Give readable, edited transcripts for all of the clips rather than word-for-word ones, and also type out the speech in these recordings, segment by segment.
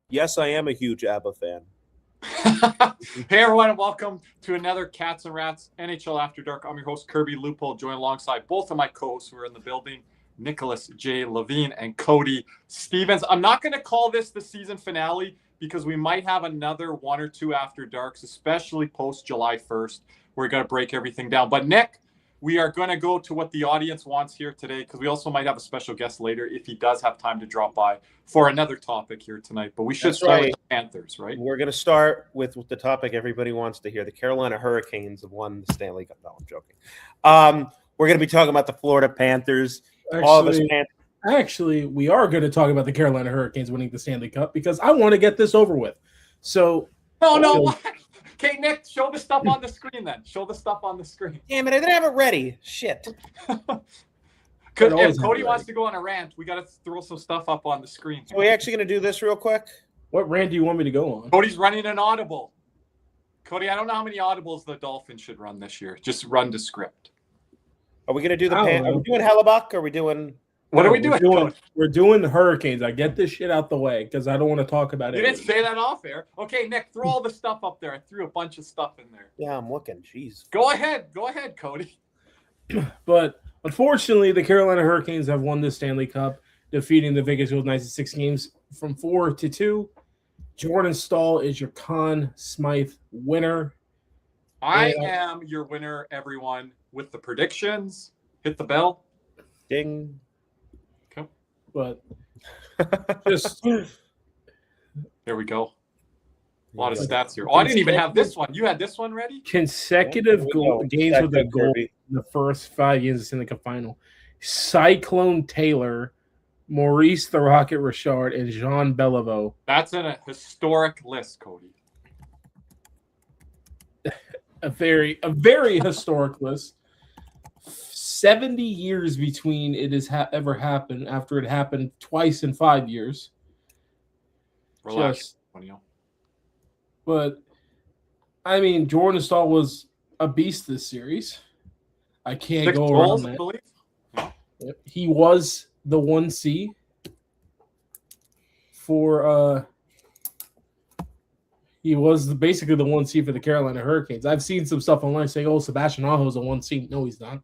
Yes, I am a huge ABBA fan. Hey everyone, and welcome to another Cats and Rats NHL After Dark. I'm your host Kirby Loophole, joined alongside both of my co-hosts who are in the building, Nicholas J. Levine and Cody Stevens. I'm not going to call this the season finale because we might have another one or two After Darks, especially post July 1st. We're going to break everything down. But Nick, we are going to go to what the audience wants here today because we also might have a special guest later if he does have time to drop by for another topic here tonight. But we should start with the Panthers, right? We're going to start with the topic everybody wants to hear. The Carolina Hurricanes have won the Stanley Cup. No, I'm joking. We're going to be talking about the Florida Panthers. Actually, we are going to talk about the Carolina Hurricanes winning the Stanley Cup because I want to get this over with. So, no. Okay, Nick, show the stuff on the screen then. Show the stuff on the screen. Damn it, I didn't have it ready. Shit. If Cody wants to go on a rant, we got to throw some stuff up on the screen. Are we actually going to do this real quick? What rant do you want me to go on? Cody's running an audible. Cody, I don't know how many audibles the Dolphins should run this year. Just run the script. Are we going to do Are we doing Hellebuck? Or are we doing... What are we doing? We're doing the Hurricanes. I get this shit out the way because I don't want to talk about it. You didn't say that off air. Okay, Nick, throw all the stuff up there. I threw a bunch of stuff in there. Yeah, I'm looking. Jeez. Go ahead, Cody. But unfortunately, the Carolina Hurricanes have won the Stanley Cup, defeating the Vegas Golden Knights in 6 games from 4-2. Jordan Staal is your Conn Smythe winner. I am your winner, everyone, with the predictions. Hit the bell. Ding. But just there we go. A lot of stats here. Oh, I didn't even have this one. You had this one ready? Consecutive games with a goal in the first 5 games of the Stanley Cup final. Cyclone Taylor, Maurice the Rocket Richard, and Jean Beliveau. That's in a historic list, Cody. A very historic list. 70 years between it has ever happened after it happened twice in 5 years. Relax. But, I mean, Jordan Staal was a beast this series. I can't go around that. I believe. Yep. He was the 1C for he was basically the 1C for the Carolina Hurricanes. I've seen some stuff online saying, "Oh, Sebastian Aho's a 1C." No, he's not,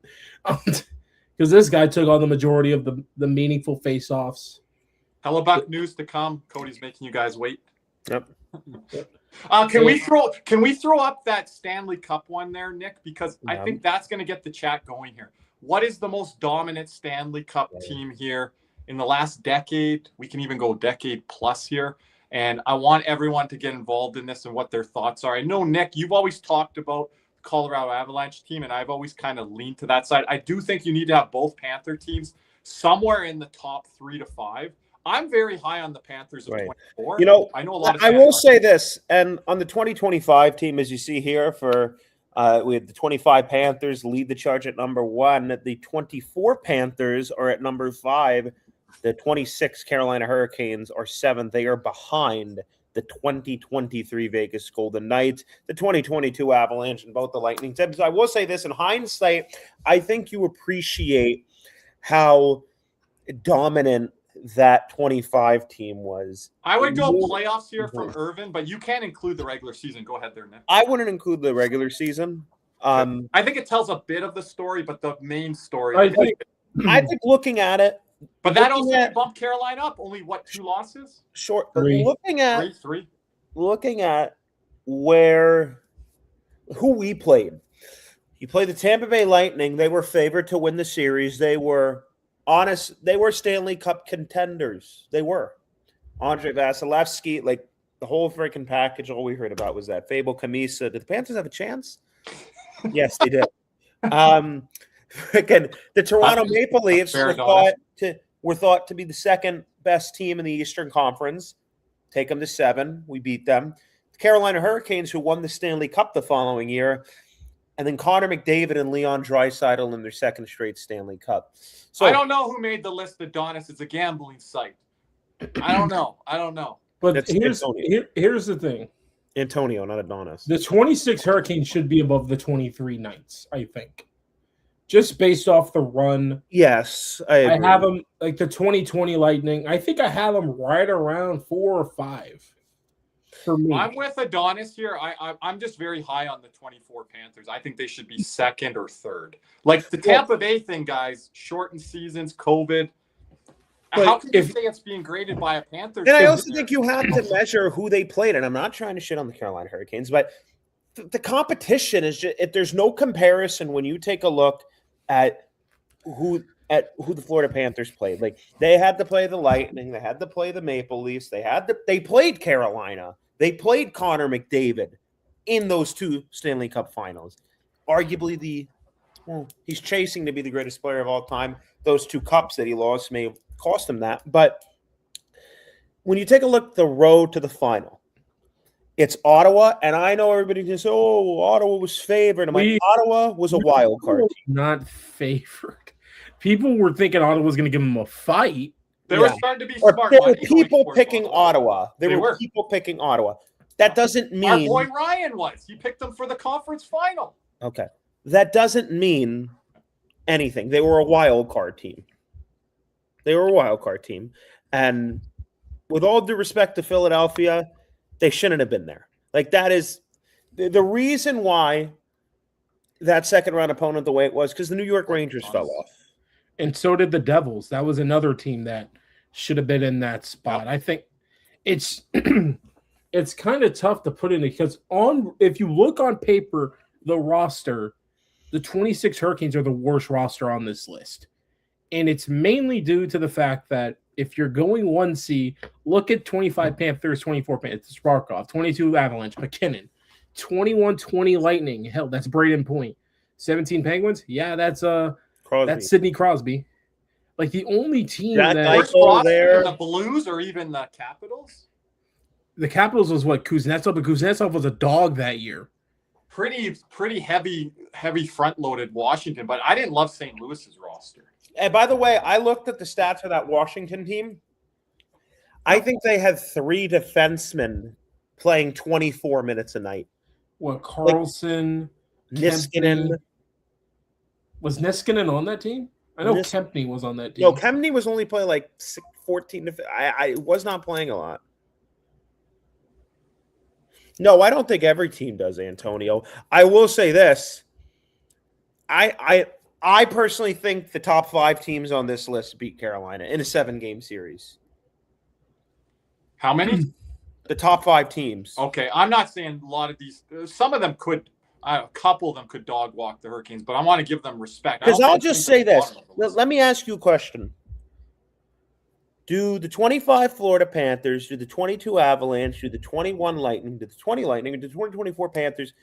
because this guy took on the majority of the meaningful face-offs. Hellebuck news to come. Cody's making you guys wait. Yep. Can we throw up that Stanley Cup one there, Nick? Because I think that's going to get the chat going here. What is the most dominant Stanley Cup team here in the last decade? We can even go decade plus here. And I want everyone to get involved in this and what their thoughts are. I know, Nick, you've always talked about the Colorado Avalanche team, and I've always kind of leaned to that side. I do think you need to have both Panther teams somewhere in the top 3 to 5. I'm very high on the Panthers of 24. You know, I know a lot of. I will say this, and on the 2025 team, as you see here, we had the 25 Panthers lead the charge at number 1. The 24 Panthers are at number 5. The 26 Carolina Hurricanes are 7th. They are behind the 2023 Vegas Golden Knights, the 2022 Avalanche, and both the Lightning. So I will say this, in hindsight, I think you appreciate how dominant that 25 team was. I would go playoffs here from Irvin, but you can't include the regular season. Go ahead there, Nick. I wouldn't include the regular season. I think it tells a bit of the story, but the main story. I think looking at it, but that also bumped Carolina up. Only 2 losses? Short. 3. Looking at who we played. You played the Tampa Bay Lightning. They were favored to win the series. They were honest. They were Stanley Cup contenders. They were. Andre Vasilevsky, like the whole freaking package. All we heard about was that Fable Camisa. Did the Panthers have a chance? Yes, they did. Again, the Toronto Maple Leafs were thought to be the second best team in the Eastern Conference. Take them to 7. We beat them. The Carolina Hurricanes, who won the Stanley Cup the following year, and then Connor McDavid and Leon Draisaitl in their second straight Stanley Cup. So I don't know who made the list. Adonis. It's a gambling site. I don't know. But here's the thing. Antonio, not Adonis. The 26 Hurricanes should be above the 23 Knights, I think. just based off the run. Yes, I agree. have them like the 2020 Lightning. I think I have them right around 4 or 5 for me. I'm with Adonis here. I'm just very high on the 24 Panthers. I think they should be second or third. Like the Tampa Bay thing, guys, shortened seasons, COVID. But how can you say it's being graded by a Panthers? And I also think you have to measure who they played. And I'm not trying to shit on the Carolina Hurricanes, but the competition is just there's no comparison when you take a look at who the Florida Panthers played. Like they had to play the Lightning, they had to play the Maple Leafs, they played Carolina, they played Connor McDavid in those 2 Stanley Cup finals. Arguably he's chasing to be the greatest player of all time. Those 2 cups that he lost may have cost him that. But when you take a look at the road to the final, it's Ottawa, and I know everybody can say, "Oh, Ottawa was favored." I'm like, Ottawa was a wild card team. Not favored. People were thinking Ottawa was going to give them a fight. They were starting to be or smart. There were people picking Ottawa. There were people picking Ottawa. That doesn't mean our boy Ryan was. He picked them for the conference final. Okay, that doesn't mean anything. They were a wild card team. And with all due respect to Philadelphia, they shouldn't have been there. Like that is the reason why that second round opponent the way it was, because the New York Rangers fell off. And so did the Devils. That was another team that should have been in that spot. I think it's it's kind of tough to put in because if you look on paper, the roster, the 26 Hurricanes are the worst roster on this list. And it's mainly due to the fact that if you're going 1C, look at 25 Panthers, 24 Panthers, Sparkov, 22 Avalanche, McKinnon, 21-20 Lightning. Hell, that's Braden Point. 17 Penguins? Yeah, that's Sidney Crosby. Like the only team that there, the Blues or even the Capitals. The Capitals was what Kuznetsov, but Kuznetsov was a dog that year. Pretty heavy front loaded Washington, but I didn't love St. Louis's roster. And by the way, I looked at the stats for that Washington team. I think they had 3 defensemen playing 24 minutes a night. What, Carlson, Niskanen? Was Niskanen on that team? I know Kempney was on that team. No, Kempney was only playing like 14 to. I was not playing a lot. No, I don't think every team does, Antonio. I will say this. I personally think the top 5 teams on this list beat Carolina in a 7-game series. How many? The top 5 teams. Okay, I'm not saying a lot of these. Some of them could. A couple of them could dog walk the Hurricanes, but I want to give them respect. Because I'll just say this. Let me ask you a question. Do the 25 Florida Panthers, do the 22 Avalanche, do the 21 Lightning, do the 20 Lightning, do the 2024 Panthers,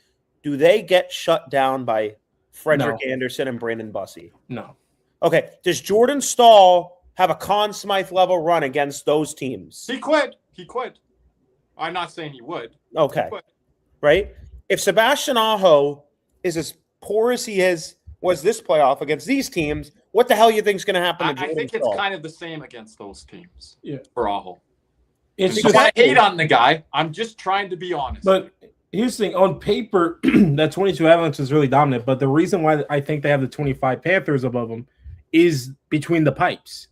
do they get shut down by Frederick Anderson and Brandon Bussey? No. Okay. Does Jordan Stahl have a Conn Smythe level run against those teams? He could. I'm not saying he would. Okay. Right? If Sebastian Aho is as poor as he was this playoff against these teams, what the hell you think is going to happen to Jordan I think Stahl? it's kind of the same against those teams. Yeah. For Aho. It's just, I hate on the guy. I'm just trying to be honest. But here's the thing. On paper, that 22 Avalanche is really dominant. But the reason why I think they have the 25 Panthers above them is between the pipes.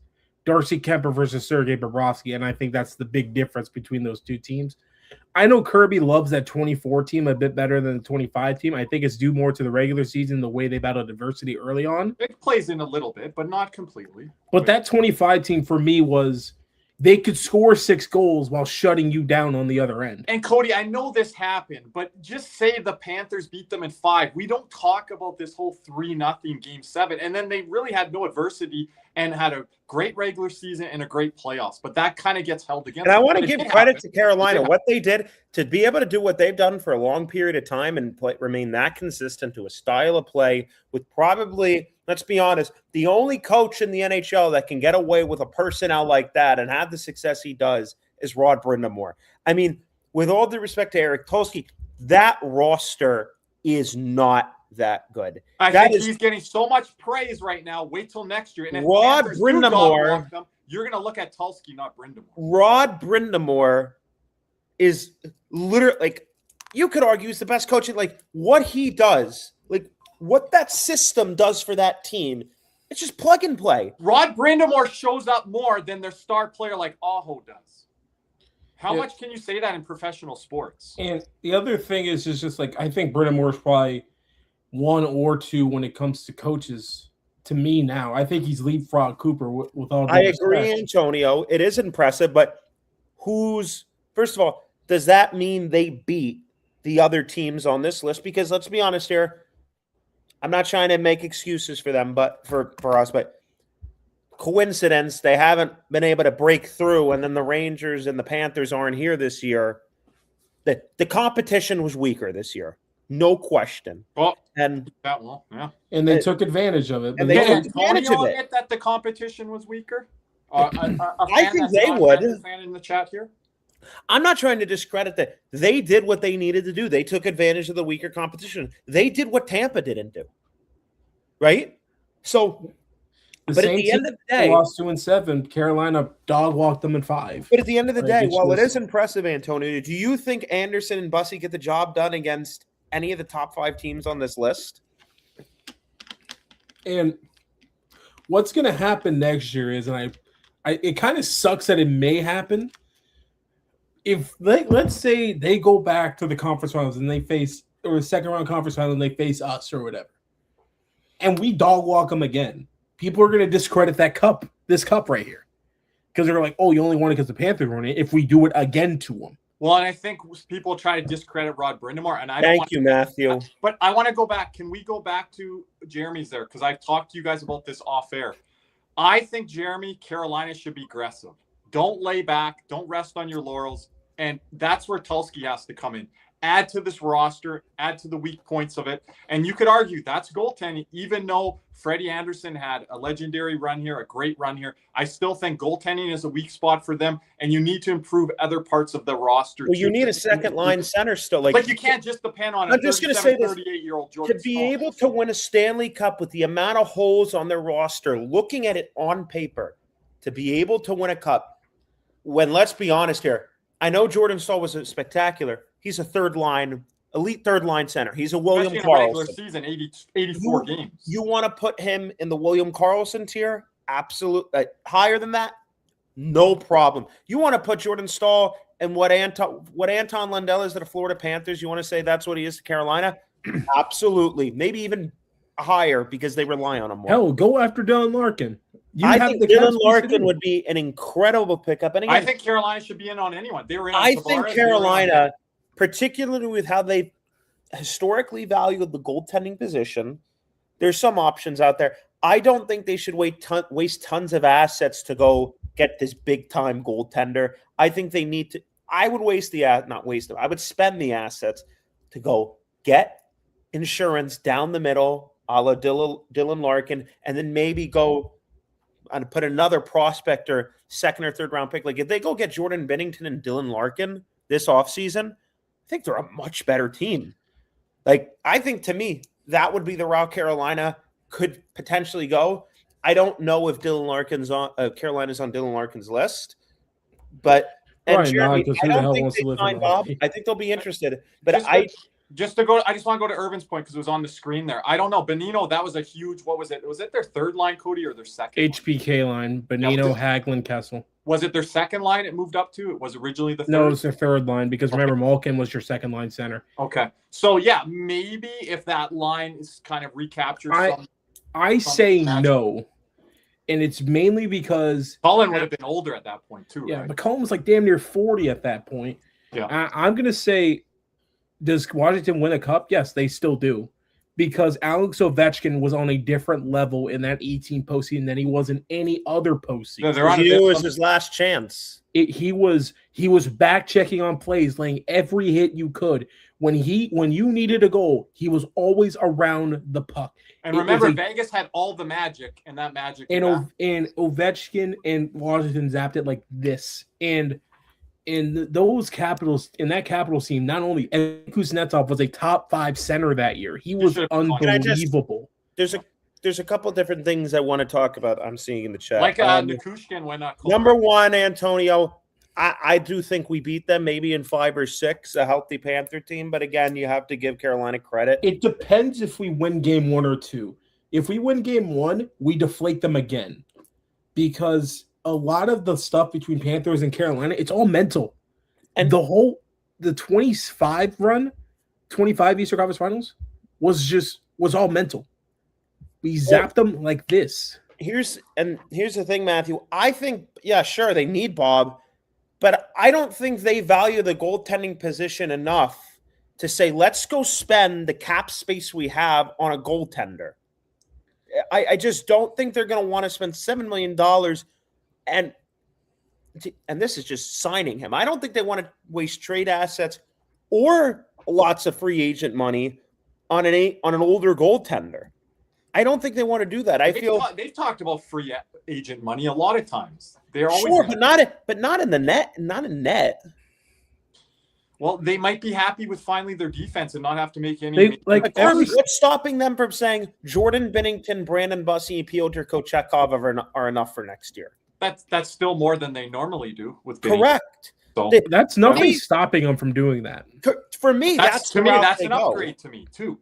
Darcy Kemper versus Sergei Bobrovsky. And I think that's the big difference between those two teams. I know Kirby loves that 24 team a bit better than the 25 team. I think it's due more to the regular season, the way they battled adversity early on. It plays in a little bit, but not completely. But that 25 team for me was they could score 6 goals while shutting you down on the other end. And Cody, I know this happened, but just say the Panthers beat them in 5. We don't talk about this whole 3-0 game 7. And then they really had no adversity and had a great regular season and a great playoffs. But that kind of gets held against them. And I want to give credit to Carolina. What they did to be able to do what they've done for a long period of time and remain that consistent to a style of play with probably, let's be honest, the only coach in the NHL that can get away with a personnel like that and have the success he does is Rod Brind'Amour. I mean, with all due respect to Eric Tulsky, that roster is not that good. I think he's getting so much praise right now. Wait till next year. And if Rod Brind'Amour, you're going to look at Tulsky, not Brind'Amour. Rod Brind'Amour is literally, like, you could argue he's the best coach. Like, what he does, like, what that system does for that team, it's just plug and play. Rod Brindamore shows up more than their star player like Aho does. How much can you say that in professional sports? And the other thing is just like, I think Brind'Amour's probably 1 or 2 when it comes to coaches. To me now, I think he's leapfrog Cooper with all. I agree, Antonio. It is impressive, but first of all, does that mean they beat the other teams on this list? Because let's be honest here, I'm not trying to make excuses for them, but for us, but coincidence, they haven't been able to break through, and then the Rangers and the Panthers aren't here this year. The competition was weaker this year. No question. Well, and they took advantage of it. And they took advantage of it. That the competition was weaker. I think they would. A fan in the chat here. I'm not trying to discredit that. They did what they needed to do. They took advantage of the weaker competition. They did what Tampa didn't do. Right? So, but at the end of the day, lost 2-7. Carolina dog walked them in 5. But at the end of the day, while it is impressive, Antonio, do you think Anderson and Bussey get the job done against any of the top 5 teams on this list? And what's going to happen next year is, it kind of sucks that it may happen. If let's say they go back to the conference finals and they face, or a second round conference final and they face us or whatever, and we dog walk them again, people are going to discredit this cup right here, because they're like, oh, you only won it because the Panthers won it. If we do it again to them. Well, and I think people try to discredit Rod Brind'Amour, and Thank you, Matthew. But I want to go back. Can we go back to Jeremy's there? Because I've talked to you guys about this off air. I think, Jeremy, Carolina should be aggressive. Don't lay back. Don't rest on your laurels. And that's where Tulski has to come in. Add to this roster, add to the weak points of it. And you could argue that's goaltending, even though Freddie Anderson had a legendary run here, a great run here. I still think goaltending is a weak spot for them, and you need to improve other parts of the roster. Well, you need a second-line center still. Like you can't just depend on a 38-year-old Jordan to be Staal. able to win a Stanley Cup with the amount of holes on their roster, looking at it on paper, to be able to win a cup, when, let's be honest here, I know Jordan Staal was spectacular. He's a elite third-line center. He's a William Karlsson. Season, 84 games. You want to put him in the William Karlsson tier? Absolutely. Higher than that? No problem. You want to put Jordan Staal and what Anton Lundell is to the Florida Panthers? You want to say that's what he is to Carolina? Absolutely. Maybe even higher because they rely on him more. Hell, go after Dylan Larkin. I think Dylan Larkin would be an incredible pickup. And again, I think Carolina should be in on anyone. They were in on I Tavares, think Carolina, particularly with how they historically valued the goaltending position, there's some options out there. I don't think they should waste tons of assets to go get this big-time goaltender. I think they need to – I would not waste them. I would spend the assets to go get insurance down the middle, a la Dylan Larkin, and then maybe go – and put another prospector, second or third round pick. Like if they go get Jordan Binnington and Dylan Larkin this offseason, I think they're a much better team. Like I think to me, that would be the route Carolina could potentially go. I don't know if Dylan Larkin's on Carolina's on Dylan Larkin's list, but Jeremy, I don't think they signed Bob. I think they'll be interested, but I just want to go to Irvin's point because it was on the screen there. I don't know. Benino, that was a huge, what was it? Was it their third line, Cody, or their second? HPK line. Benino, Hagelin, Kessel. Was it their second line it moved up to? It was originally the third? No, it was their third line because remember, Malkin was your second line center. Okay. So, yeah, maybe if that line is kind of recaptured. I say no. And it's mainly because Cullen would have been older at that point, too. Yeah, right? but Cullen was like damn near 40 at that point. Yeah. I'm going to say, does Washington win a cup? Yes, they still do. Because Alex Ovechkin was on a different level in that 18 postseason than he was in any other postseason. It was his last chance. He was back checking on plays, laying every hit you could. When you needed a goal, he was always around the puck. And remember, Vegas had all the magic, and that magic. And Ovechkin and Washington zapped it like this. And in those Capitals, in that Capitals team, not only Kuznetsov was a top 5 center that year. He was unbelievable. There's a couple different things I want to talk about. I'm seeing in the chat. Like Nikushkin when number one, Antonio, I do think we beat them maybe in 5 or 6, a healthy Panther team. But again, you have to give Carolina credit. It depends if we win game 1 or 2. If we win game 1, we deflate them again. Because a lot of the stuff between Panthers and Carolina, it's all mental. And the 25 run, 25 Eastern Conference Finals was all mental. We zapped them like this. Here's the thing, Matthew. I think, yeah, sure, they need Bob, but I don't think they value the goaltending position enough to say, let's go spend the cap space we have on a goaltender. I just don't think they're going to want to spend $7 million and this is just signing him. I don't think they want to waste trade assets or lots of free agent money on an older goaltender. I don't think they want to do that. They've talked about free agent money a lot of times. They're always sure, but not in the net, not in net. Well, they might be happy with finally their defense and not have to make any. What's stopping them from saying Jordan Binnington, Brandon Bussey, and Pyotr Kochetkov are enough for next year? That's still more than they normally do with Binnington. Correct. So that's nothing stopping them from doing that. For me, that's an upgrade to me too.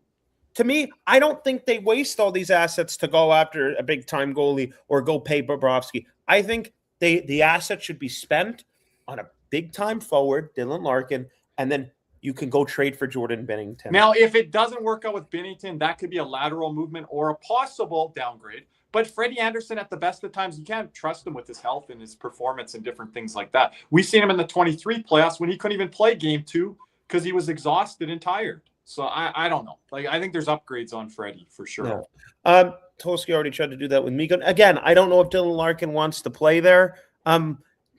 To me, I don't think they waste all these assets to go after a big-time goalie or go pay Bobrovsky. I think the assets should be spent on a big-time forward, Dylan Larkin, and then you can go trade for Jordan Binnington. Now, if it doesn't work out with Binnington, that could be a lateral movement or a possible downgrade. But Freddie Anderson, at the best of times, you can't trust him with his health and his performance and different things like that. We've seen him in the 23 playoffs when he couldn't even play game 2 because he was exhausted and tired. So I don't know. I think there's upgrades on Freddie for sure. Yeah. Tulsky already tried to do that with Miko. Again, I don't know if Dylan Larkin wants to play there.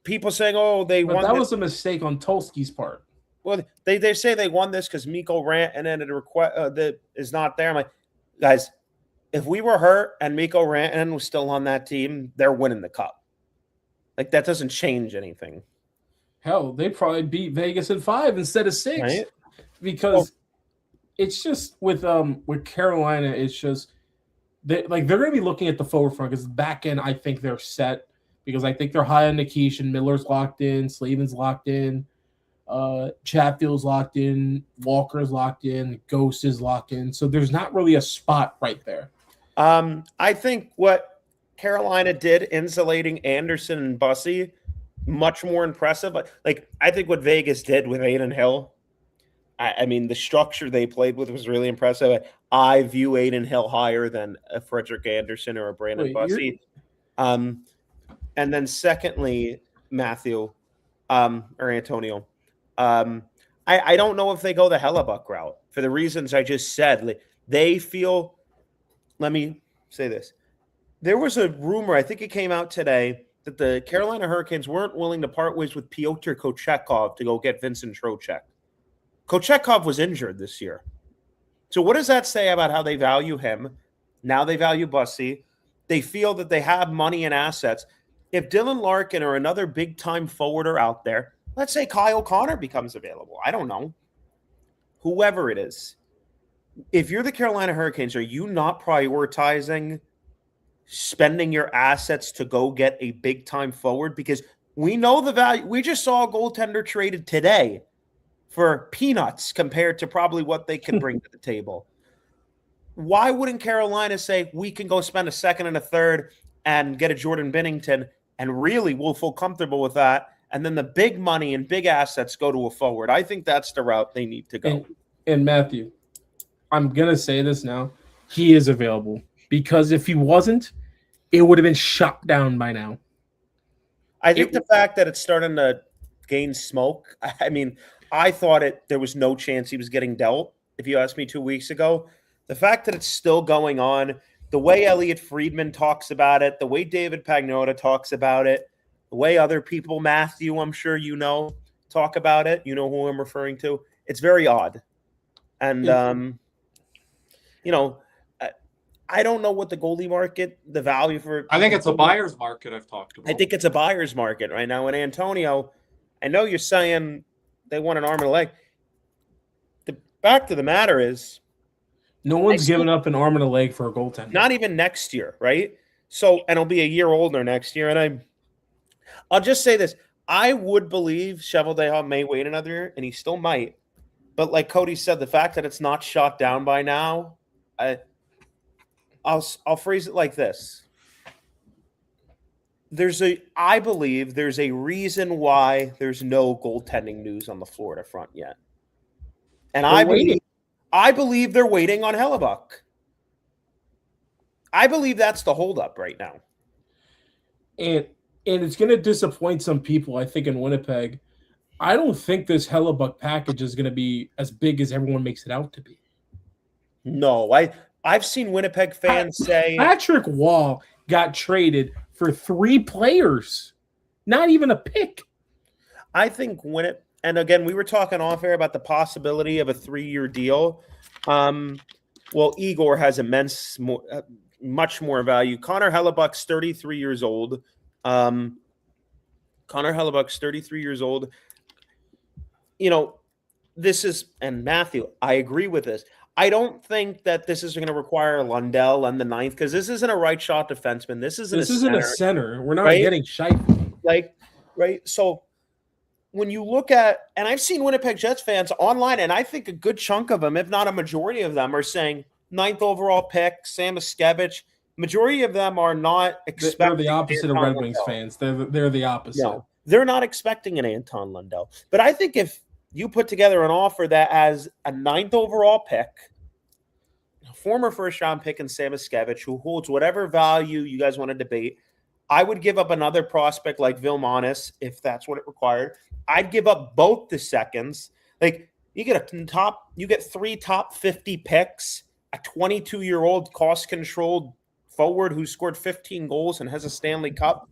People saying, that was a mistake on Tulsky's part. Well, they say they won this because Miko ran and then a request that is not there. I'm like, guys, if we were hurt and Miko Rantanen was still on that team, they're winning the cup. Like, that doesn't change anything. Hell, they probably beat Vegas in 5 instead of 6. Right? Because it's just with Carolina, it's just they're going to be looking at the forward front because back end, I think they're set because I think they're high on Nikish and Miller's locked in, Slavin's locked in, Chatfield's locked in, Walker's locked in, Ghost is locked in. So there's not really a spot right there. I think what Carolina did insulating Anderson and Bussey, much more impressive. Like, I think what Vegas did with Adin Hill, I mean, the structure they played with was really impressive. I view Adin Hill higher than a Frederick Anderson or a Brandon Bussey. And then secondly, Matthew or Antonio, I don't know if they go the Hellebuck route for the reasons I just said. They feel. Let me say this. There was a rumor, I think it came out today, that the Carolina Hurricanes weren't willing to part ways with Pyotr Kochetkov to go get Vincent Trocheck. Kochetkov was injured this year. So what does that say about how they value him? Now they value Bussey. They feel that they have money and assets. If Dylan Larkin or another big-time forward are out there, let's say Kyle Connor becomes available. I don't know. Whoever it is. If you're the Carolina Hurricanes, are you not prioritizing spending your assets to go get a big-time forward? Because we know the value. We just saw a goaltender traded today for peanuts compared to probably what they can bring to the table. Why wouldn't Carolina say we can go spend a second and a third and get a Jordan Binnington, and really we'll feel comfortable with that, and then the big money and big assets go to a forward? I think that's the route they need to go. And Matthew, I'm going to say this now. He is available because if he wasn't, it would have been shut down by now. I think the fact that it's starting to gain smoke, I mean, I thought there was no chance he was getting dealt, if you asked me 2 weeks ago. The fact that it's still going on, the way Elliot Friedman talks about it, the way David Pagnotta talks about it, the way other people, Matthew, I'm sure you know, talk about it. You know who I'm referring to. It's very odd. And, I don't know what the goalie market, the value for. I think it's a buyer's market I've talked about. I think it's a buyer's market right now. And Antonio, I know you're saying they want an arm and a leg. The fact of the matter is, no one's giving up an arm and a leg for a goaltender. Not even next year, right? So, and he'll be a year older next year. And I'll just say this. I would believe Cheveldayoff may wait another year, and he still might. But like Cody said, the fact that it's not shot down by now, I'll phrase it like this. I believe there's a reason why there's no goaltending news on the Florida front yet. And I believe they're waiting on Hellebuck. I believe that's the holdup right now. And it's going to disappoint some people, I think, in Winnipeg. I don't think this Hellebuck package is going to be as big as everyone makes it out to be. No, I've seen Winnipeg fans say Patrick Wall got traded for 3 players, not even a pick. I think and again, we were talking off air about the possibility of a 3-year deal. Well, Igor has much more value. Connor Hellebuck's 33 years old. You know, and Matthew, I agree with this. I don't think that this is going to require Lundell and the 9th because this isn't a right shot defenseman. This isn't a center. We're not getting Scheifele. Right? So when you look at, and I've seen Winnipeg Jets fans online, and I think a good chunk of them, if not a majority of them, are saying 9th overall pick, Sam Miskevich. Majority of them are not expecting. They're the opposite of Red Wings fans. They're the opposite. No, they're not expecting an Anton Lundell. But I think if you put together an offer that has a 9th overall pick, a former first-round pick in Sam Miskevich, who holds whatever value you guys want to debate, I would give up another prospect like Vilmanis if that's what it required. I'd give up both the seconds. Like you get 3 top 50 picks, a 22-year-old cost-controlled forward who scored 15 goals and has a Stanley Cup.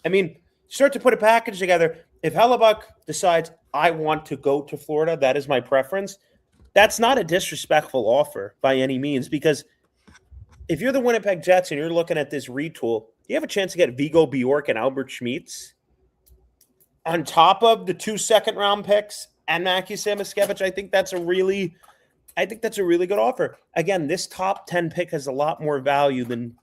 I mean, start to put a package together. If Hellebuck decides I want to go to Florida, that is my preference. That's not a disrespectful offer by any means, because if you're the Winnipeg Jets and you're looking at this retool, you have a chance to get Vigo Bjork and Albert Schmeetz on top of the 2 second-round picks and Mackie Samoskevich. I think that's a really good offer. Again, this top 10 pick has a lot more value than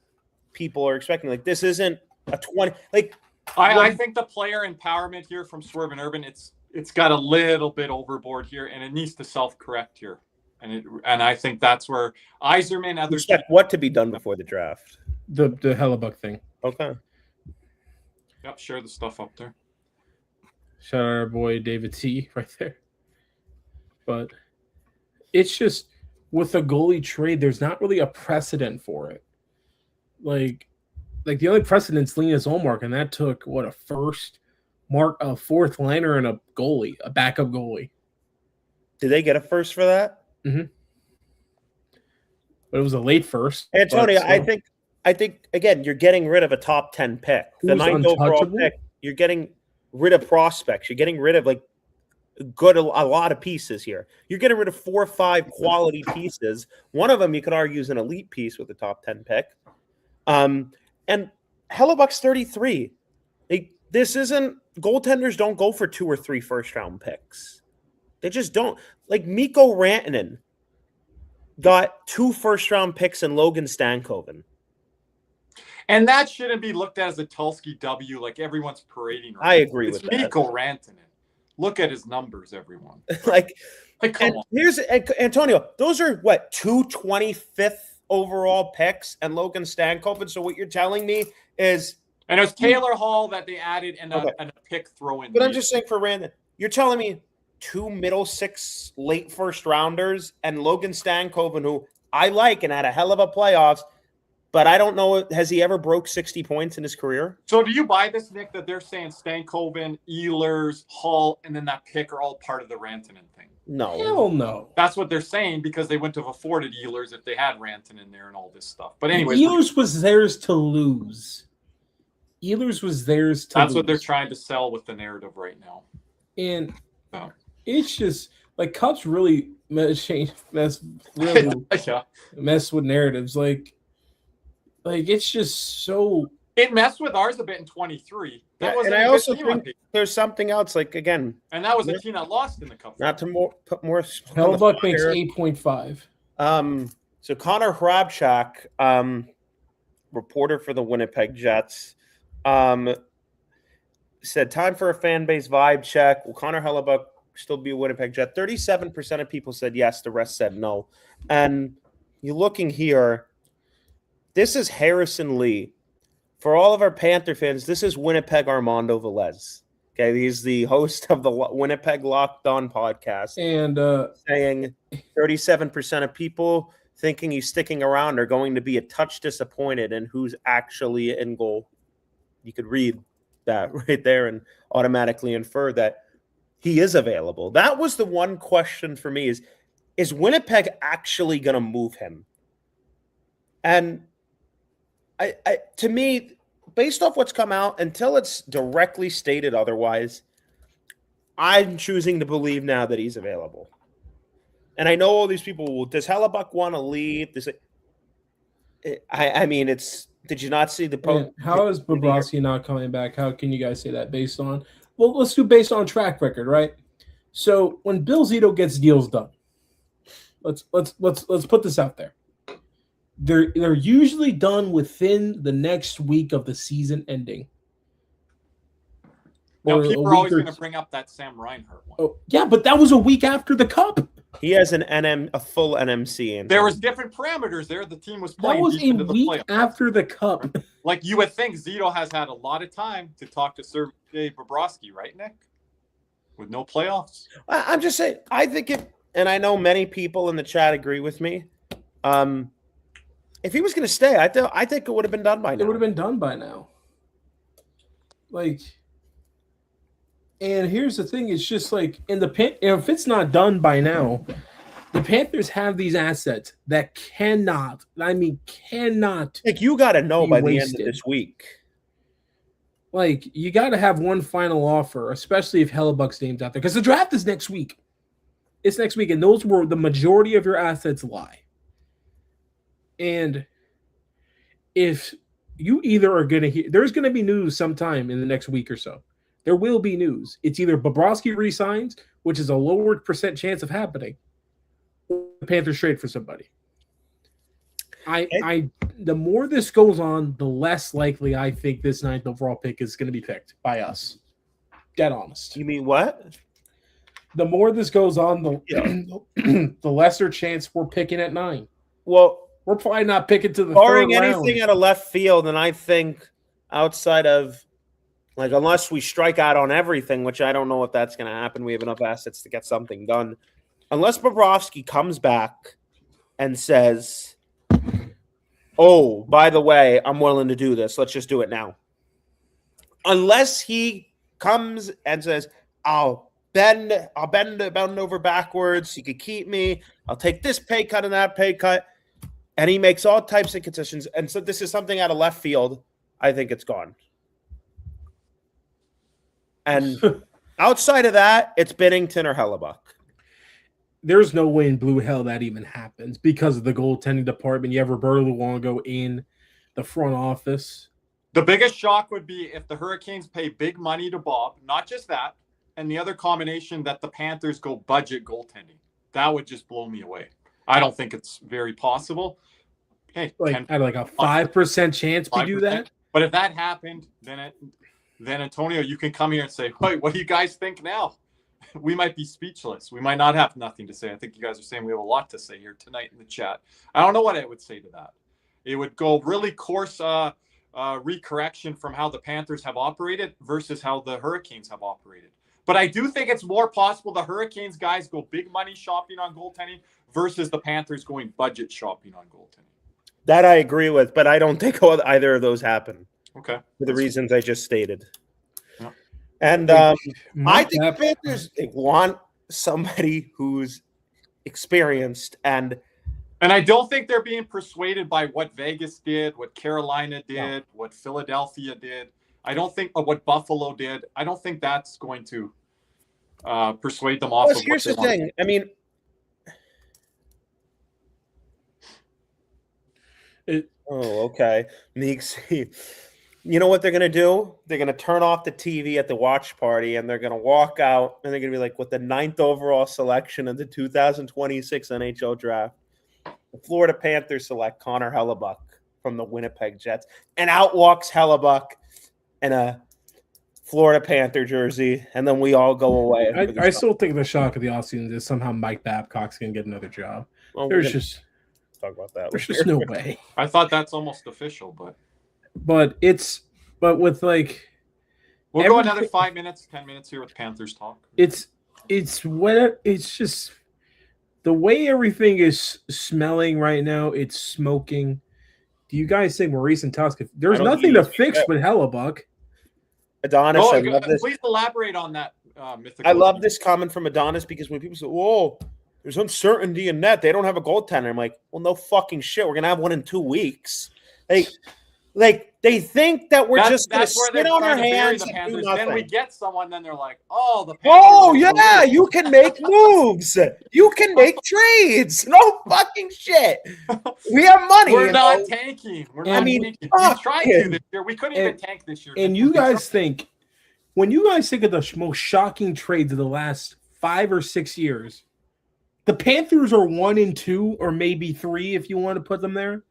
people are expecting. Like this isn't a 20. Like I think the player empowerment here from Swerve and Urban, it's got a little bit overboard here, and it needs to self-correct here. And I think that's where Yzerman, others expect what to be done before the draft. The Hellebuck thing. Okay. Yep, share the stuff up there. Shout out our boy David T right there. But it's just with a goalie trade, there's not really a precedent for it. Like the only precedent's Linus Ullmark, and that took a fourth liner and a goalie, a backup goalie. Did they get a first for that? Mm-hmm. But it was a late first. Antonio, I think again, you're getting rid of a top 10 pick. The 9th overall pick, you're getting rid of prospects. You're getting rid of a lot of pieces here. You're getting rid of 4 or 5 quality pieces. One of them you could argue is an elite piece with the top 10 pick. And Hellebuck's 33. This isn't goaltenders don't go for 2 or 3 first-round picks. They just don't. Like Mikko Rantanen got 2 first-round picks in Logan Stankoven. And that shouldn't be looked at as a Tulsky W like everyone's parading. Right? I agree with that. Mikko Rantanen. Look at his numbers, everyone. like come on. Here's Antonio. Those are 2 25th overall picks and Logan Stankoven. So what you're telling me is, and it was Taylor Hall that they added and a pick throw in. But I'm just saying for Randon, you're telling me 2 middle 6 late first rounders and Logan Stankoven, who I like and had a hell of a playoffs, but I don't know, has he ever broke 60 points in his career? So do you buy this, Nick, that they're saying Stankoven, Ehlers, Hall, and then that pick are all part of the Rantanen thing? No. Hell no. That's what they're saying because they wouldn't have afforded Ehlers if they had Rantanen there and all this stuff. But anyway, Ehlers was theirs to lose. That's what they're trying to sell with the narrative right now. And it's just like Cubs really mess with narratives. Like it's just so. It messed with ours a bit in 23. And I also think there's something else. Like again, and that was a team that lost in the Cup. Not to put more. Hellebuck makes 8.5. So Connor Hrabchak, reporter for the Winnipeg Jets, said, time for a fan base vibe check. Will Connor Hellebuck still be a Winnipeg Jet? 37% of people said yes. The rest said no. And you're looking here. This is Harrison Lee. For all of our Panther fans, this is Winnipeg Armando Velez. Okay, he's the host of the Winnipeg Locked On podcast. And saying 37% of people thinking he's sticking around are going to be a touch disappointed in who's actually in goal. You could read that right there and automatically infer that he is available. That was the one question for me is Winnipeg actually going to move him? And I to me, based off what's come out, until it's directly stated otherwise, I'm choosing to believe now that he's available. And I know all these people, well, does Hellebuck want to leave? I mean, it's, did you not see the post? How is Bobrovsky not coming back? How can you guys say that based on, well, let's do based on track record, right? So when Bill Zito gets deals done, let's put this out there. They're usually done within the next week of the season ending. Now, people are always going to bring up that Sam Reinhart one. Oh, yeah, but that was a week after the Cup. He has a full NMC. There was different parameters there. The team was playing. That was deep a into the week playoffs. after the Cup. Like you would think, Zito has had a lot of time to talk to Sergei Bobrovsky, right, Nick? With no playoffs. I'm just saying. I think it, and I know many people in the chat agree with me. If he was going to stay, I think it would have been done by now. It would have been done by now. Like. And here's the thing: it's just like if it's not done by now, the Panthers have these assets that cannot. Like you got to know by wasted. the end of this week. Like you got to have one final offer, especially if Hellebuck's name's out there, because the draft is next week. It's next week, and those where the majority of your assets lie. And if you either are going to hear, there's going to be news sometime in the next week or so. There will be news. It's either Bobrovsky resigns, which is a lower percent chance of happening, or the Panthers trade for somebody. The more this goes on, the less likely I think this 9th overall pick is going to be picked by us. Dead honest. You mean what? The more this goes on, the lesser chance we're picking at 9. Well, we're probably not picking to the barring third anything round. out of left field, and I think outside of. Like, unless we strike out on everything, which I don't know if that's going to happen. We have enough assets to get something done. Unless Bobrovsky comes back and says, oh, by the way, I'm willing to do this. Let's just do it now. Unless he comes and says, I'll bend over backwards. You could keep me. I'll take this pay cut and that pay cut. And he makes all types of concessions. And so this is something out of left field. I think it's gone. And outside of that, it's Binnington or Hellebuck. There's no way in blue hell that even happens because of the goaltending department. You have Roberto Luongo in the front office. The biggest shock would be if the Hurricanes pay big money to Bob, not just that, and the other combination that the Panthers go budget goaltending. That would just blow me away. I don't think it's very possible. Hey, I like a 5% chance we do that. But if that happened, then Antonio, you can come here and say, wait, what do you guys think now? We might be speechless. We might not have nothing to say. I think you guys are saying we have a lot to say here tonight in the chat. I don't know what I would say to that. It would go really coarse recorrection from how the Panthers have operated versus how the Hurricanes have operated. But I do think it's more possible the Hurricanes guys go big money shopping on goaltending versus the Panthers going budget shopping on goaltending. That I agree with, but I don't think either of those happen. Okay. For the reasons I just stated. Yeah. And I think the Panthers want somebody who's experienced and I don't think they're being persuaded by what Vegas did, what Carolina did, what Philadelphia did. I don't think what Buffalo did. I don't think that's going to persuade them off. Here's the thing. I mean, okay. Meeks. You know what they're going to do? They're going to turn off the TV at the watch party, and they're going to walk out, and they're going to be like, with the 9th overall selection of the 2026 NHL draft, the Florida Panthers select Connor Hellebuck from the Winnipeg Jets, and out walks Hellebuck in a Florida Panther jersey, and then we all go away. I still think the shock of the offseason is somehow Mike Babcock's going to get another job. Well, There's just talk about that. There's just no way. I thought that's almost official, but with like we'll go another 5 minutes, 10 minutes here with Panthers talk. It's just the way everything is smelling right now. It's smoking. Do you guys think Maurice and Tusk? There's nothing to fix with Hellebuck. Adonis, I love this. Please elaborate on that. Mythical. I love this comment from Adonis because when people say, "Whoa, there's uncertainty in net. They don't have a goaltender." I'm like, "Well, no fucking shit. We're gonna have one in 2 weeks." Like they think that we're just gonna sit on our hands and do nothing. Then we get someone, then they're like, "Oh, the Panthers oh yeah, you can make moves. You can make trades. No fucking shit. We have money. We're not tanking. We're not tanking. We tried to this year. We couldn't even tank this year. And you guys think, when you guys think of the most shocking trades of the last 5 or 6 years, the Panthers are 1 and 2, or maybe 3 if you want to put them there.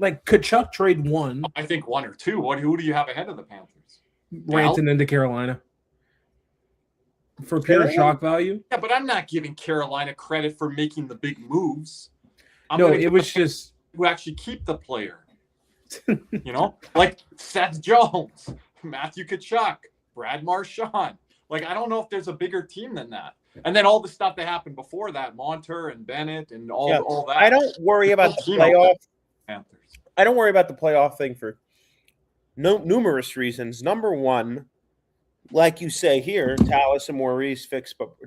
Like, Tkachuk trade 1. I think 1 or 2. Who do you have ahead of the Panthers? Ranton into Carolina. For pure shock value? Yeah, but I'm not giving Carolina credit for making the big moves. It was just who actually keep the player. Like Seth Jones, Matthew Tkachuk, Brad Marchand. Like, I don't know if there's a bigger team than that. And then all the stuff that happened before that, Monter and Bennett and all that. I don't worry about the playoff. Panthers. I don't worry about the playoff thing for numerous reasons. Number one, like you say here, Tallis and Maurice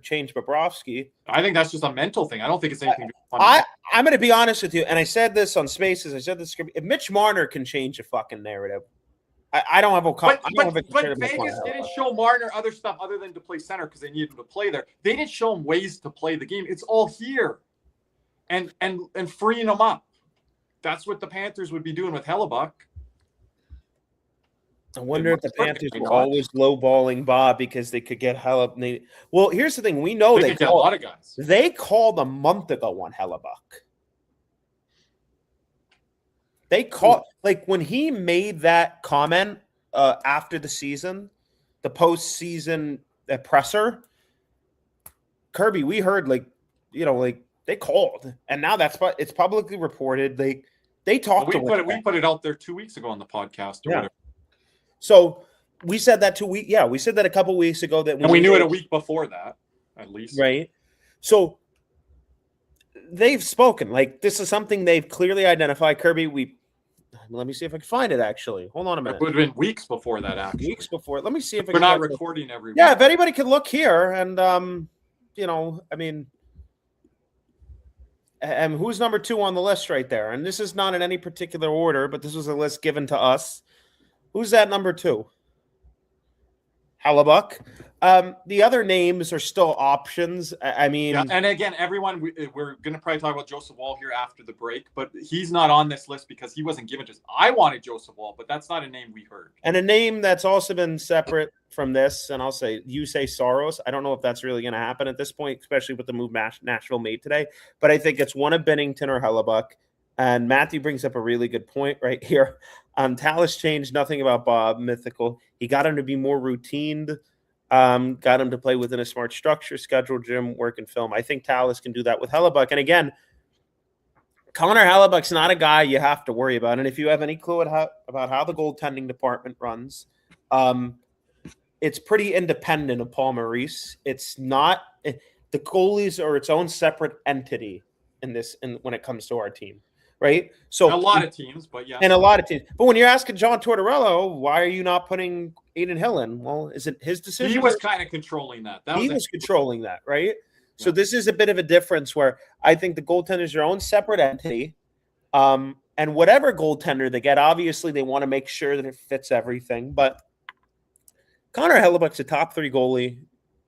change Bobrovsky. I think that's just a mental thing. I don't think it's anything. I'm going to be honest with you, and I said this on Spaces. I said this. If Mitch Marner can change a fucking narrative, I don't have a. But Vegas didn't show Marner other stuff other than to play center because they needed him to play there. They didn't show him ways to play the game. It's all here, and freeing him up. That's what the Panthers would be doing with Hellebuck. I wonder if the Panthers were always lowballing Bob because they could get Hellebuck. Well, here's the thing: we know they get a lot of guys. They called a month ago on Hellebuck. They called when he made that comment after the season, the postseason presser. Kirby, we heard they called, and now it's publicly reported. They talked. We put it out there 2 weeks ago on the podcast. Or whatever. So we said that 2 weeks. Yeah, we said that a couple weeks ago. And we knew it a week before that, at least. Right. So they've spoken. Like, this is something they've clearly identified. Kirby, let me see if I can find it. Actually, hold on a minute. It would have been weeks before that. Actually, weeks before. Let me see if we're not recording every week. Yeah, if anybody can look here, and and who's number 2 on the list right there? And this is not in any particular order, but this was a list given to us. Who's that number 2? Hellebuck. The other names are still options. And again, everyone, we're going to probably talk about Joseph Wall here after the break, but he's not on this list because he wasn't given just. I wanted Joseph Wall, but that's not a name we heard. And a name that's also been separate from this, and I'll say, you say Soros. I don't know if that's really going to happen at this point, especially with the move Nashville made today, but I think it's one of Binnington or Hellebuck. And Matthew brings up a really good point right here. Tallis changed nothing about Bob Mythical. He got him to be more routined, got him to play within a smart structure, schedule, gym, work, and film. I think Tallis can do that with Hellebuck. And again, Connor Hellebuck's not a guy you have to worry about. And if you have any clue about how the goaltending department runs, it's pretty independent of Paul Maurice. It's not – the goalies are its own separate entity when it comes to our team. Right. So a lot of teams, but yeah. And a lot of teams. But when you're asking John Tortorella, why are you not putting Aiden Hill in? Well, is it his decision? He was kind of controlling that. He was controlling that, right? Yeah. So this is a bit of a difference where I think the goaltender is their own separate entity. And whatever goaltender they get, obviously they want to make sure that it fits everything. But Connor Hellebuck's a top 3 goalie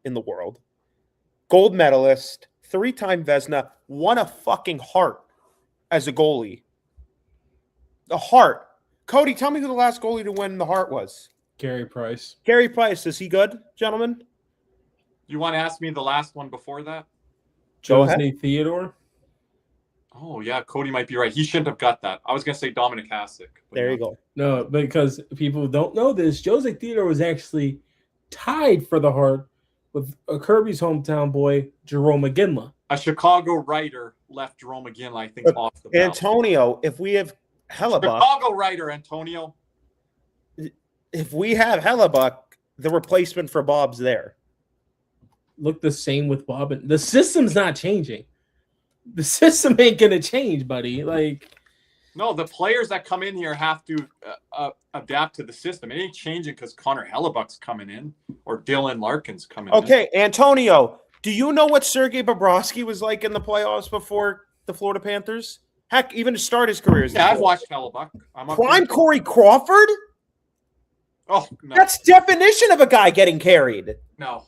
in the world. Gold medalist, 3-time Vezina, won a fucking Hart. As a goalie, the Hart. Cody, tell me who the last goalie to win the Hart was. Carey Price. Carey Price. Is he good, gentlemen? You want to ask me the last one before that? Jose Theodore. Oh, yeah, Cody might be right. He shouldn't have got that. I was going to say Dominic Hasek. There you go. No, because people don't know this. Joseph Theodore was actually tied for the Hart with Kirby's hometown boy, Jerome McGinley. A Chicago writer left Jerome McGinley, I think, off the ballot. Antonio, if we have Hellebuck. Chicago writer, Antonio. If we have Hellebuck, the replacement for Bob's there. Look the same with Bob. And the system's not changing. The system ain't going to change, buddy. Like, no, the players that come in here have to adapt to the system. It ain't changing because Connor Hellebuck's coming in or Dylan Larkin's coming in. Okay, Antonio, do you know what Sergei Bobrovsky was like in the playoffs before the Florida Panthers? Heck, even to start his career. Yeah, I've watched Hellebuck. Prime Corey Crawford? Oh, no. That's definition of a guy getting carried. No.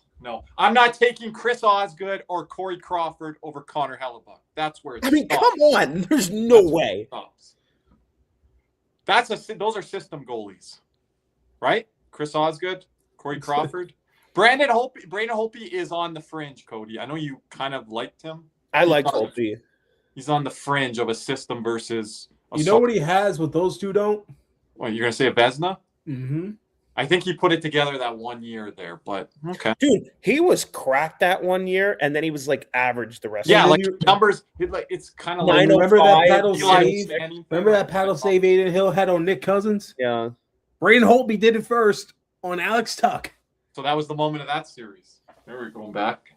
I'm not taking Chris Osgood or Corey Crawford over Connor Hellebuck. That's where it stops. Come on. There's no way. Those are system goalies, right? Chris Osgood, Corey Crawford. Brandon Holtby is on the fringe, Cody. I know you kind of liked him. I like Holtby. He's on the fringe of a system versus you know what he has what those two don't? What, you're going to say a Vezina? Mm-hmm. I think he put it together that 1 year there, but okay. Dude, he was cracked that 1 year, and then he was like average the rest. Yeah, of like numbers. It's kind of like remember that paddle save. Remember that paddle save Aiden Hill had on Nick Cousins? Yeah. Brayden Holtby did it first on Alex Tuck. So that was the moment of that series. There we're going back.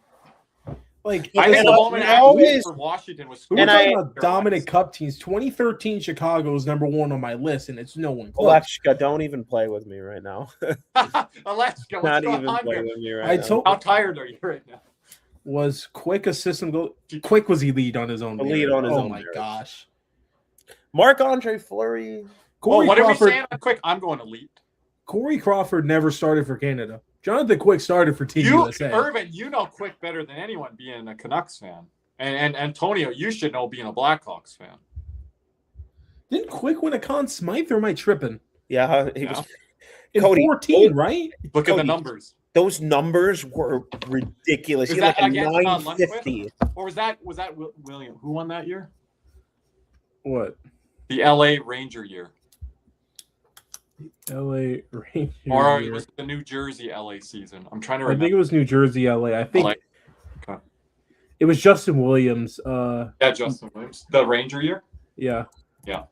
Like I think the moment actually for Washington was. We're talking about dominant Cup teams. 2013 Chicago is number one on my list, and it's no one close. Alexka, don't even play with me right now. Alexka, not even play with me right now. How tired are you right now? Was Quick a system goal? Quick was elite on his own. Elite on his own. Oh my gosh. Marc-Andre Fleury. What are we saying on Quick? I'm going elite. Corey Crawford never started for Canada. Jonathan Quick started for Team USA. Irvin, you know Quick better than anyone being a Canucks fan. And Antonio, you should know being a Blackhawks fan. Didn't Quick win a Conn Smythe, or am I tripping? Yeah, he was in Cody, 14, right? Look at the numbers. Those numbers were ridiculous. Was that like against 950. Or was that William? Who won that year? What? The LA Ranger year. LA Ranger. Or it was the New Jersey LA season. I'm trying to remember. I think it was New Jersey LA. I think okay. It was Justin Williams. Yeah, Justin Williams. The Ranger year? Yeah. Yeah.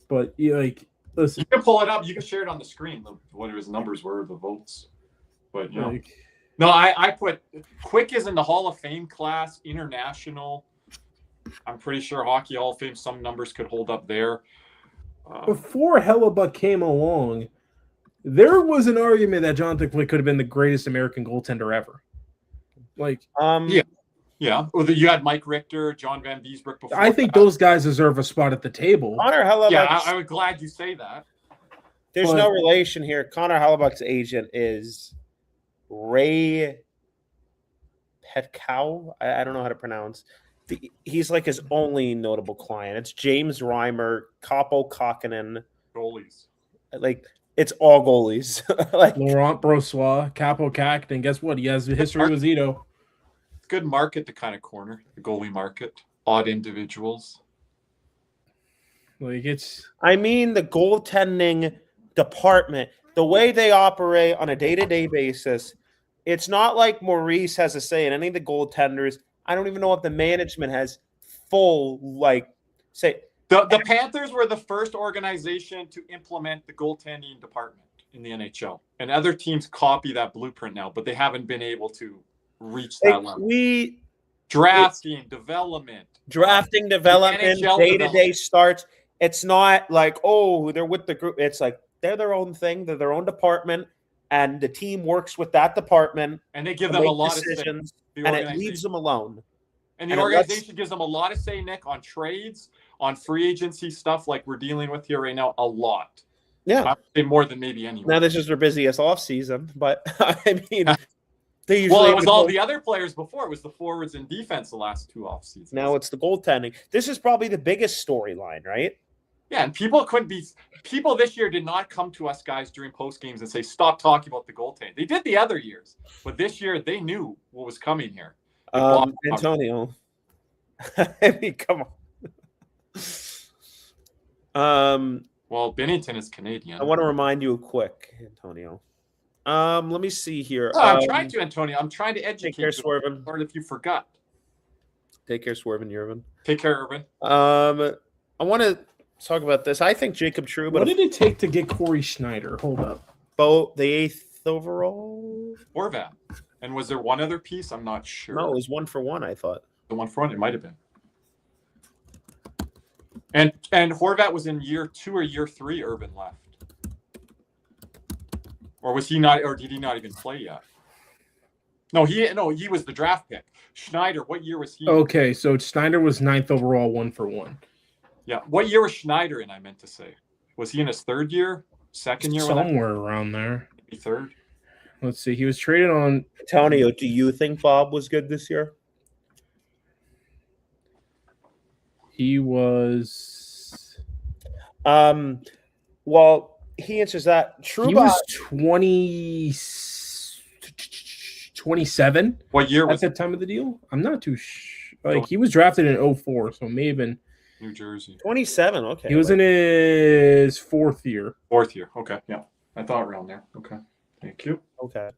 But listen. You can pull it up. You can share it on the screen, what his numbers were, the votes. But no, I put Quick is in the Hall of Fame class, international. I'm pretty sure Hockey Hall of Fame, some numbers could hold up there. Before Hellebuck came along, there was an argument that Jonathan Quick could have been the greatest American goaltender ever. Yeah. Well, you had Mike Richter, John Van Biesbroek before. I think those guys deserve a spot at the table. Connor Hellebuck. Yeah, I'm glad you say that. There's no relation here. Connor Hellebuck's agent is Ray Petkow. I don't know how to pronounce. He's like his only notable client. It's James Reimer, Capo Kakkonen. Goalies. Like, it's all goalies. Like Laurent Brossois, Capo Kakkonen. Guess what? He has a history with Zito. Good market to kind of corner, the goalie market. Odd individuals. Like I mean, the goaltending department, the way they operate on a day-to-day basis, it's not like Maurice has a say in any of the goaltenders. I don't even know if the management has full, say. The Panthers were the first organization to implement the goaltending department in the NHL. And other teams copy that blueprint now, but they haven't been able to reach that level. Drafting, development, day-to-day starts. It's not like, they're with the group. It's like they're their own thing. They're their own department, and the team works with that department. And they give them a lot of decisions. And it leaves them alone. And the organization gives them a lot of say, Nick, on trades, on free agency stuff like we're dealing with here right now, a lot. Yeah. I would say more than maybe anyone. Now this is their busiest offseason, but I mean, it was all the other players before. It was the forwards and defense the last two off seasons. Now it's the goaltending. This is probably the biggest storyline, right? Yeah, and people this year did not come to us guys during post games and say, stop talking about the goaltending. They did the other years, but this year they knew what was coming here. Antonio. I mean, come on. Well, Bennington is Canadian. I want to remind you quick, Antonio. Let me see here. I'm trying to, Antonio. I'm trying to educate Take care, you. Swervin. Or if you forgot. Take care, Swervin, Irvin. Take care, Irvin. I want to talk about this. I think Jacob Trouba. What did it take to get Corey Schneider? Hold up. Both the 8th overall. Horvat. And was there one other piece? I'm not sure. No, it was 1 for 1. I thought the 1 for 1. It might have been. And Horvat was in year 2 or year 3. Irvin left. Or was he not? Or did he not even play yet? No, he was the draft pick. Schneider, what year was he? Okay, so Schneider was 9th overall, 1 for 1. Yeah, what year was Schneider in? I meant to say, was he in his 3rd year, 2nd year? Somewhere around there. Maybe 3rd. Let's see. He was traded on. Antonio, do you think Bob was good this year? He was. Well, he answers that. Trouba. He was 27. What year was at the time of the deal? I'm not too like he was drafted in 04, so maybe New Jersey. 27. Okay. He was in his 4th year. 4th year. Okay. Yeah. I thought around there. Okay. Thank you. Okay.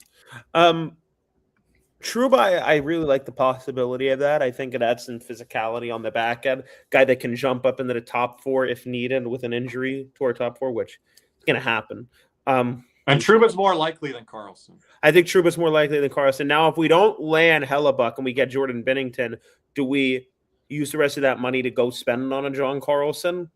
Trouba, I really like the possibility of that. I think it adds some physicality on the back end. Guy that can jump up into the top 4 if needed with an injury to our top 4, which is going to happen. And Trouba's more likely than Carlson. I think Trouba's more likely than Carlson. Now, if we don't land Hellebuck and we get Jordan Bennington, do we use the rest of that money to go spend on a John Carlson?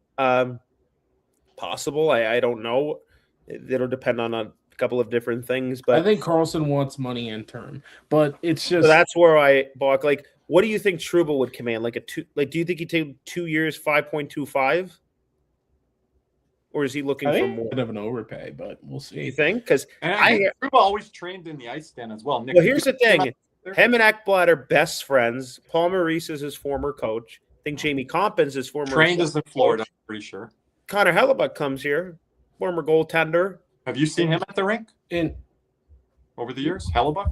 Possible. I don't know. It'll depend on a couple of different things. But I think Carlson wants money in term. But it's just so that's where I balk. Like, what do you think Trouba would command? Like do you think he'd take 2 years, 5.25? Or is he looking for more? Bit of an overpay, but we'll see. You think? Because Trouba always trained in the ice den as well. Nick, well, here's the thing: him and Ekblad are best friends. Paul Maurice is his former coach. I think Jamie Compens is former trained us in Florida. I'm pretty sure. Connor Hellebuck comes here, former goaltender. Have you seen him at the rink in over the years? Hellebuck?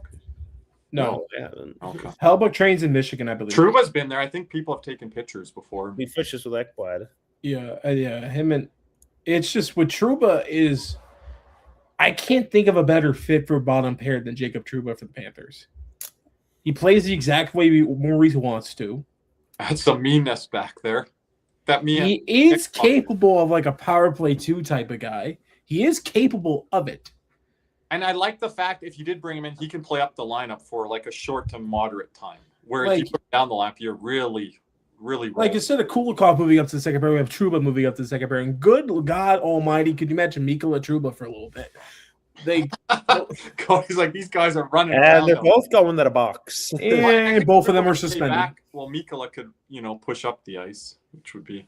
No, I haven't. Okay. Hellebuck trains in Michigan, I believe. Trouba's been there. I think people have taken pictures before. He fishes with Ekblad. Yeah, him and it's just what Trouba is. I can't think of a better fit for bottom pair than Jacob Trouba for the Panthers. He plays the exact way Maurice wants to. That's some meanness back there. He is capable of like a power play 2 type of guy. He is capable of it. And I like the fact if you did bring him in, he can play up the lineup for like a short to moderate time. Where if you put him down the lap, you're really like instead of Kulikov moving up to the second pair, we have Trouba moving up to the second pair. And good God Almighty, could you imagine Mikkola Trouba for a little bit? He's like these guys are running, and they're both going to the box. And both of them are suspended. Well, Mikkola could push up the ice, which would be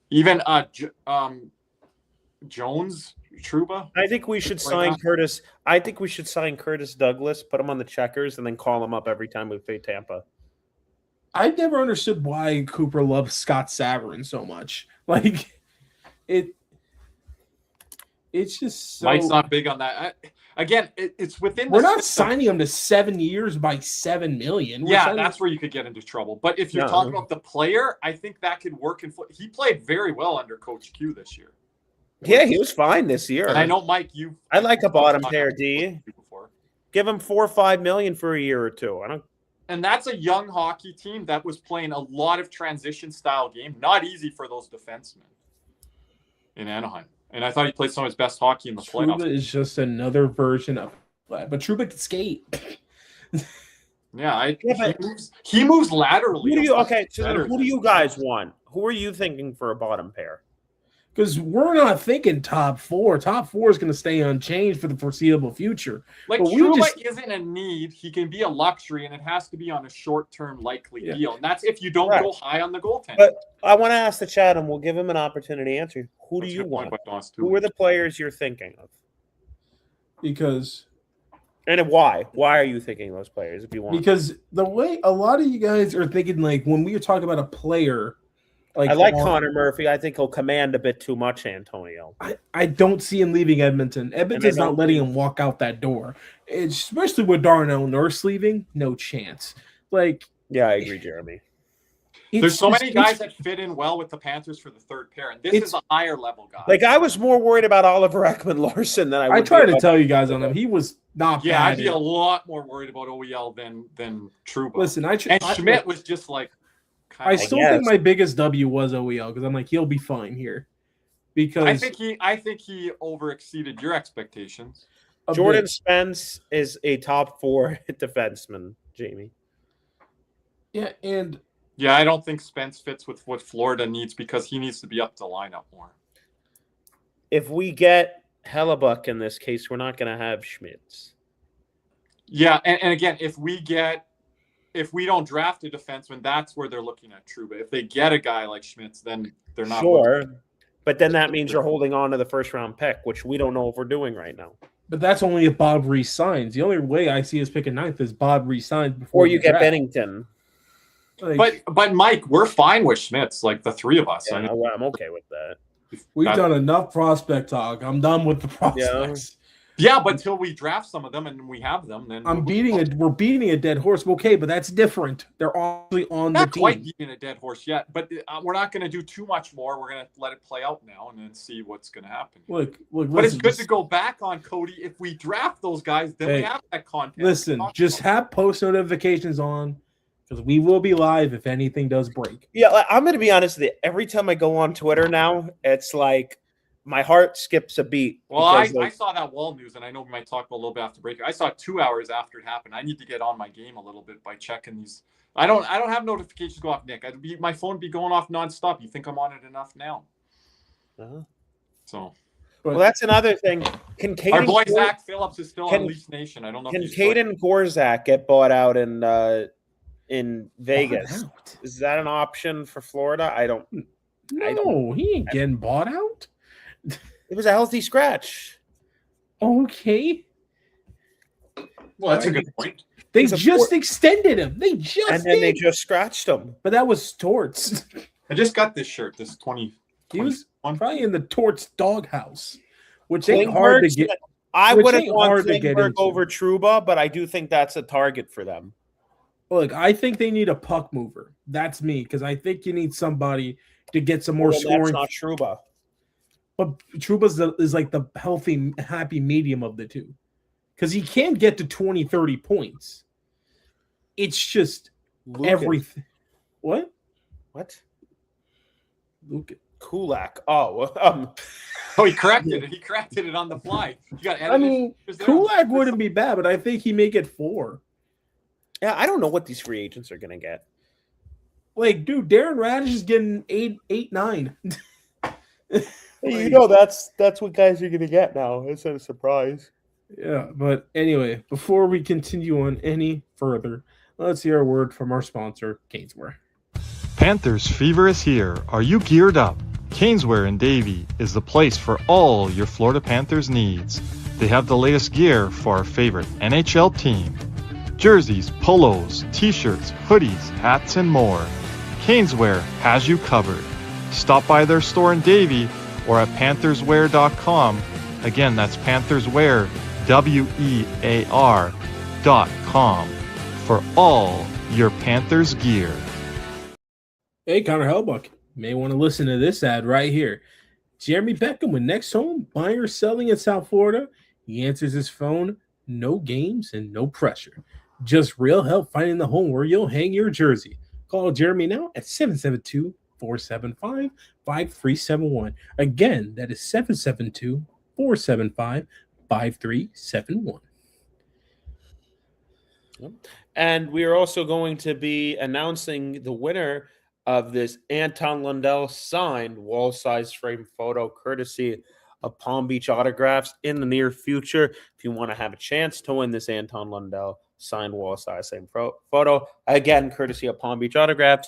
even Jones, Trouba. I think we should sign Curtis. I think we should sign Curtis Douglas, put him on the checkers, and then call him up every time we play Tampa. I've never understood why Cooper loves Scott Savarin so much. Like it's just so... Mike's not big on that. Again, it's within. We're not signing him to 7 years by $7 million. That's where you could get into trouble. But if you're talking about the player, I think that could work. He played very well under Coach Q this year. Yeah, he was fine this year. And I know, Mike, I like a bottom pair, D. Give him $4 or $5 million for a year or two. And that's a young hockey team that was playing a lot of transition style game. Not easy for those defensemen in Anaheim. And I thought he played some of his best hockey in the playoffs. Trouba is just another version of that. But Trouba can skate. He moves laterally. Who do you guys want? Who are you thinking for a bottom pair? Because we're not thinking top 4. Top 4 is going to stay unchanged for the foreseeable future. Like, Trouba isn't a need. He can be a luxury, and it has to be on a short-term likely deal. And that's if you don't go high on the goaltender. But I want to ask the chat, and we'll give him an opportunity to answer. Who do you want? Who are the players you're thinking of? Because... And why? Why are you thinking those players if you want? Because the way a lot of you guys are thinking, like, when we were talking about a player... I like Connor Murphy. I think he'll command a bit too much, Antonio. I don't see him leaving Edmonton. Edmonton's not letting him walk out that door. Especially with Darnell Nurse leaving, no chance. Like, yeah, I agree, Jeremy. There's so many guys that fit in well with the Panthers for the third pair, and this is a higher level guy. Like, I was more worried about Oliver Ekman-Larsson than I tried to tell you guys on him. He was not bad. I'd be a lot more worried about OEL than Trouba. Listen, Schmidt was just like. I still think my biggest W was OEL because I'm like, he'll be fine here. Because I think he overexceeded your expectations. Jordan Spence is a top 4 defenseman, Jamie. Yeah, and I don't think Spence fits with what Florida needs because he needs to be up the lineup more. If we get Hellebuck in this case, we're not going to have Schmitz. Yeah, and again, if we don't draft a defenseman, that's where they're looking at Trouba. If they get a guy like Schmitz, then they're not. Sure, but then that means you're holding on to the first-round pick, which we don't know if we're doing right now. But that's only if Bob resigns. The only way I see us picking 9th is Bob resigns before. Or you get Bennington. But Mike, we're fine with Schmitz, like the three of us. Yeah, I'm okay with that. We've done enough prospect talk. I'm done with the prospects. Yeah, but until we draft some of them and we have them, then we're beating a dead horse. Okay, but that's different. They're obviously on the team. Not quite beating a dead horse yet, but we're not going to do too much more. We're going to let it play out now and then see what's going to happen. Look, but it's good to go back on Cody. If we draft those guys, then we have that content. Listen, just have post notifications on because we will be live if anything does break. Yeah, I'm going to be honest with you. Every time I go on Twitter now, it's like my heart skips a beat. Well, I saw that Wall news, and I know we might talk about a little bit after break. I saw it 2 hours after it happened. I need to get on my game a little bit by checking these. I don't have notifications go off, Nick. My phone be going off nonstop. You think I'm on it enough now? So, well, that's another thing. Our boy Zach Phillips is still on Leafs Nation. I don't know. Can Caden Gorzak get bought out in Vegas? Is that an option for Florida? I don't. He ain't getting bought out. It was a healthy scratch. Okay. Well, that's a good point. They just extended him. They just scratched him. But that was Torts. I just got this shirt. This 20. He was probably in the Torts doghouse, which ain't hard to get. I wouldn't want Klingberg over Trouba, but I do think that's a target for them. Look, I think they need a puck mover. That's me, because I think you need somebody to get some more scoring. That's not Trouba. But Trouba is like the healthy, happy medium of the two. Because he can get to 20, 30 points. It's just everything. What? Luke Kulak. Oh, he corrected it. He corrected it on the fly. Kulak wouldn't be bad, but I think he may get 4. Yeah, I don't know what these free agents are going to get. Like, dude, Darren Radish is getting 8, 9. You know that's what guys are going to get now. It's not a surprise. Yeah, but anyway, before we continue on any further, let's hear a word from our sponsor, CatsNR. Panthers fever is here. Are you geared up? CatsNR in Davie is the place for all your Florida Panthers needs. They have the latest gear for our favorite NHL team. Jerseys, polos, t-shirts, hoodies, hats, and more. CatsNR has you covered. Stop by their store in Davie or at pantherswear.com. Again, that's pantherswear, WEAR.com for all your Panthers gear. Hey, Connor Hellebuck, may want to listen to this ad right here. Jeremy Beckham with Next Home, buying or selling in South Florida. He answers his phone, no games and no pressure. Just real help finding the home where you'll hang your jersey. Call Jeremy now at 772-475-5371. Again, that is 772-475-5371. And we are also going to be announcing the winner of this Anton Lundell signed wall-size frame photo courtesy of Palm Beach Autographs in the near future. If you want to have a chance to win this Anton Lundell signed wall-size frame photo, again, courtesy of Palm Beach Autographs,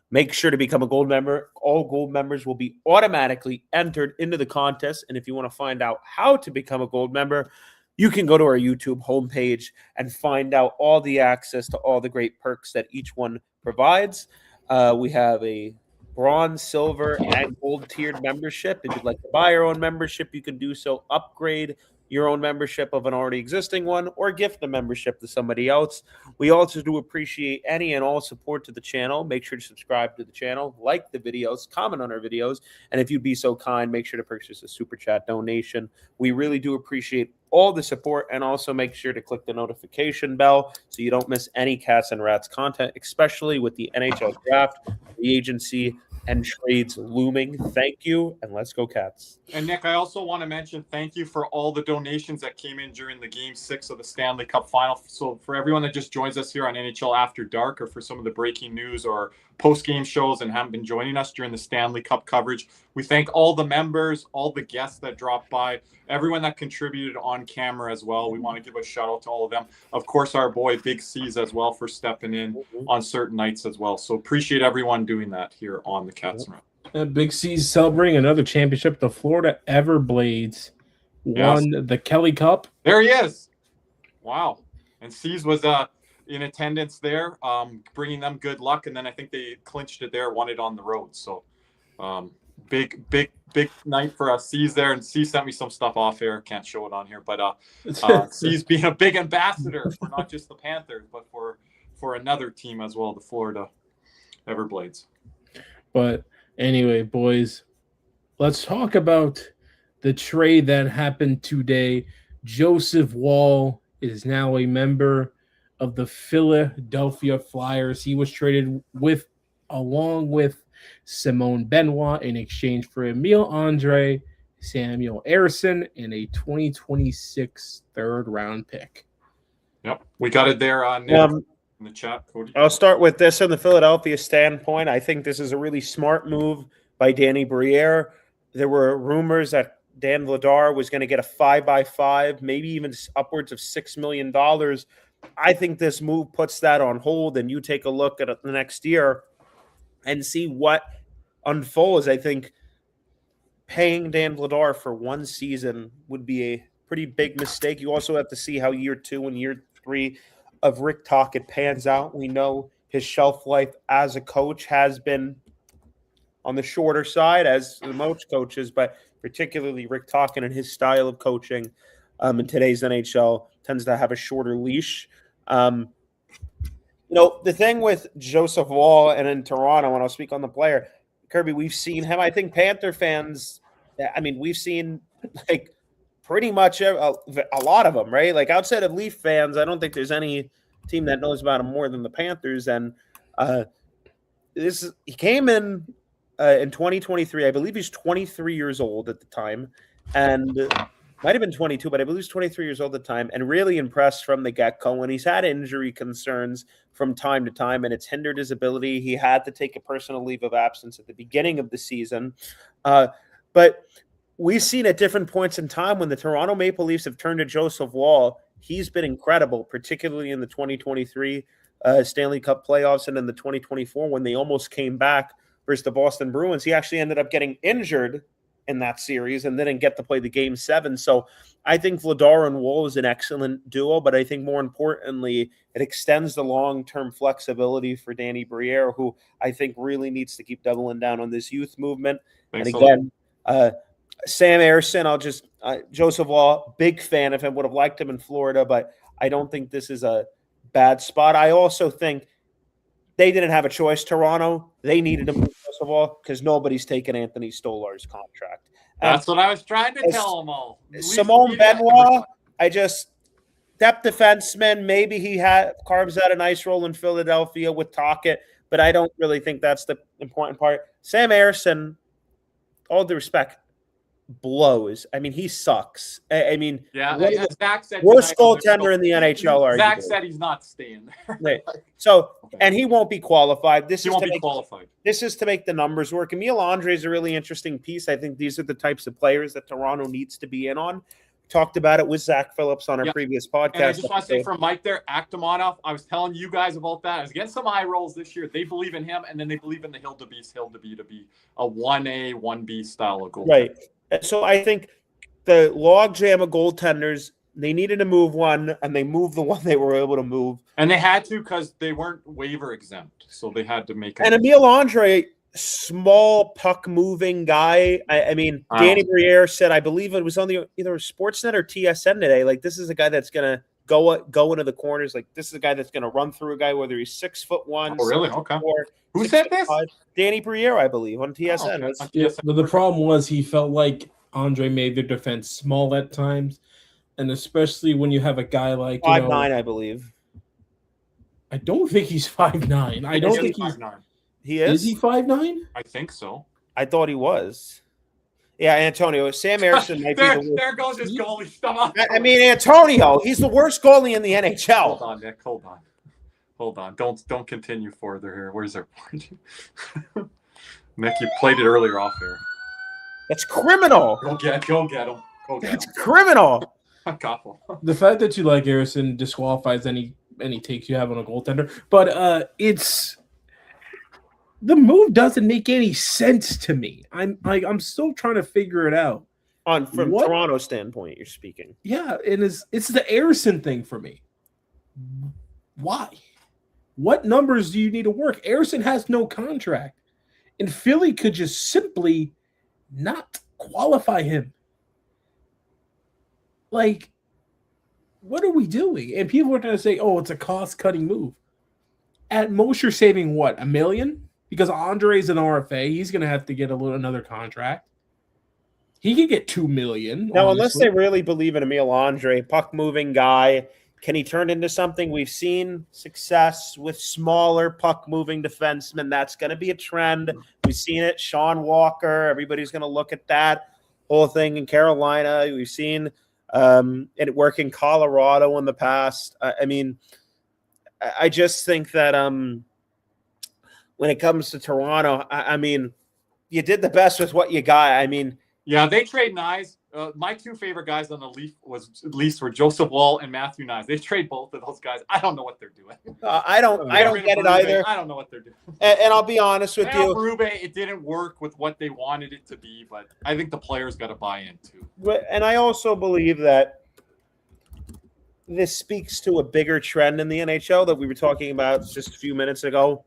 make sure to become a gold member. All gold members will be automatically entered into the contest. And if you want to find out how to become a gold member, you can go to our YouTube homepage and find out all the access to all the great perks that each one provides. We have a bronze, silver, and gold tiered membership. If you'd like to buy your own membership, you can do so. Upgrade your own membership of an already existing one or gift a membership to somebody else. We also do appreciate any and all support to the channel. Make sure to subscribe to the channel, like the videos, comment on our videos, and if you'd be so kind, make sure to purchase a super chat donation. We really do appreciate all the support, and also make sure to click the notification bell so you don't miss any Cats and Rats content, especially with the NHL draft, the agency, and trades looming. Thank you, and let's go Cats. And Nick, I also want to mention thank you for all the donations that came in during the Game 6 of the Stanley Cup Final. So for everyone that just joins us here on NHL After Dark, or for some of the breaking news or post-game shows and haven't been joining us during the Stanley Cup coverage, we thank all the members, all the guests that dropped by, everyone that contributed on camera as well. We want to give a shout out to all of them. Of course, our boy Big C's as well for stepping in on certain nights as well. So appreciate everyone doing that here on the Cats and Rats. Big C's celebrating another championship. The Florida Everblades won the Kelly Cup. There he is. Wow. And C's was in attendance there, bringing them good luck. And then I think they clinched it there, won it on the road. So big night for us. C's there. And C sent me some stuff off air. Can't show it on here. But C's being a big ambassador for not just the Panthers, but for another team as well, the Florida Everblades. But anyway, boys, let's talk about the trade that happened today. Joseph Woll is now a member of the Philadelphia Flyers. He was traded along with Simone Benoit in exchange for Emile Andre, Samuel Ersson, and a 2026 third-round pick. Yep, we got it there on in the chat, Cody. I'll start with this from the Philadelphia standpoint. I think this is a really smart move by Danny Briere. There were rumors that Dan Vladar was going to get a 5x5, maybe even upwards of $6 million. I think this move puts that on hold, and you take a look at the next year and see what unfolds. I think paying Dan Vladar for one season would be a pretty big mistake. You also have to see how year 2 and year 3 of Rick Tocchet pans out. We know his shelf life as a coach has been on the shorter side, as most coaches, but particularly Rick Tocchet and his style of coaching in today's NHL tends to have a shorter leash. The thing with Joseph Woll and in Toronto, when I'll speak on the player, Kirby, we've seen him. I think Panther fans, we've seen pretty much a lot of them, right? Like outside of Leaf fans, I don't think there's any team that knows about him more than the Panthers. And he came in 2023. I believe he's 23 years old at the time, and might have been 22, but I believe he's 23 years old at the time, and really impressed from the get-go. And he's had injury concerns from time to time, and it's hindered his ability. He had to take a personal leave of absence at the beginning of the season. But we've seen at different points in time when the Toronto Maple Leafs have turned to Joseph Woll, he's been incredible, particularly in the 2023 Stanley Cup playoffs and in the 2024 when they almost came back versus the Boston Bruins. He actually ended up getting injured in that series and didn't get to play the Game 7. So I think Vladar and Woll is an excellent duo, but I think more importantly, it extends the long-term flexibility for Danny Briere, who I think really needs to keep doubling down on this youth movement. Thanks and again, Sam Ersson, Joseph Woll, big fan of him, would have liked him in Florida, but I don't think this is a bad spot. I also think they didn't have a choice. Toronto, they needed to move Joseph Woll because nobody's taken Anthony Stolar's contract. That's what I was trying to tell them all. Simone Benoit, depth defenseman, maybe he carves out a nice role in Philadelphia with Tocchet, but I don't really think that's the important part. Sam Ersson, all due respect, blows. He sucks. Zach said worst goaltender in the NHL. Zach said he's not staying there. Right. So, and he won't be qualified. This is to make the numbers work. Emile Andre is a really interesting piece. I think these are the types of players that Toronto needs to be in on. Talked about it with Zach Phillips on our previous podcast. And I just want to say from Mike there, Akhtamonov, I was telling you guys about that. I was getting some eye rolls this year. They believe in him, and then they believe in the Hill to be a 1A, 1B style of goal. Right. So I think the logjam of goaltenders, they needed to move one, and they moved the one they were able to move. And they had to because they weren't waiver exempt, so they had to make it. And Emile Andre small puck moving guy. I mean, Danny Briere said, I believe it was on the either Sportsnet or TSN today. Like, this is a guy that's gonna go into the corners. Like, this is a guy that's gonna run through a guy, whether he's 6'1". Oh, really? Okay. 6'4", Who said this? Danny Briere, I believe, on TSN. Oh, okay. Yeah, but the problem was he felt like Andre made their defense small at times, and especially when you have a guy like 5'9", I believe. I don't think he's 5'9". I don't think he's 5'9". He is. Is he 5'9"? I think so. I thought he was. Yeah, Antonio. Sam Ersson might be the worst. There goes his goalie. Stop. I mean, Antonio, he's the worst goalie in the NHL. Hold on, Nick. Hold on. Don't continue further here. Where's our point? Nick, you played it earlier off there. That's criminal. Go get him. That's criminal. The fact that you like Ersson disqualifies any takes you have on a goaltender, but it's the move doesn't make any sense to me. I'm still trying to figure it out. From Toronto standpoint, you're speaking. Yeah, and it's the Ersson thing for me. Why? What numbers do you need to work? Ersson has no contract, and Philly could just simply not qualify him. Like, what are we doing? And people are going to say, oh, it's a cost-cutting move. At most, you're saving, what, $1 million? Because Andre's an RFA. He's going to have to get another contract. He could get $2 million. Now, unless they really believe in Emil Andre, puck-moving guy, can he turn into something? We've seen success with smaller puck-moving defensemen. That's going to be a trend. We've seen it. Sean Walker, everybody's going to look at that whole thing in Carolina. We've seen it work in Colorado in the past. I mean, I just think that when it comes to Toronto, I mean, you did the best with what you got. I mean, yeah, they trade Nyes. My two favorite guys on the Leafs were Joseph Woll and Matthew Nyes. They trade both of those guys. I don't know what they're doing. I don't get it either. I don't know what they're doing. And I'll be honest with you, Berube, it didn't work with what they wanted it to be, but I think the players got to buy in too. And I also believe that this speaks to a bigger trend in the NHL that we were talking about just a few minutes ago.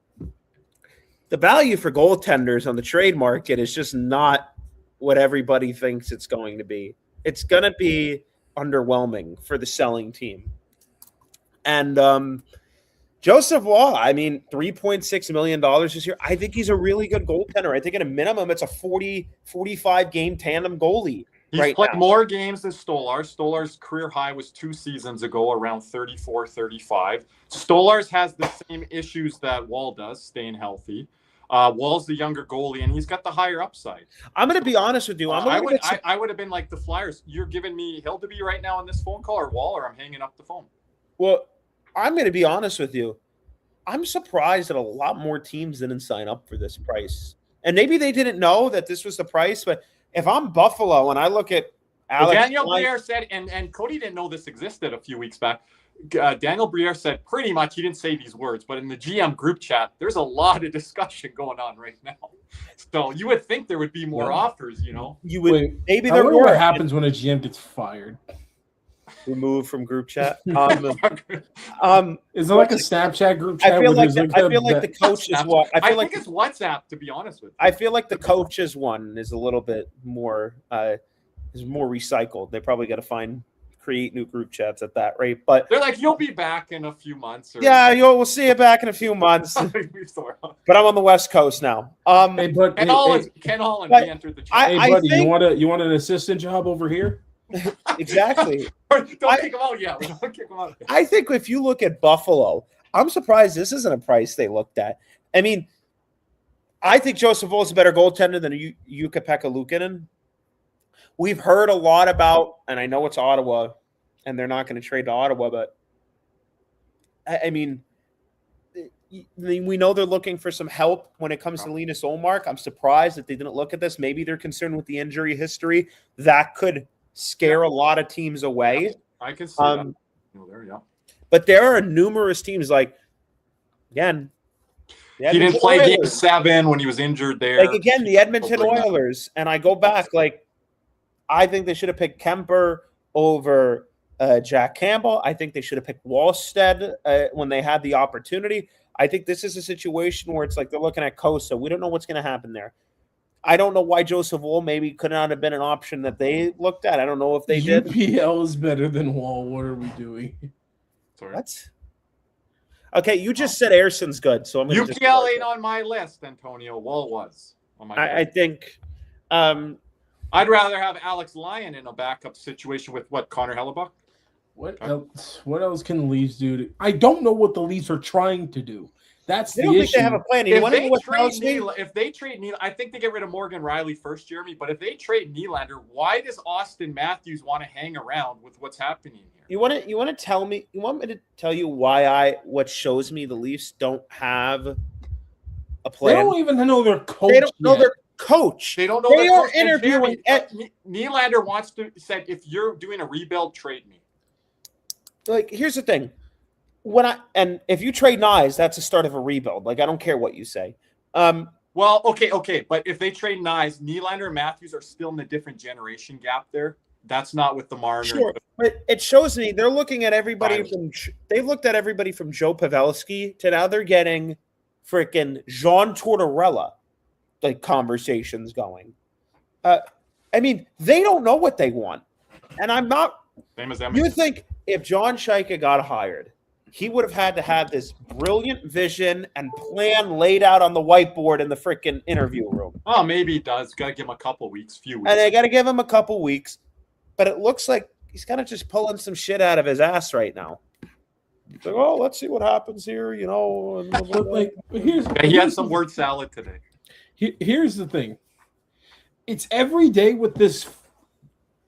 The value for goaltenders on the trade market is just not what everybody thinks it's going to be. It's going to be underwhelming for the selling team. And Joseph Woll, I mean, $3.6 million this year. I think he's a really good goaltender. I think at a minimum, it's a 45 game tandem goalie. He's played more games than Stolarz. Stolar's career high was 2 seasons ago, around 34, 35. Stolarz has the same issues that Woll does, staying healthy. Wall's the younger goalie, and he's got the higher upside. I'm going to be honest with you. I would have been like the Flyers. You're giving me Hildeby right now on this phone call, or Woll, or I'm hanging up the phone. Well, I'm going to be honest with you. I'm surprised that a lot more teams didn't sign up for this price. And maybe they didn't know that this was the price, but if I'm Buffalo and I look at Alex, Daniel Briere said, and Cody didn't know this existed a few weeks back. Daniel Briere said pretty much, he didn't say these words, but in the GM group chat, there's a lot of discussion going on right now. So you would think there would be more offers, you know? You would. Wait, maybe I there wonder were. what happens when a GM gets fired. Removed from group chat. Is it like a Snapchat group chat? I feel like the coach is what I think it's WhatsApp, to be honest with you. I feel like the coaches one is a little bit more is more recycled. They probably got to create new group chats at that rate. But they're like, you'll be back in a few months. We'll see you back in a few months. But I'm on the West Coast now. Ken Holland, he entered the chat. Hey, buddy, you want an assistant job over here? Exactly. Don't kick him out yet. Don't kick him out yet. I think if you look at Buffalo, I'm surprised this isn't a price they looked at. I mean, I think Joseph Woll is a better goaltender than Jukka-Pekka Luukkonen. We've heard a lot about, and I know it's Ottawa, and they're not going to trade to Ottawa, but I mean, we know they're looking for some help when it comes to Linus Ullmark. I'm surprised that they didn't look at this. Maybe they're concerned with the injury history. That could scare a lot of teams away. I can see that. There, yeah. But there are numerous teams, like, again, he didn't play Game 7 when he was injured there. Like, again, the Edmonton Oilers, and I go back, like, I think they should have picked Kemper over Jack Campbell. I think they should have picked Wallstead when they had the opportunity. I think this is a situation where it's like they're looking at Costa. We don't know what's going to happen there. I don't know why Joseph Woll maybe could not have been an option that they looked at. I don't know if they did. UPL is better than Wall. What are we doing? Sorry. What? Okay, you just said Erson's good, so I'm going to UPL ain't on my list, Antonio. Wall was on my list. I think I'd rather have Alex Lyon in a backup situation with Connor Hellebuck. What else can the Leafs do? I don't know what the Leafs are trying to do. That's they the don't issue. think they have a plan. You want to know what tells me? If they trade Nylander, I think they get rid of Morgan Riley first, Jeremy. But if they trade Nylander, why does Austin Matthews want to hang around with what's happening here? You want to tell me? You want me to tell you why what shows me the Leafs don't have a plan? They don't even know their coach. They don't know yet. their coach. They don't know. They are interviewing. Nylander wants to said, if you're doing a rebuild, trade me. Like, here's the thing. If you trade Nyes, that's the start of a rebuild. Like, I don't care what you say. Well, okay, but if they trade Nyes, Nylander and Matthews are still in a different generation gap there. That's not with the Marner. Sure, but it shows me they're looking at everybody they've looked at everybody from Joe Pavelski to now they're getting freaking Jean Tortorella, like, conversations going. I mean, they don't know what they want, and I'm not. Same as them. You think if John Shaika got hired, he would have had to have this brilliant vision and plan laid out on the whiteboard in the freaking interview room. Oh, maybe he does. Got to give him a couple weeks, few weeks. And they got to give him a couple weeks. But it looks like he's kind of just pulling some shit out of his ass right now. He's like, oh, let's see what happens here, you know. He had some word salad today. Here's the thing. It's every day with this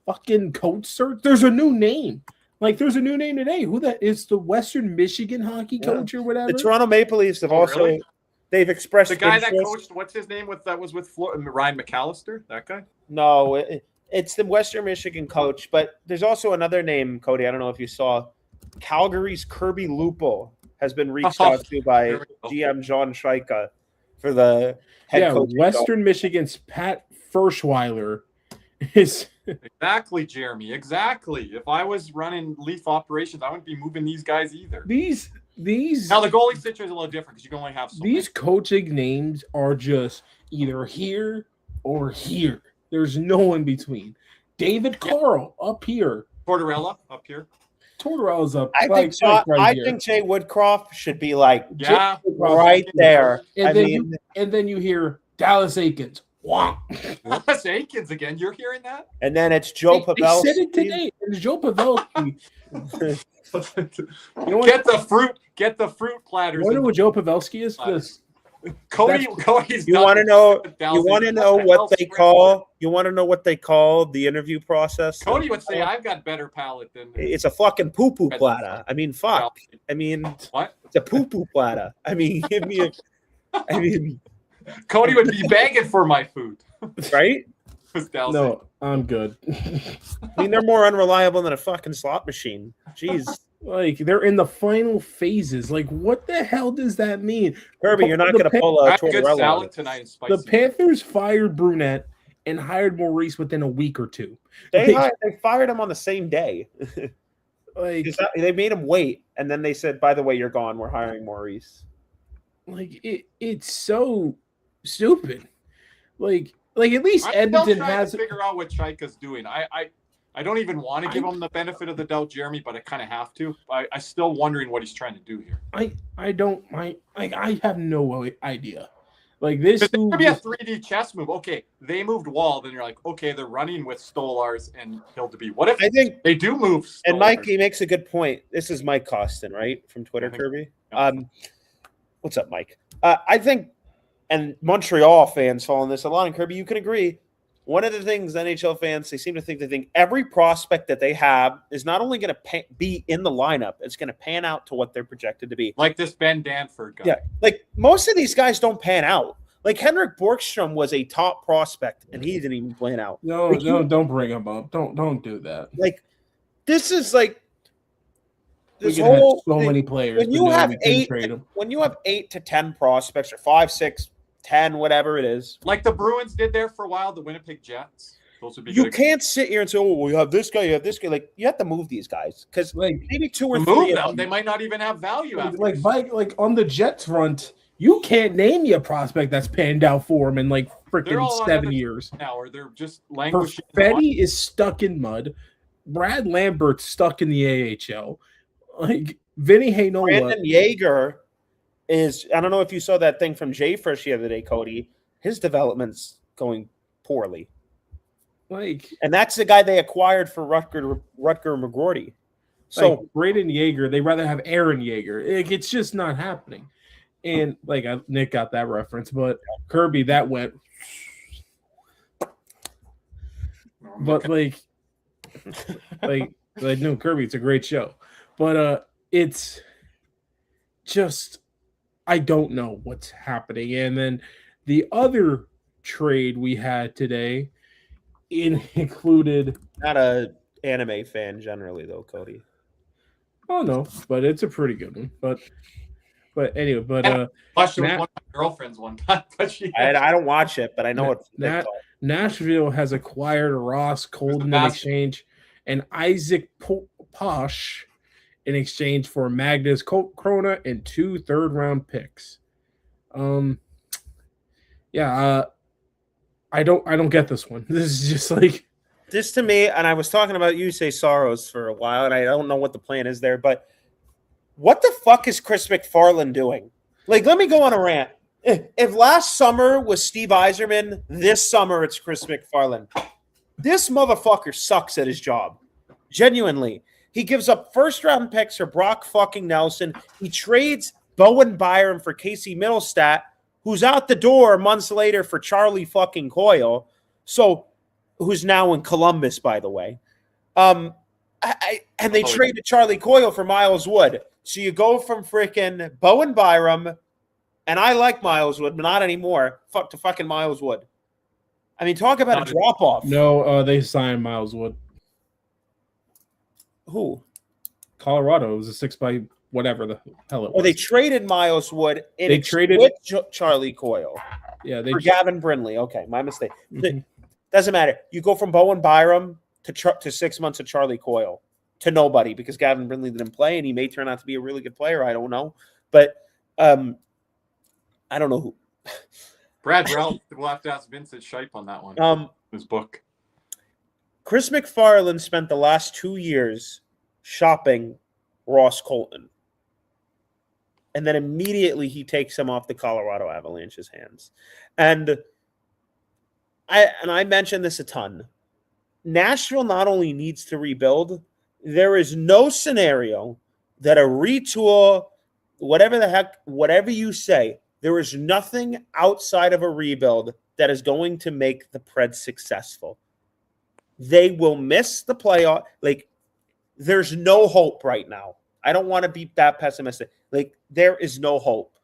fucking coach search. There's a new name. Like, there's a new name today. Who that is? The Western Michigan hockey coach or whatever? The Toronto Maple Leafs have really? They've expressed the guy interest. that coached. What's his name? That was with Ryan McAllister. That guy? No, it's the Western Michigan coach. But there's also another name, Cody. I don't know if you saw. Calgary's Kirby Lupo has been reached out to by GM John Shaika for the head coach. Western Michigan's Pat Ferschweiler is. Exactly, Jeremy. Exactly. If I was running Leaf operations, I wouldn't be moving these guys either. These now the goalie situation is a little different because you can only have these coaching names are just either here or here. There's no in between. David Carl up here. Tortorella up here. Tortorella's up. I think Jay Woodcroft should be like right there. And then you hear Dallas Aikens. Wow. Dallas Aikens again. You're hearing that? And then it's Joe Pavelski. They said it today. It's Joe Pavelski. Get the fruit platters. You know what Joe Pavelski is? Cody's you want to know? You want to know what they call? You want to know what they call the interview process? Cody would say, "I've got better palate than." It's a fucking poo poo platter. I mean, fuck. I mean, what? It's a poo poo platter. I mean, give me a. I mean. Cody would be begging for my food. Right? No, I'm good. I mean, they're more unreliable than a fucking slot machine. Jeez. Like, they're in the final phases. Like, what the hell does that mean? Kirby, you're not going to pull a good salad tonight. The Panthers fired Brunette and hired Maurice within a week or two. They fired him on the same day. Like, they made him wait, and then they said, by the way, you're gone. We're hiring Maurice. Like, it's so stupid. Like at least Edmonton has to figure out what Shaika's doing. I don't even want to give him the benefit of the doubt, Jeremy, but I kind of have to. I'm still wondering what he's trying to do here. I have no idea. Like, this could be a 3D chess move. Okay, they moved Wall, then you're like, okay, they're running with Stolars and Hildeby. What if I think they do move Stolars? And Mike, he makes a good point. This is Mike Costin, right? From Twitter, Kirby. Yeah. What's up, Mike? I think, and Montreal fans following this a lot, and Kirby, you can agree. One of the things NHL fans, they seem to think every prospect that they have is not only going to be in the lineup, it's going to pan out to what they're projected to be. Like this Ben Danford guy. Yeah, like most of these guys don't pan out. Like Henrik Borgstrom was a top prospect, and he didn't even pan out. No, don't bring him up. Don't do that. Like, this is like this whole so many players. When you have 8 to 10 prospects, or 5, 6, 10, whatever it is, like the Bruins did there for a while, the Winnipeg Jets. Those would be You good. can't sit here and say, "Oh, well, you have this guy, you have this guy." Like, you have to move these guys because Like, maybe 2 or To 3 move of them, they might not even have value after. like on the Jets front, you can't name me a prospect that's panned out for him in like They're freaking all on 7 other years. now, or they're just languishing. Perfetti is stuck in mud. Brad Lambert's stuck in the AHL. Like Vinny Hainola. Brandon Yeager is. I don't know if you saw that thing from Jay Fresh the other day, Cody. His development's going poorly. Like, And that's the guy they acquired for Rutger McGroarty. So like Braden Yeager, they rather have Aaron Yeager. Like, it's just not happening. And like Nick got that reference, but Kirby that went. But like no, Kirby, it's a great show. But it's just I don't know what's happening. And then the other trade we had today included not a anime fan generally though, Cody. Oh no, but it's a pretty good one. But anyway, Watched it with one of my girlfriends one time, but I don't watch it, but I know it's Nashville has acquired Ross Colton in exchange and Isaac Posh in exchange for Magnus Krona and 2 third-round picks. I don't get this one. This is just like this to me, and I was talking about Yusei Saros for a while, and I don't know what the plan is there, but what the fuck is Chris McFarland doing? Like, let me go on a rant. If last summer was Steve Yzerman, this summer it's Chris McFarland. This motherfucker sucks at his job. Genuinely. He gives up first-round picks for Brock fucking Nelson. He trades Bowen Byram for Casey Middlestat, who's out the door months later for Charlie fucking Coyle. So, who's now in Columbus, by the way. And they traded Charlie Coyle for Miles Wood. So you go from freaking Bowen Byram, and I like Miles Wood, but not anymore, to fucking Miles Wood. I mean, talk about a drop-off. No, they signed Miles Wood. Who? Colorado. It was a 6 by whatever the hell it was. Oh, they traded Miles Wood. They traded with Charlie Coyle. Yeah, for Gavin Brindley. Okay, my mistake. Mm-hmm. Doesn't matter. You go from Bowen Byram to 6 months of Charlie Coyle to nobody because Gavin Brindley didn't play, and he may turn out to be a really good player. I don't know, but I don't know who. Brad Ralph. We'll have to ask Vincent Shipe on that one. His book. Chris McFarland spent the last 2 years shopping Ross Colton, and then immediately he takes him off the Colorado Avalanche's hands, and I mentioned this a ton. Nashville not only needs to rebuild, there is no scenario that a retool, whatever you say, there is nothing outside of a rebuild that is going to make the Preds successful. They will miss the playoff. Like, there's no hope right now. I don't want to be that pessimistic. Like, there is no hope.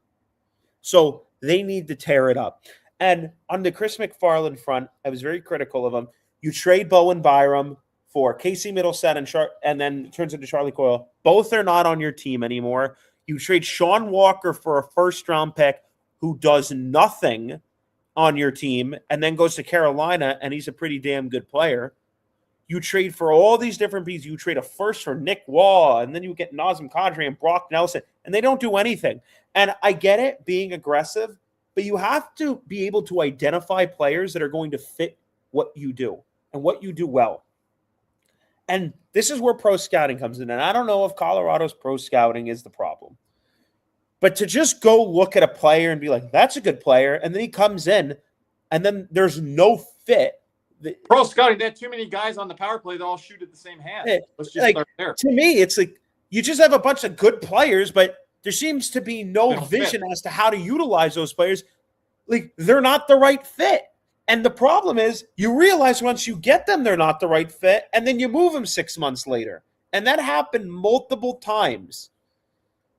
So they need to tear it up. And on the Chris McFarland front, I was very critical of him. You trade Bowen Byram for Casey Middlestat and then it turns into Charlie Coyle. Both are not on your team anymore. You trade Sean Walker for a first-round pick who does nothing on your team and then goes to Carolina, and he's a pretty damn good player. You trade for all these different pieces. You trade a first for Nick Waugh, and then you get Nazem Kadri and Brock Nelson, and they don't do anything. And I get it, being aggressive, but you have to be able to identify players that are going to fit what you do and what you do well. And this is where pro scouting comes in. And I don't know if Colorado's pro scouting is the problem. But to just go look at a player and be like, that's a good player, and then he comes in, and then there's no fit. Pro scouting, they had too many guys on the power play that all shoot at the same hand. Let's just start there. To me, it's like you just have a bunch of good players, but there seems to be no vision as to how to utilize those players. Like, they're not the right fit. And the problem is you realize once you get them, they're not the right fit, and then you move them 6 months later. And that happened multiple times.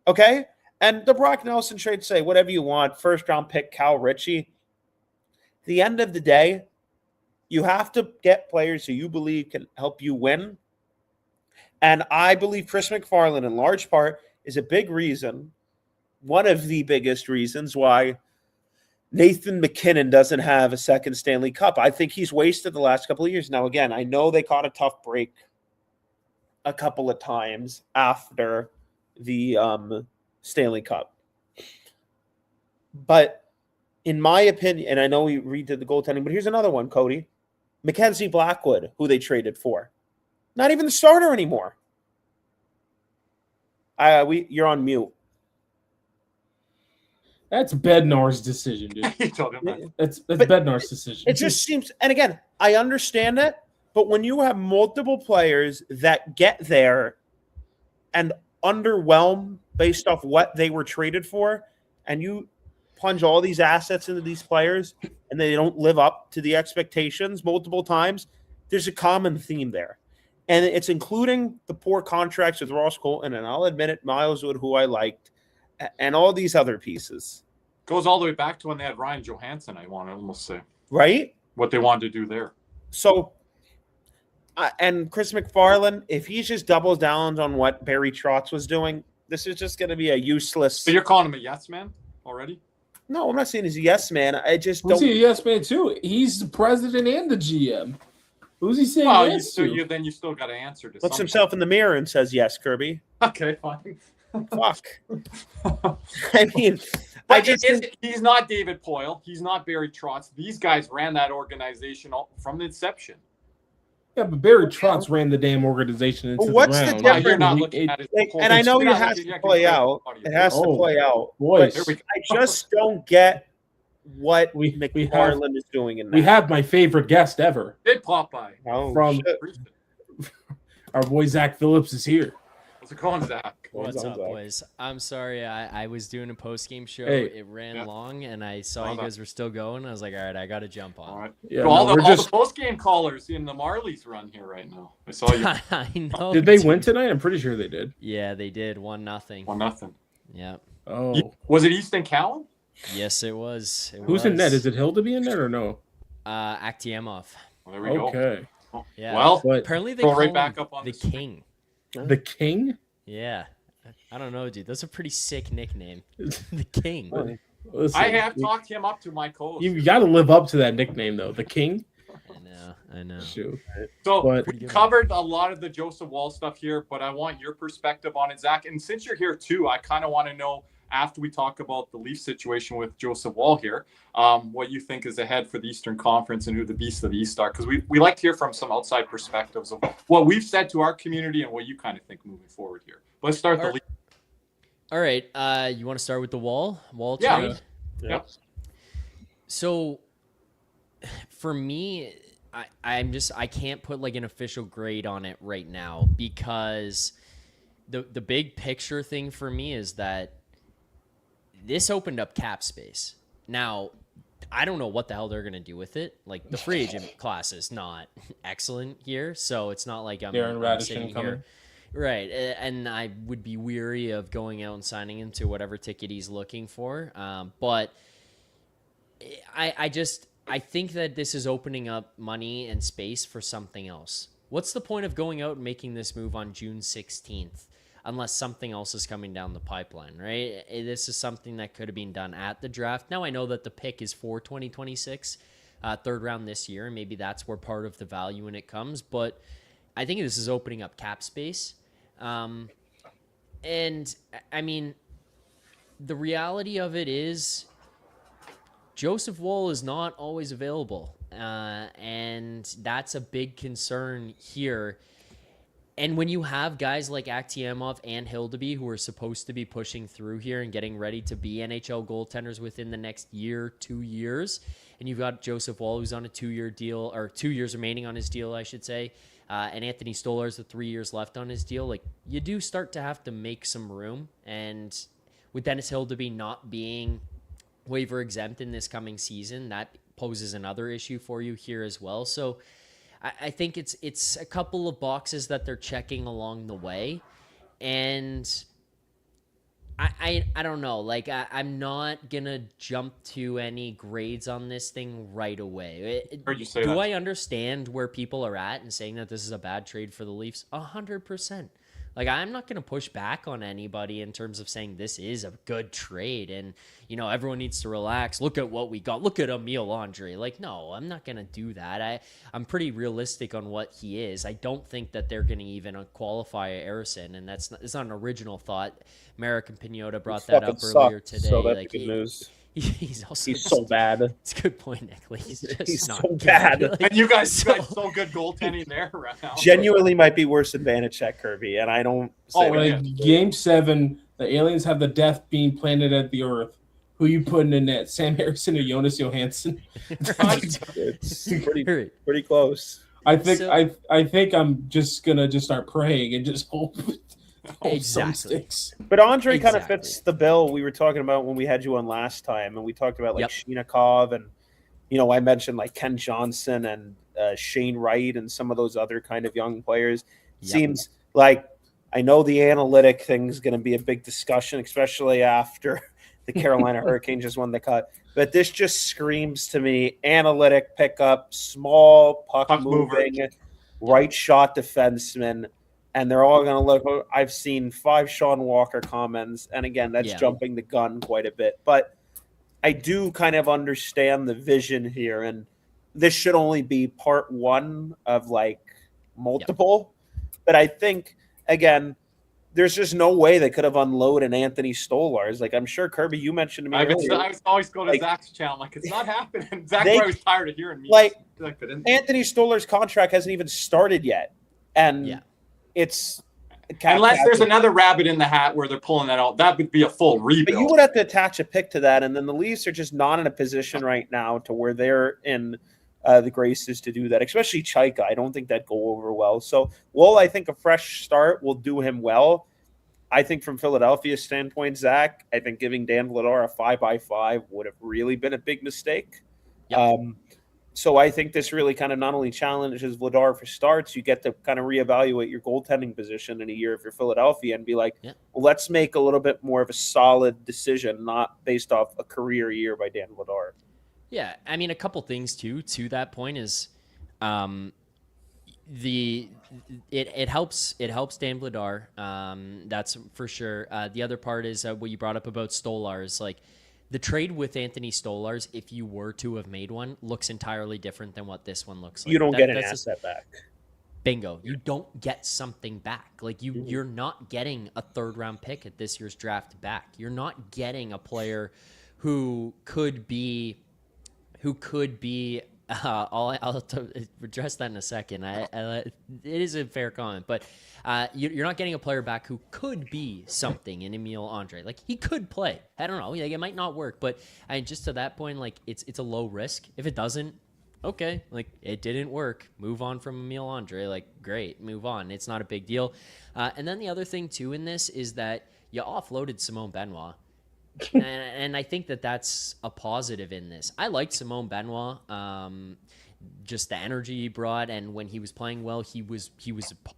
Okay? And the Brock Nelson trade, say whatever you want, first-round pick Cal Ritchie. At the end of the day, you have to get players who you believe can help you win. And I believe Chris McFarland, in large part, is a big reason, one of the biggest reasons why Nathan McKinnon doesn't have a second Stanley Cup. I think he's wasted the last couple of years. Now, again, I know they caught a tough break a couple of times after the Stanley Cup. But in my opinion, and I know we redid the goaltending, but here's another one, Cody. Mackenzie Blackwood, who they traded for. Not even the starter anymore. You're on mute. That's Bednar's decision, dude. You told him that. That's Bednar's decision. It just seems, and again, I understand it, but when you have multiple players that get there and underwhelm based off what they were traded for, and you plunge all these assets into these players and they don't live up to the expectations multiple times, there's a common theme there. And it's including the poor contracts with Ross Colton, and I'll admit it, Miles Wood, who I liked, and all these other pieces. Goes all the way back to when they had Ryan Johansson, I want to almost say. Right? What they wanted to do there. So, and Chris McFarland, if he just doubles down on what Barry Trotz was doing, this is just going to be a useless. So you're calling him a yes man already? No, I'm not saying he's a yes man. I just Who's don't. he a yes man too? He's the president and the GM. Who's he saying Well, yes to? then you still got to answer to Looks something. himself in the mirror and says yes, Kirby. Okay, fine. Fuck. I mean, But he's not David Poyle. He's not Barry Trotz. These guys ran that organization from the inception. Yeah, but Barry Trotz ran the damn organization into what's the the ground. difference? You're not looking at it. and I know it has to play out. It has to play out. Boys, But I just don't get what We McFarland is doing in that. we have my favorite guest ever. Did pop by. Oh, from- shit. Our boy Zach Phillips is here. How's it going, Zach? What's up, Zach? boys? I'm sorry. I was doing a post-game show. Hey. It ran Yeah. long, and I saw Well you done. guys were still going. I was like, all right, I got to jump on. All right. Yeah, So all no, we're the just- post-game callers in the Marlies run here right now. I saw you. I know. Did they dude. win tonight? I'm pretty sure they did. Yeah, they did. 1-0. 1-0. Yeah. Oh, Was it Easton Cowan? Yes, it was. who's in net? Is it Hill to be in net or no? Aktiemov. Well, there we go. Okay, Yeah. Well, but Apparently they Go call right him back up on the the screen. King. the King. Yeah. I don't know, dude. That's a pretty sick nickname. The King. Listen, I have talked him up to my co-host. You got to live up to that nickname though. The King. I know. Shoot. So But- we covered a lot of the Joseph Wall stuff here, but I want your perspective on it, Zach. And since you're here too, I kind of want to know, after we talk about the Leaf situation with Joseph Wall here, what you think is ahead for the Eastern Conference and who the Beasts of the East are. Because we like to hear from some outside perspectives of what we've said to our community and what you kind of think moving forward here. But let's start the Leaf. All right. You want to start with the Wall Yeah. trade? Yep. So for me, I can't put like an official grade on it right now, because the big picture thing for me is that this opened up cap space. Now, I don't know what the hell they're going to do with it. Like, the free agent class is not excellent here, so it's not like I'm sitting here. Right, and I would be weary of going out and signing him to whatever ticket he's looking for. But I think that this is opening up money and space for something else. What's the point of going out and making this move on June 16th unless something else is coming down the pipeline, right? This is something that could have been done at the draft. Now, I know that the pick is for 2026, third round this year, and maybe that's where part of the value in it comes, but I think this is opening up cap space. And, I mean, the reality of it is Joseph Woll is not always available, and that's a big concern here. And when you have guys like Aktiemov and Hildeby who are supposed to be pushing through here and getting ready to be NHL goaltenders within the next year, 2 years, and you've got Joseph Woll who's on a 2-year deal, or 2 years remaining on his deal, I should say, and Anthony Stolarz with 3 years left on his deal, like, you do start to have to make some room. And with Dennis Hildeby not being waiver exempt in this coming season, that poses another issue for you here as well. So I think it's a couple of boxes that they're checking along the way, and I don't know. Like, I'm not gonna jump to any grades on this thing right away. Heard you say Do that. I understand where people are at and saying that this is a bad trade for the Leafs? 100%. Like, I'm not going to push back on anybody in terms of saying this is a good trade and, everyone needs to relax. Look at what we got. Look at Emile Andre. Like, no, I'm not going to do that. I'm pretty realistic on what he is. I don't think that they're going to even qualify Arison, and it's not an original thought. Merrick and Pinota brought that up earlier today. So that's good news. He's so bad. It's a good point, Nick. He's just not so good. bad. Like, And you guys so good goaltending there right now. Genuinely might be worse than Vanacek, Kirby, and I don't. Say Game 7, the aliens have the death beam planted at the Earth. Who you putting in net? Sam Harrison or Jonas Johansson? It's pretty close. I think I'm just gonna start praying and just hope some sticks. But Andre kind of fits the bill we were talking about when we had you on last time, and we talked about Sheenakov, and I mentioned like Ken Johnson and Shane Wright and some of those other kind of young players. Seems like I know the analytic thing is going to be a big discussion, especially after the Carolina Hurricanes just won the Cup. But this just screams to me analytic pickup, small puck moving, right shot defenseman. And they're all going to look. I've seen 5 Sean Walker comments. And again, that's jumping the gun quite a bit. But I do kind of understand the vision here. And this should only be part 1 of like multiple. But I think, again, there's just no way they could have unloaded Anthony Stolarz. Like, I'm sure, Kirby, you mentioned to me earlier. I was always going to Zach's channel. Like, it's not happening. Zach was tired of hearing me. Like, Anthony Stolar's contract hasn't even started yet. And it's unless there's another rabbit in the hat where they're pulling that out, that would be a full rebuild. But you would have to attach a pick to that, and then the Leafs are just not in a position right now to where they're in the graces to do that, especially Chaika. I don't think that'd go over well. So, I think a fresh start will do him well. I think from Philadelphia's standpoint, Zach, I think giving Dan Vladar a 5x5 would have really been a big mistake. Yep. So I think this really kind of not only challenges Vladar for starts, you get to kind of reevaluate your goaltending position in a year if you're Philadelphia and be like, well, let's make a little bit more of a solid decision, not based off a career year by Dan Vladar. Yeah, I mean, a couple things too to that point is it helps Dan Vladar. That's for sure. The other part is what you brought up about Stolarz. Like, the trade with Anthony Stolarz, if you were to have made one, looks entirely different than what this one looks like. You don't get an asset back. Bingo. You don't get something back. Like, you're not getting a 3rd-round pick at this year's draft back. You're not getting a player who could be I'll address that in a second. It is a fair comment, but you're not getting a player back who could be something in Emile Andre. Like, he could play. I don't know. Like, it might not work, but just to that point, like, it's a low risk. If it doesn't, okay, like, it didn't work. Move on from Emile Andre. Like, great, move on. It's not a big deal. And then the other thing too in this is that you offloaded Simone Benoit. And I think that that's a positive in this. I liked Simone Benoit, just the energy he brought, and when he was playing well, he was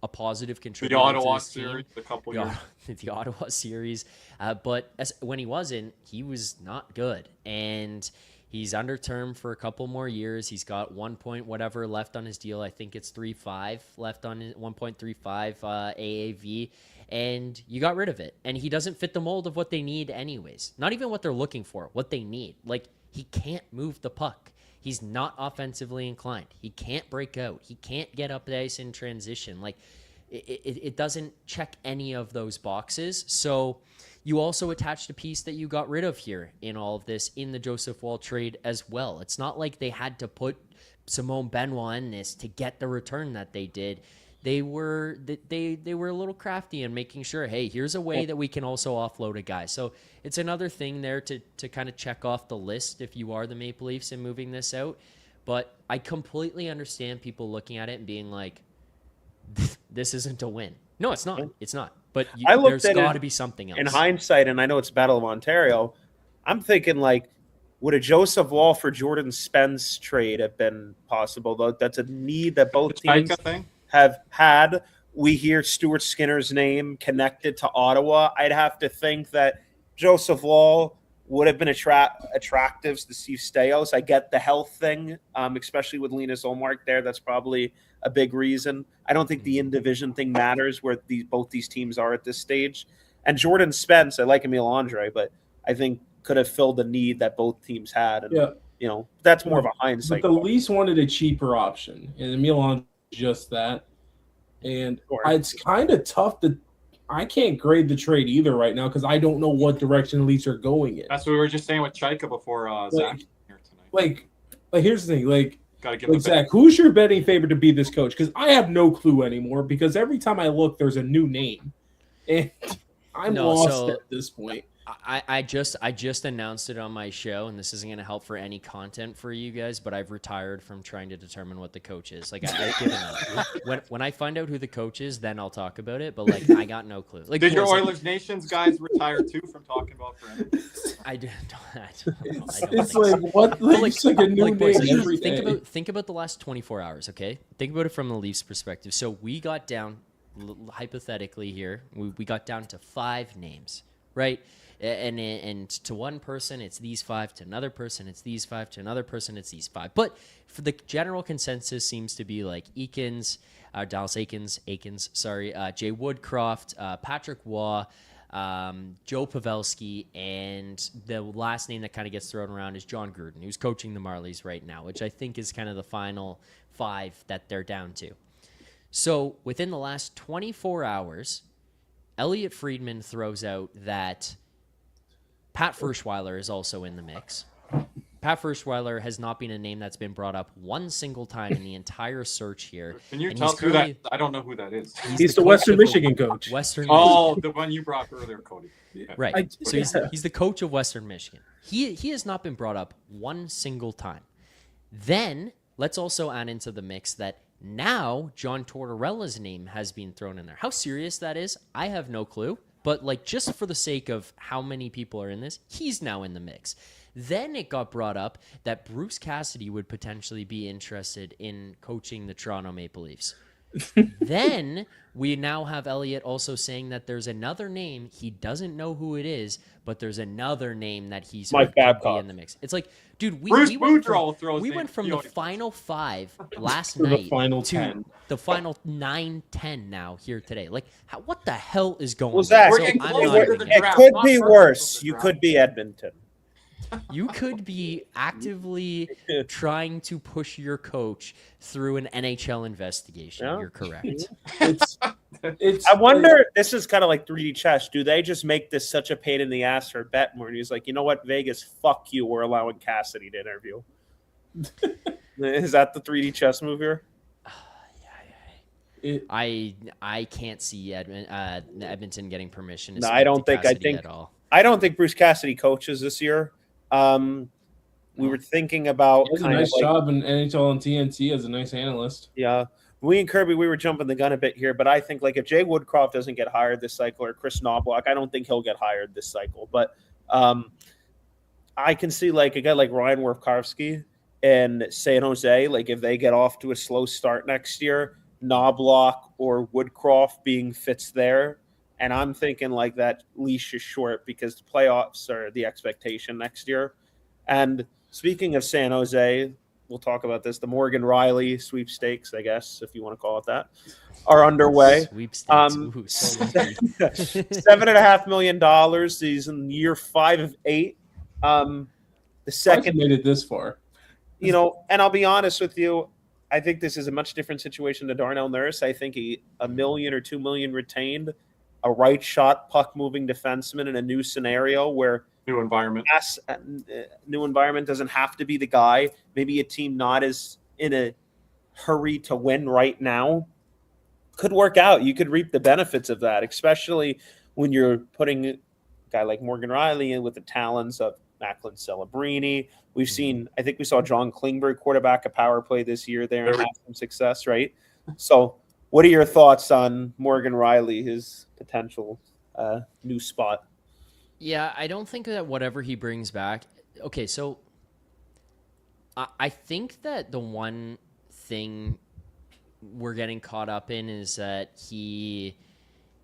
a positive contributor. The Ottawa series, a couple years. The Ottawa series, but when he wasn't, he was not good, and he's under term for a couple more years. He's got 1 point whatever left on his deal. I think it's 3.5 left on his 1.35 AAV. And you got rid of it. And he doesn't fit the mold of what they need anyways. Not even what they're looking for, what they need. Like, he can't move the puck. He's not offensively inclined. He can't break out. He can't get up the ice in transition. Like, it doesn't check any of those boxes. So you also attached a piece that you got rid of here in all of this in the Joseph Woll trade as well. It's not like they had to put Simone Benoit in this to get the return that they did. They were a little crafty in making sure, hey, here's a way that we can also offload a guy. So it's another thing there to kind of check off the list if you are the Maple Leafs and moving this out. But I completely understand people looking at it and being like, this isn't a win. No, it's not. It's not. But there's got to be something else. In hindsight, and I know it's Battle of Ontario, I'm thinking like, would a Joseph Woll for Jordan Spence trade have been possible? Though that's a need that both teams have had. We hear Stuart Skinner's name connected to Ottawa. I'd have to think that Joseph Woll would have been attractive to Steve Stamkos. I get the health thing, especially with Linus Ullmark there. That's probably a big reason. I don't think the in-division thing matters where both these teams are at this stage. And Jordan Spence, I like Emile Andre, but I think could have filled the need that both teams had. And, that's more of a hindsight. But the Leafs wanted a cheaper option, and Emile Andre just that. And it's kind of tough to – I can't grade the trade either right now because I don't know what direction the Leafs are going in. That's what we were just saying with Chaika before Zach here tonight. Like here's the thing. Gotta give Zach, who's your betting favorite to be this coach? Because I have no clue anymore because every time I look, there's a new name. And I'm lost at this point. I just announced it on my show, and this isn't going to help for any content for you guys, but I've retired from trying to determine what the coach is. Like, I've given up. When I find out who the coach is, then I'll talk about it, but, like, I got no clue. Like, did your Oilers Nations guys retire, too, from talking about friends? I don't know. It's like, what? It's like a new name every day. Think about the last 24 hours, okay? Think about it from the Leafs' perspective. So we got down, hypothetically here, we got down to 5 names, right? And to one person, it's these 5. To another person, it's these 5. To another person, it's these 5. But for the general consensus seems to be like Dallas Eakins, Jay Woodcroft, Patrick Waugh, Joe Pavelski, and the last name that kind of gets thrown around is John Gruden, who's coaching the Marlies right now, which I think is kind of the final 5 that they're down to. So within the last 24 hours, Elliot Friedman throws out that Pat Ferschweiler is also in the mix. Pat Ferschweiler has not been a name that's been brought up one single time in the entire search here. Can you tell who that? I don't know who that is. He's the Western Michigan coach. The one you brought earlier, Cody. Yeah. Right. So he's the coach of Western Michigan. He has not been brought up one single time. Then let's also add into the mix that now John Tortorella's name has been thrown in there. How serious that is, I have no clue. But, like, just for the sake of how many people are in this, he's now in the mix. Then it got brought up that Bruce Cassidy would potentially be interested in coaching the Toronto Maple Leafs. Then we now have Elliot also saying that there's another name. He doesn't know who it is, but there's another name that he's Mike Babcock in the mix. It's like, dude, we went from the final 5 last night to the final 9-10 now here today. Like, what the hell is going on? Zach, it could be worse. You could be Edmonton. You could be actively trying to push your coach through an NHL investigation. Yeah. You're correct. I wonder, this is kind of like 3D chess. Do they just make this such a pain in the ass for Bettmore? And he's like, you know what, Vegas, fuck you. We're allowing Cassidy to interview. Is that the 3D chess move here? I can't see Edmonton getting permission. No, I don't think. I don't think Bruce Cassidy coaches this year. We were thinking about. He has a nice job in NHL and TNT as a nice analyst. Yeah, we and Kirby, we were jumping the gun a bit here, but I think like if Jay Woodcroft doesn't get hired this cycle or Chris Knobloch, I don't think he'll get hired this cycle. But I can see like a guy like Ryan Wurfkowski in San Jose, like if they get off to a slow start next year, Knobloch or Woodcroft being fits there. And I'm thinking like that leash is short because the playoffs are the expectation next year. And speaking of San Jose, we'll talk about this. The Morgan Riley sweepstakes, I guess, if you want to call it that, are underway. Sweepstakes. $7.5 million. He's in year 5 of 8. The second made it this far. And I'll be honest with you, I think this is a much different situation to Darnell Nurse. I think $1 million or $2 million retained. A right shot, puck moving defenseman in a new scenario where new environment doesn't have to be the guy. Maybe a team not as in a hurry to win right now could work out. You could reap the benefits of that, especially when you're putting a guy like Morgan Riley in with the talents of Macklin Celebrini. We've seen, I think we saw John Klingberg quarterback a power play this year there and have some success, right? So what are your thoughts on Morgan Riley, his potential new spot? Yeah, I don't think that whatever he brings back. Okay, so I think that the one thing we're getting caught up in is that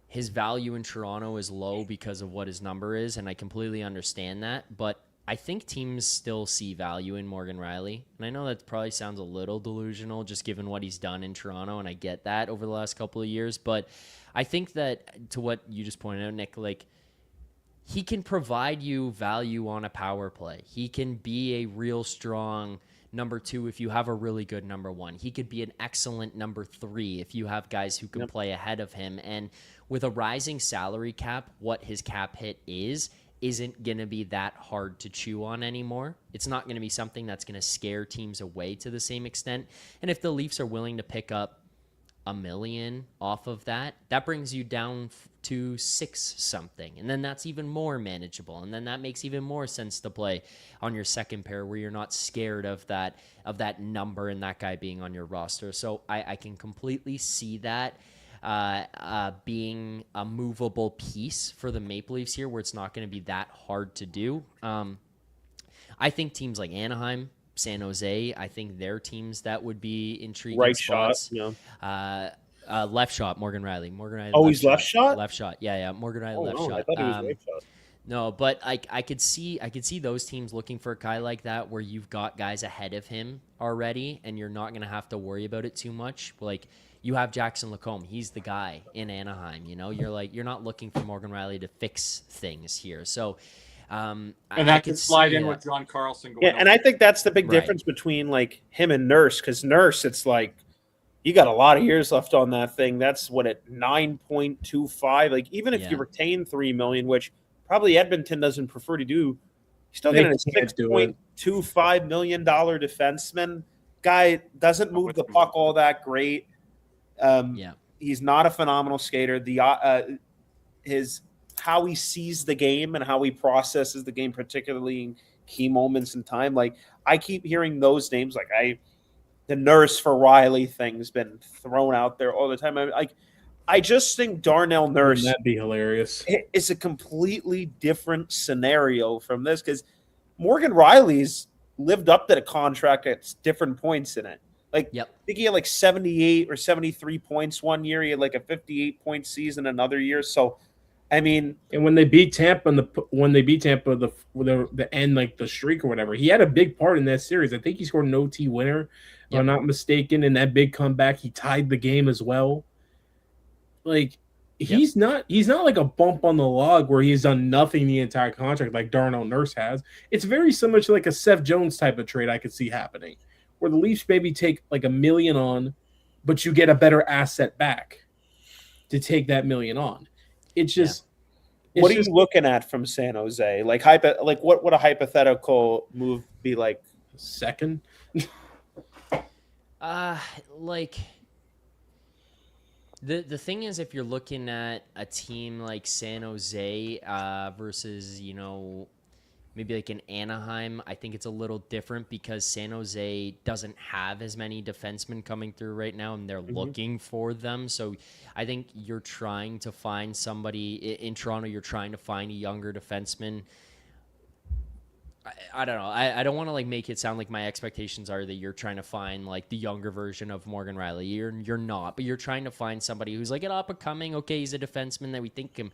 his value in Toronto is low because of what his number is, and I completely understand that. But I think teams still see value in Morgan Riley. And I know that probably sounds a little delusional just given what he's done in Toronto, and I get that over the last couple of years. But I think that, to what you just pointed out, Nick, like, he can provide you value on a power play. He can be a real strong number 2 if you have a really good number 1. He could be an excellent number 3 if you have guys who can play ahead of him. And with a rising salary cap, what his cap hit isn't going to be that hard to chew on anymore. It's not going to be something that's going to scare teams away to the same extent. And if the Leafs are willing to pick up $1 million off of that, that brings you down to 6 something. And then that's even more manageable. And then that makes even more sense to play on your second pair where you're not scared of that number and that guy being on your roster. So I can completely see that being a movable piece for the Maple Leafs here where it's not going to be that hard to do. I think teams like Anaheim, San Jose, I think they're teams that would be intriguing Right spots. shot, yeah. Left shot, Morgan Riley. Oh, he's left shot? Left shot. Yeah. Morgan Riley, left shot. I thought he was right shot. No, but I could see those teams looking for a guy like that where you've got guys ahead of him already and you're not going to have to worry about it too much. Like, you have Jackson Lacombe. He's the guy in Anaheim. You're not looking for Morgan Riley to fix things here. So, and that can slide in with John Carlson going. Yeah, and I think that's the big Right. difference between like him and Nurse, because Nurse, it's like you got a lot of years left on that thing. That's what at 9.25. Like even if you retain $3 million, which probably Edmonton doesn't prefer to do, you're still getting a $6.25 million defenseman. Guy doesn't move the puck all that great. He's not a phenomenal skater. His how he sees the game and how he processes the game, particularly in key moments in time. Like I keep hearing those names. Like the Nurse for Riley thing's been thrown out there all the time. I just think Darnell Nurse, that'd be hilarious. It's a completely different scenario from this because Morgan Riley's lived up to the contract at different points in it. Like, I think he had like 78 or 73 points one year. He had like a 58-point season another year. So, I mean, and when they beat Tampa, the end, like the streak or whatever, he had a big part in that series. I think he scored an OT winner, if I'm not mistaken. In that big comeback, he tied the game as well. Like he's not like a bump on the log where he's done nothing the entire contract like Darnell Nurse has. It's very similar to like a Seth Jones type of trade I could see happening, where the Leafs maybe take like $1 million on, but you get a better asset back to take that $1 million on. It's just what are you looking at from San Jose? Like what would a hypothetical move be like? Second? Like the thing is, if you're looking at a team like San Jose versus, maybe like in Anaheim, I think it's a little different because San Jose doesn't have as many defensemen coming through right now, and they're looking for them. So I think you're trying to find somebody in Toronto. You're trying to find a younger defenseman. I don't know. I don't want to like make it sound like my expectations are that you're trying to find like the younger version of Morgan Riley. You're not, but you're trying to find somebody who's like an up and coming. Okay, he's a defenseman that we think can,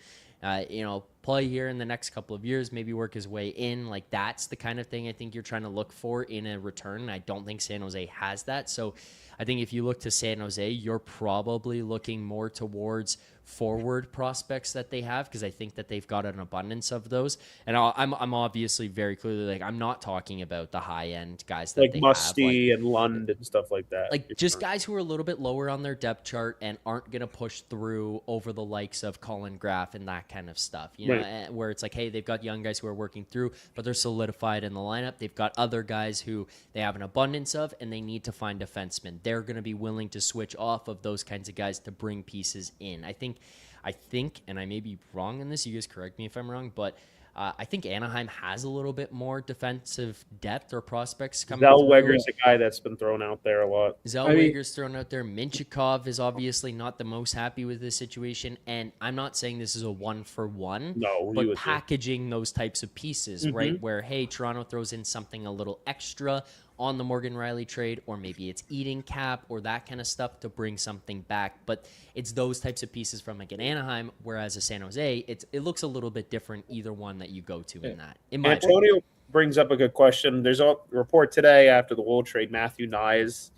play here in the next couple of years, maybe work his way in. Like that's the kind of thing I think you're trying to look for in a return. I don't think San Jose has that. So I think if you look to San Jose, you're probably looking more towards forward prospects that they have, because I think that they've got an abundance of those. And I'm obviously very clearly like I'm not talking about the high end guys that like they Musty have, and Lund and stuff like that. like just guys who are a little bit lower on their depth chart and aren't going to push through over the likes of Colin Graff and that kind of stuff. You know, where it's like, hey, they've got young guys who are working through, but they're solidified in the lineup. They've got other guys who they have an abundance of, and they need to find defensemen. They're going to be willing to switch off of those kinds of guys to bring pieces in. I think, and I may be wrong in this, you guys correct me if I'm wrong, but I think Anaheim has a little bit more defensive depth or prospects coming through. Zellweger's a guy that's been thrown out there a lot. Zellweger's thrown out there. Minchikov is obviously not the most happy with this situation, and I'm not saying this is a one-for-one, but packaging those types of pieces, right, where, hey, Toronto throws in something a little extra on the Morgan Riley trade, or maybe it's eating cap or that kind of stuff to bring something back. But it's those types of pieces from like an Anaheim, whereas a San Jose, it looks a little bit different either one that you go to in that. brings up a good question. There's a report today after the Wool trade, Matthew Nyes.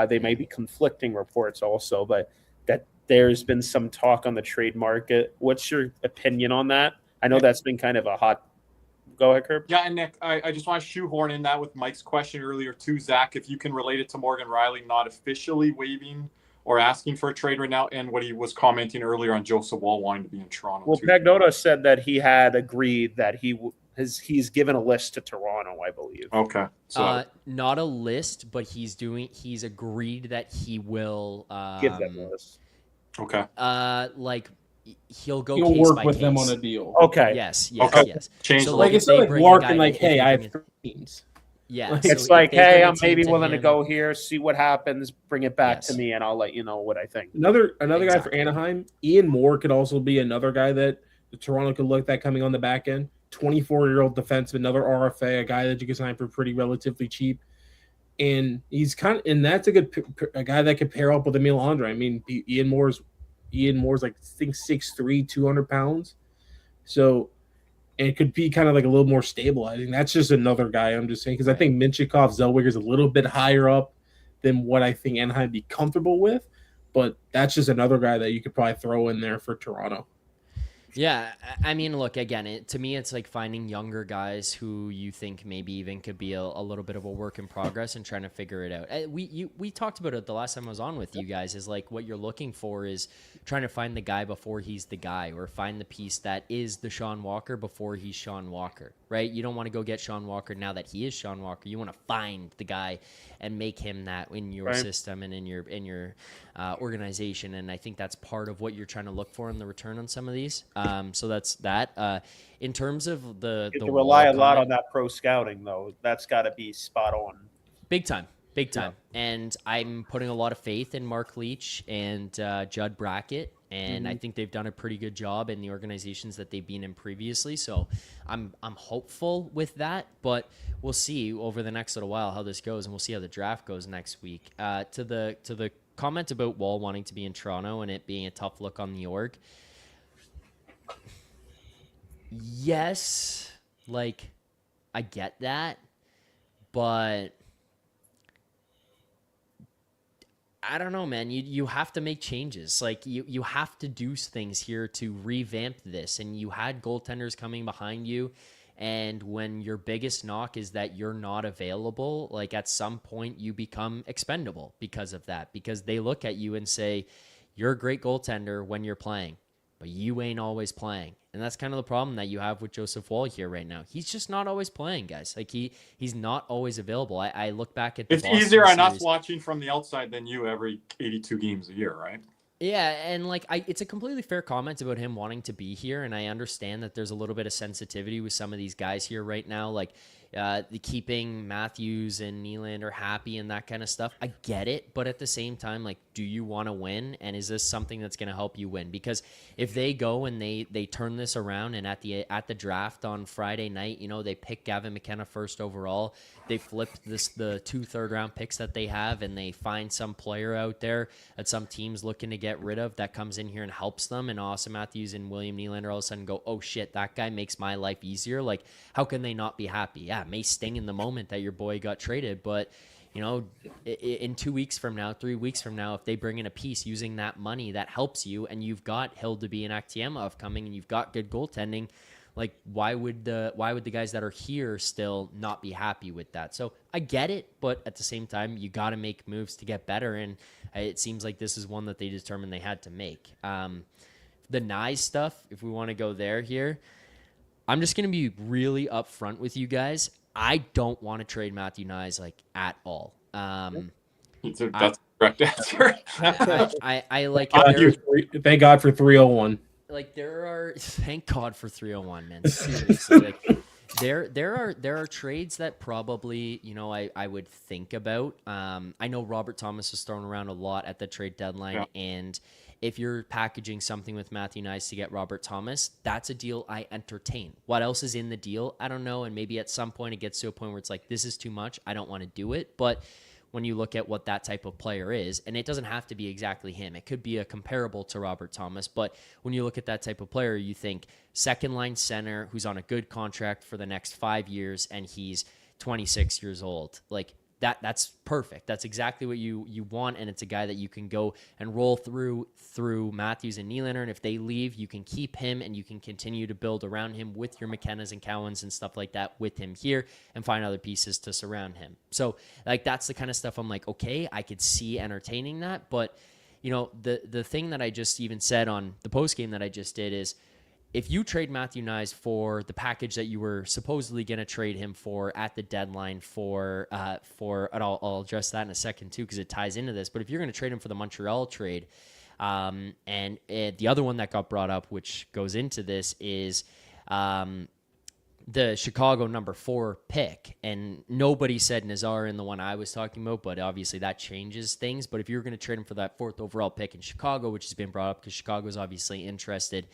They may be conflicting reports also, but that there's been some talk on the trade market. What's your opinion on that? I know that's been kind of a hot. Go ahead, Herb. Yeah, and Nick, I just want to shoehorn in that with Mike's question earlier too, Zach, if you can relate it to Morgan Riley not officially waiving or asking for a trade right now, and what he was commenting earlier on Joseph Woll wanting to be in Toronto. Well, too. Pagnotta said that he had agreed that he's given a list to Toronto, I believe. Okay. So not a list, but he's agreed that he will Give them a list. okay. Like he'll go He'll case work by with case. them on a deal. Okay. Yes. Okay. Yes. Change So, the Like if it's not they like bring a Larkin, guy- like, if they hey, I bring have a- 3 teams. Yeah. Like, so It's if like, they bring hey, a I'm team maybe to willing to him- go here, see what happens, bring it back to Yes. me, and I'll let you know what I think. Another guy for Exactly. Anaheim, Ian Moore could also be another guy that the Toronto could look at coming on the back end. 24-year-old defenseman, another RFA, a guy that you can sign for pretty relatively cheap. And he's and that's a guy that could pair up with Emil Andre. I mean, Ian Moore's like, I think 6'3", 200 pounds. So, and it could be kind of like a little more stabilizing. That's just another guy I'm just saying, because I think Minchikov, Zellweger's a little bit higher up than what I think Anaheim be comfortable with. But that's just another guy that you could probably throw in there for Toronto. Yeah, I mean, look, again, to me, it's like finding younger guys who you think maybe even could be a little bit of a work in progress and trying to figure it out. We talked about it the last time I was on with you guys, is like what you're looking for is trying to find the guy before he's the guy, or find the piece that is the Sean Walker before he's Sean Walker, right? You don't want to go get Sean Walker now that he is Sean Walker. You want to find the guy and make him that in your system and in your organization. And I think that's part of what you're trying to look for in the return on some of these. So that's that. In terms of the You have to rely a Wall lot comment, on that pro scouting, though. That's got to be spot on. big time. And I'm putting a lot of faith in Mark Leach and Judd Brackett. And I think they've done a pretty good job in the organizations that they've been in previously. So I'm hopeful with that, but we'll see over the next little while how this goes, and we'll see how the draft goes next week. To the comment about Wall wanting to be in Toronto and it being a tough look on the org. Yes, like I get that, but I don't know, man. You have to make changes. Like you have to do things here to revamp this. And you had goaltenders coming behind you, and when your biggest knock is that you're not available, like at some point you become expendable because of that. Because they look at you and say, you're a great goaltender when you're playing, but you ain't always playing. And that's kind of the problem that you have with Joseph Woll here right now. He's just not always playing, guys. Like he's not always available. I look back at the it's Boston easier on us series. watching from the outside than you every 82 games a year, right? Yeah, and like it's a completely fair comment about him wanting to be here, and I understand that there's a little bit of sensitivity with some of these guys here right now, like the keeping Matthews and Nylander happy and that kind of stuff. I get it, but at the same time, like, do you want to win, and is this something that's going to help you win? Because if they go and they turn this around, and at the draft on Friday night, you know, they pick Gavin McKenna first overall, they flip the 2 third-round picks that they have, and they find some player out there that some team's looking to get rid of that comes in here and helps them, and Austin Matthews and William Nylander all of a sudden go, oh shit, that guy makes my life easier. Like, how can they not be happy? Yeah, it may sting in the moment that your boy got traded, but you know, in 2 weeks from now, 3 weeks from now, if they bring in a piece using that money that helps you, and you've got Hildeby and Aktiemov coming, and you've got good goaltending, like why would the guys that are here still not be happy with that? So I get it, but at the same time, you got to make moves to get better, and it seems like this is one that they determined they had to make. The Nyes stuff, if we want to go there here, I'm just going to be really upfront with you guys. I don't want to trade Matthew Nyes like at all. That's the correct answer. I like. Thank God for 301. Like there are, thank God for 301, man. Seriously, like there are trades that probably, you know, I would think about. I know Robert Thomas was thrown around a lot at the trade deadline, and if you're packaging something with Matthew Nyes to get Robert Thomas, that's a deal I entertain. What else is in the deal? I don't know, and maybe at some point it gets to a point where it's like, this is too much. I don't want to do it, but when you look at what that type of player is. And it doesn't have to be exactly him. It could be a comparable to Robert Thomas. But when you look at that type of player, you think second line center who's on a good contract for the next 5 years and he's 26 years old. Like that's perfect. That's exactly what you want. And it's a guy that you can go and roll through Matthews and Nylander. And if they leave, you can keep him and you can continue to build around him with your McKennas and Cowens and stuff like that with him here and find other pieces to surround him. So like, that's the kind of stuff I'm like, okay, I could see entertaining that. But you know, the thing that I just even said on the post game that I just did is, if you trade Matthew Knies for the package that you were supposedly going to trade him for at the deadline and I'll address that in a second too, because it ties into this. But if you're going to trade him for the Montreal trade, and the other one that got brought up, which goes into this, is the Chicago number 4 pick. And nobody said Nazar in the one I was talking about, but obviously that changes things. But if you're going to trade him for that 4th overall pick in Chicago, which has been brought up because Chicago's obviously interested,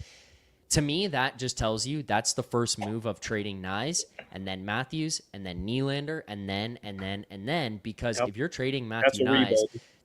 to me, that just tells you that's the first move of trading Knies and then Matthews and then Nylander and then because if you're trading Matthew Knies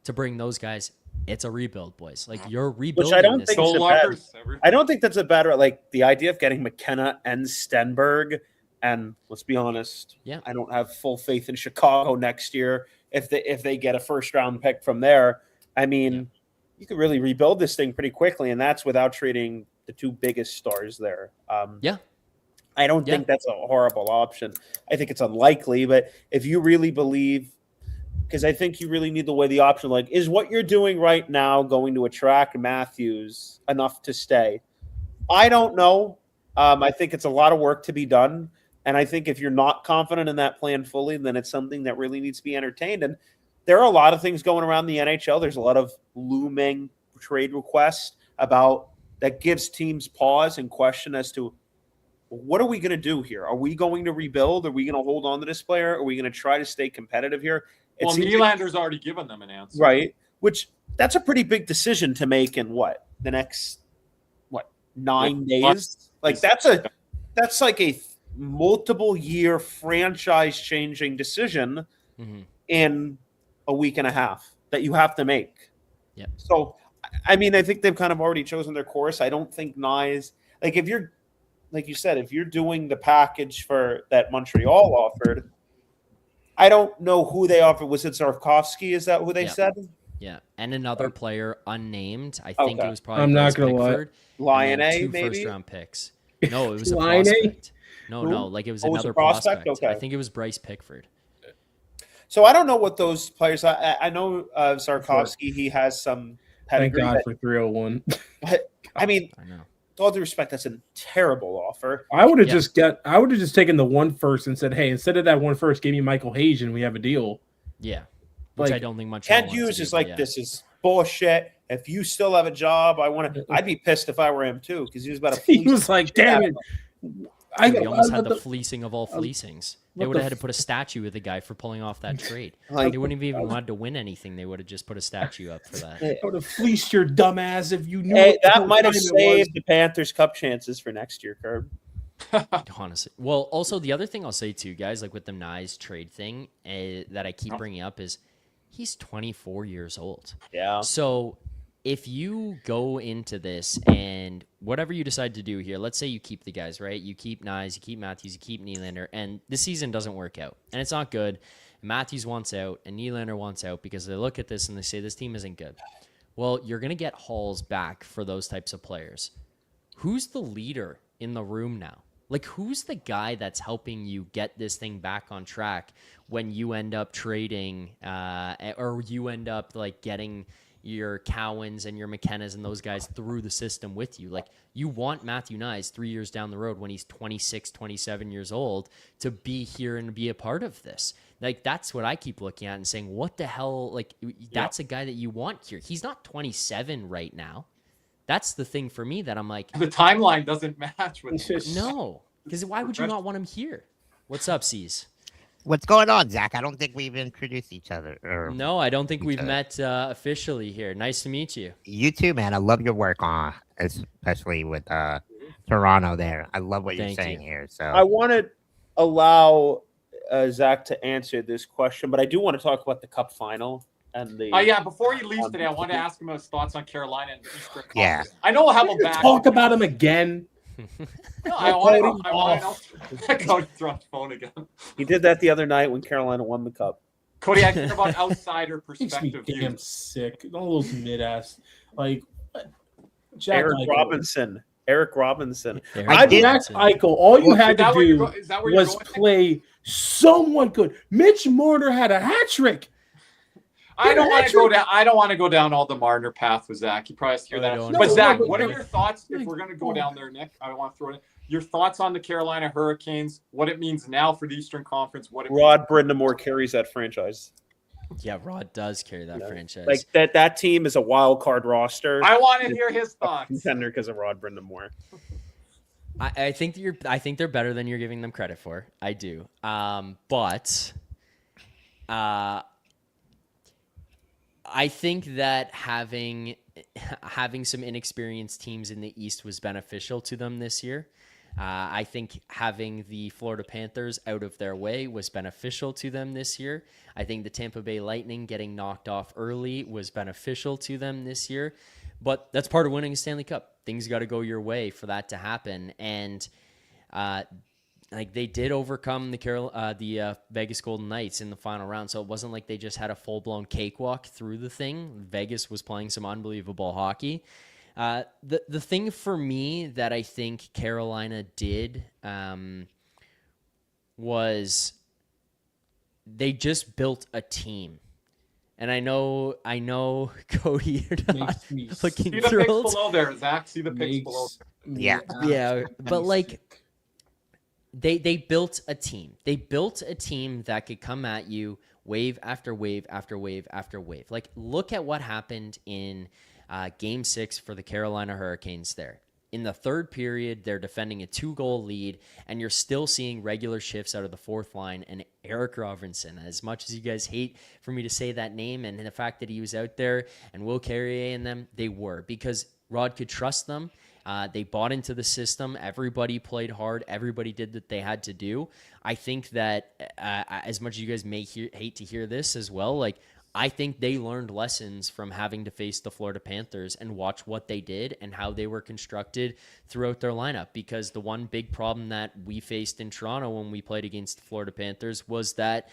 to bring those guys, it's a rebuild, boys. Like, you're rebuilding. Which I don't think I don't think that's a bad, like, the idea of getting McKenna and Stenberg, and let's be honest, I don't have full faith in Chicago next year if they get a first round pick from there. I mean, you could really rebuild this thing pretty quickly, and that's without trading the 2 biggest stars there. I don't think that's a horrible option. I think it's unlikely, but if you really believe, because I think you really need to weigh the option, like, is what you're doing right now going to attract Matthews enough to stay? I don't know. I think it's a lot of work to be done, and I think if you're not confident in that plan fully, then it's something that really needs to be entertained. And there are a lot of things going around the NHL. There's a lot of looming trade requests that gives teams pause and question as to, what are we going to do here? Are we going to rebuild? Are we going to hold on to this player? Are we going to try to stay competitive here? Well, Nylander's already given them an answer. Right. Which, that's a pretty big decision to make in the next 9 days? Like, that's like a multiple year franchise changing decision in a week and a half that you have to make. Yeah. So, I mean, I think they've kind of already chosen their course. I don't think Knies, like, if you're, like you said, if you're doing the package for that Montreal offered, I don't know who they offered. Was it Zarkovsky? Is that who they said? Yeah. And another player unnamed. I think it was probably I'm not going to Pickford, Lion A, 2 maybe? first-round picks. No, it was a Lion A? prospect. No, like it was another prospect. Okay. I think it was Bryce Pickford. So I don't know what those players. I know Zarkovsky. He has some pedigree. Thank God for 301. But I mean, I know. with all due respect, that's a terrible offer. I would have just taken the 1 first and said, hey, instead of that 1 first, give me Michael Hayes and we have a deal. Yeah. Which Like, I don't think much. Kent Hughes is like, this is bullshit. If you still have a job, I'd be pissed if I were him too, because he was about to. He was like, damn it. He almost had the fleecing of all fleecings. They would have had to put a statue of the guy for pulling off that trade. They wouldn't have even wanted to win anything. They would have just put a statue up for that. I would have fleeced your dumb ass if you knew. Hey, that might have saved the Panthers' cup chances for next year, Curb. Honestly. Well, also the other thing I'll say too, guys, like with the Knies trade thing that I keep bringing up is he's 24 years old. Yeah. So if you go into this and whatever you decide to do here, let's say you keep the guys, right? You keep Knies, you keep Matthews, you keep Nylander, and this season doesn't work out. And it's not good. Matthews wants out and Nylander wants out because they look at this and they say this team isn't good. Well, you're going to get hauls back for those types of players. Who's the leader in the room now? Like, who's the guy that's helping you get this thing back on track when you end up trading or you end up like getting your Cowens and your McKennas and those guys through the system with you? Like, you want Matthew Knies 3 years down the road when he's 26, 27 years old to be here and be a part of this. Like, that's what I keep looking at and saying, what the hell? Like, that's a guy that you want here. He's not 27 right now. That's the thing for me that I'm like, the timeline doesn't match with no, because why would you not want him here? What's up, C's? What's going on, Zach? I don't think we've introduced each other. No, I don't think we've met officially here. Nice to meet you. You too, man. I love your work especially with Toronto there. I love what you're saying here. So I want to allow Zach to answer this question, but I do want to talk about the Cup final and the. Yeah, before he leaves today, I want to ask him his thoughts on Carolina and the Eastern Yeah. Conference. I know we'll have him back. Talk about him again. No, I want to Cody throw his phone again. He did that the other night when Carolina won the Cup. Cody, I care about outsider Makes me perspective damn views. sick. All those mid-ass. Like, Jack Eric Eichel. Robinson. Eric Robinson. Eric I did- Jack Eichel, all you had to do Is that where you're was going? play somewhat good. Mitch Marner had a hat trick. I don't want to go down. I don't want to go down all the Marner path with Zach. You probably have to hear I that. don't. But No, Zach, no, what are no. your thoughts if we're going to go down there, Nick? I don't want to throw it in. Your thoughts on the Carolina Hurricanes? What it means now for the Eastern Conference? What it Rod Brindamore carries that franchise. Yeah, Rod does carry that franchise. Like that team is a wild card roster. I want to hear his thoughts. Contender because of Rod Brindamore. I think I think they're better than you're giving them credit for. I do. But I think that having some inexperienced teams in the East was beneficial to them this year. I think having the Florida Panthers out of their way was beneficial to them this year. I think the Tampa Bay Lightning getting knocked off early was beneficial to them this year. But that's part of winning a Stanley Cup. Things got to go your way for that to happen. And like they did overcome the Vegas Golden Knights in the final round. So it wasn't like they just had a full-blown cakewalk through the thing. Vegas was playing some unbelievable hockey. The thing for me that I think Carolina did was they just built a team. And I know, Cody, you're not Makes me looking See the pics thrilled. below there, Zach. See the pics below. Yeah. Yeah, but like they built a team. They built a team that could come at you wave after wave after wave after wave. Like look at what happened in Game 6 for the Carolina Hurricanes there. In the third period, they're defending a 2-goal lead, and you're still seeing regular shifts out of the fourth line. And Eric Robinson, as much as you guys hate for me to say that name and the fact that he was out there and Will Carrier and them, they were because Rod could trust them. They bought into the system. Everybody played hard. Everybody did what they had to do. I think that as much as you guys may hate to hear this as well, like I think they learned lessons from having to face the Florida Panthers and watch what they did and how they were constructed throughout their lineup. Because the one big problem that we faced in Toronto when we played against the Florida Panthers was that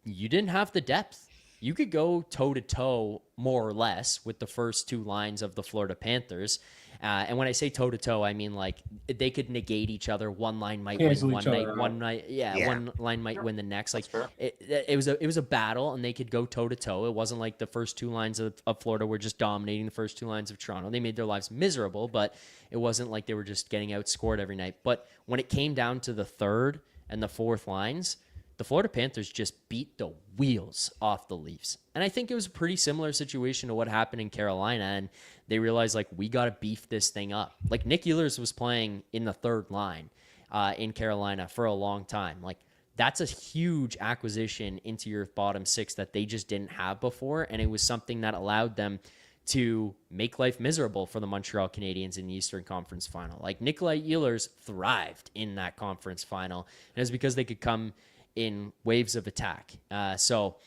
you didn't have the depth. You could go toe-to-toe more or less with the first two lines of the Florida Panthers. And when I say toe-to-toe, I mean like they could negate each other. One line might Cancel win each other out. one line might win the next. Like it was a battle, and they could go toe-to-toe. It wasn't like the first two lines of Florida were just dominating the first two lines of Toronto. They made their lives miserable, but it wasn't like they were just getting outscored every night. But when it came down to the third and the fourth lines, the Florida Panthers just beat the wheels off the Leafs. And I think it was a pretty similar situation to what happened in Carolina. And they realized, like, we got to beef this thing up. Like, Nick Ehlers was playing in the third line in Carolina for a long time. Like, that's a huge acquisition into your bottom six that they just didn't have before. And it was something that allowed them to make life miserable for the Montreal Canadiens in the Eastern Conference Final. Like, Nikolai Ehlers thrived in that conference final. And it's because they could come in waves of attack. So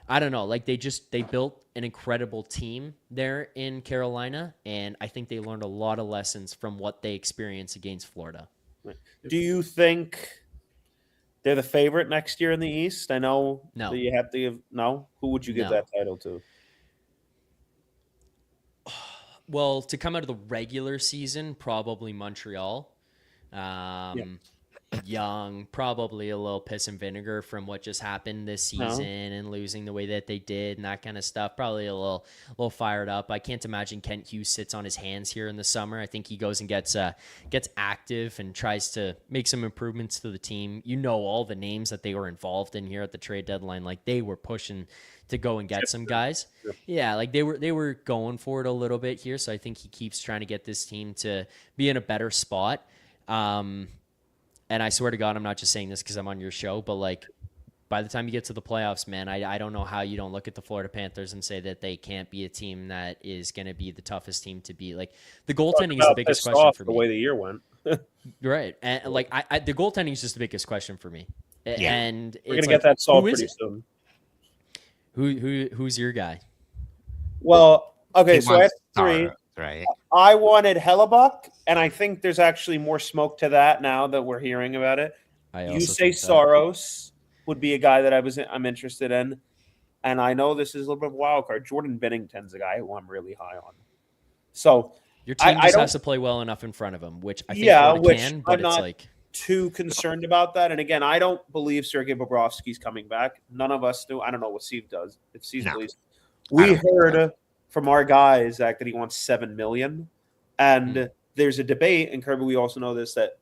I don't know, like they built an incredible team there in Carolina. And I think they learned a lot of lessons from what they experienced against Florida. Do you think they're the favorite next year in the East? I know No. that you have to give, no? Who would you give No. that title to? Well, to come out of the regular season, probably Montreal. Young, probably a little piss and vinegar from what just happened this season and losing the way that they did and that kind of stuff. Probably a little fired up. I can't imagine Kent Hughes sits on his hands here in the summer. I think he goes and gets active and tries to make some improvements to the team. You know all the names that they were involved in here at the trade deadline. Like they were pushing to go and get some guys. Yeah, like they were going for it a little bit here. So I think he keeps trying to get this team to be in a better spot. And I swear to God, I'm not just saying this because I'm on your show, but like by the time you get to the playoffs, man, I don't know how you don't look at the Florida Panthers and say that they can't be a team that is going to be the toughest team to beat. Like the goaltending is the biggest question for me. The way the year went. Right. And like the goaltending is just the biggest question for me. Yeah. And We're it's gonna get that solved who is pretty it? soon. Who's your guy? Well, okay, He so I have wants three. Soros, right? I wanted Hellebuck, and I think there's actually more smoke to that now that we're hearing about it. I You also say think that. Soros would be a guy that I'm interested in, and I know this is a little bit of a wild card. Jordan Bennington's a guy who I'm really high on. So Your team I just don't- has to play well enough in front of him, which I think Yeah, Florida which can, but I'm it's not- like too concerned about that. And again, I don't believe Sergei Bobrovsky's coming back. None of us do. I don't know what Steve does. If Steve No. believes, I we don't think heard from our guy Zach that he wants $7 million, and there's a debate. And Kirby, we also know this that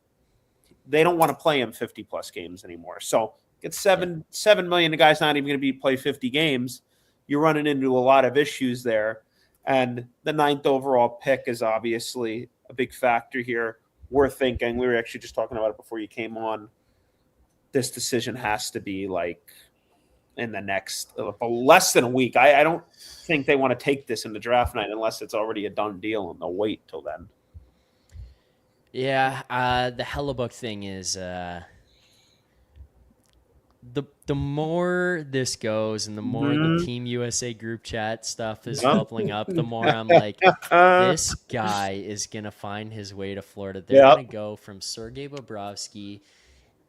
they don't want to play him 50+ games anymore. So get $7 million. The guy's not even going to play 50 games. You're running into a lot of issues there, and the 9th overall pick is obviously a big factor here. We're thinking, we were actually just talking about it before you came on, this decision has to be like in the next less than a week. I don't think they want to take this in the draft night unless it's already a done deal, and they'll wait till then. Yeah, the Hellebuck thing is the more this goes and the more the Team USA group chat stuff is bubbling up, the more I'm like, this guy is gonna find his way to Florida. They're gonna go from Sergei Bobrovsky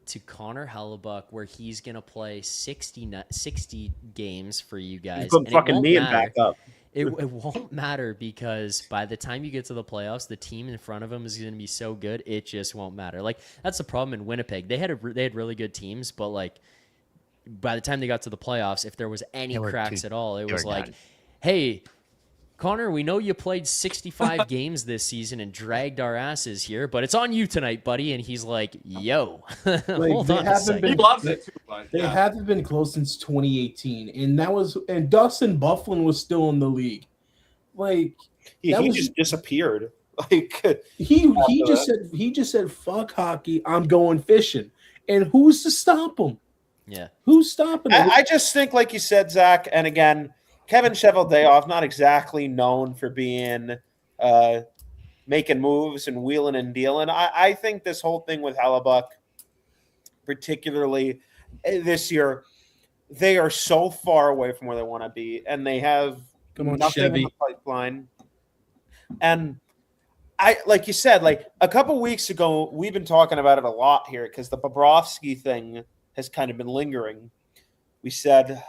to Connor Hellebuck, where he's gonna play 60 games for you guys. Put fucking me and back up. It won't matter because by the time you get to the playoffs, the team in front of them is going to be so good, it just won't matter. Like, that's the problem in Winnipeg. They had really good teams, but like by the time they got to the playoffs, if there was any cracks at all, it was like, hey, Connor, we know you played 65 games this season and dragged our asses here, but it's on you tonight, buddy. And he's like, yo, hold on a second. He loves it too, but They haven't been close since 2018, and Dustin Bufflin was still in the league. Like He just disappeared. Like he just said fuck hockey, I'm going fishing. And who's to stop him? Yeah. Who's stopping him? I just think, like you said, Zach, and again, Kevin Cheveldayoff, not exactly known for being making moves and wheeling and dealing. I think this whole thing with Hellebuck, particularly this year, they are so far away from where they want to be, and they have nothing in the pipeline. And I, like you said, like a couple weeks ago, we've been talking about it a lot here because the Bobrovsky thing has kind of been lingering. We said,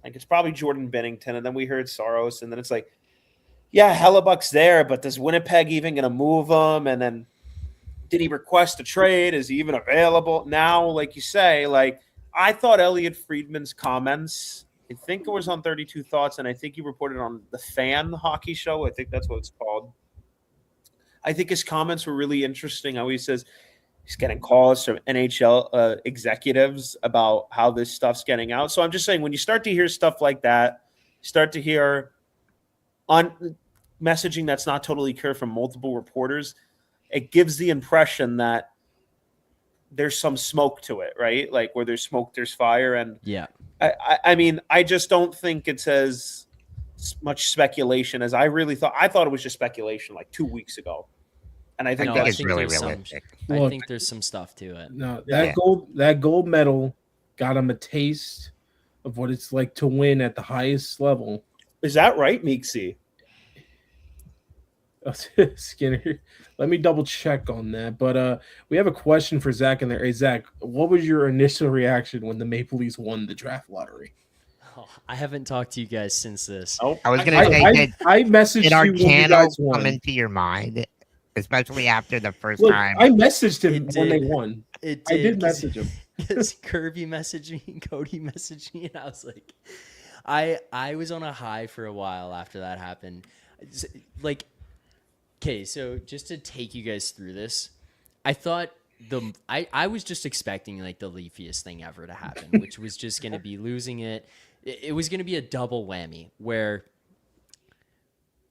like, it's probably Jordan Bennington, and then we heard Soros, and then it's like, yeah, Hellebuck's there, but does Winnipeg even going to move him? And then did he request a trade? Is he even available? Now, like you say, like, I thought Elliot Friedman's comments, I think it was on 32 Thoughts, and I think he reported on the Fan Hockey Show. I think that's what it's called. I think his comments were really interesting. How he says he's getting calls from NHL executives about how this stuff's getting out. So I'm just saying, when you start to hear stuff like that, start to hear on messaging that's not totally clear from multiple reporters, it gives the impression that there's some smoke to it, right? Like where there's smoke, there's fire. And yeah, I mean, I just don't think it's as much speculation as I really thought. I thought it was just speculation like 2 weeks ago. And I think it's really realistic. I think there's some stuff to it. No, that gold medal got him a taste of what it's like to win at the highest level. Is that right, Meeksy? Skinner, let me double check on that. But we have a question for Zach in there. Hey, Zach, what was your initial reaction when the Maple Leafs won the draft lottery? Oh, I haven't talked to you guys since this. Oh, I was going to say, I messaged did you when you Arcano guys come won. into your mind, especially after the first Look, time? I messaged him It when they did. won. I did message him. Because Kirby messaged me and Cody messaged me, and I was like, I was on a high for a while after that happened. Like, okay, so just to take you guys through this, I thought I was just expecting like the leafiest thing ever to happen, which was just going to be losing it. It was going to be a double whammy where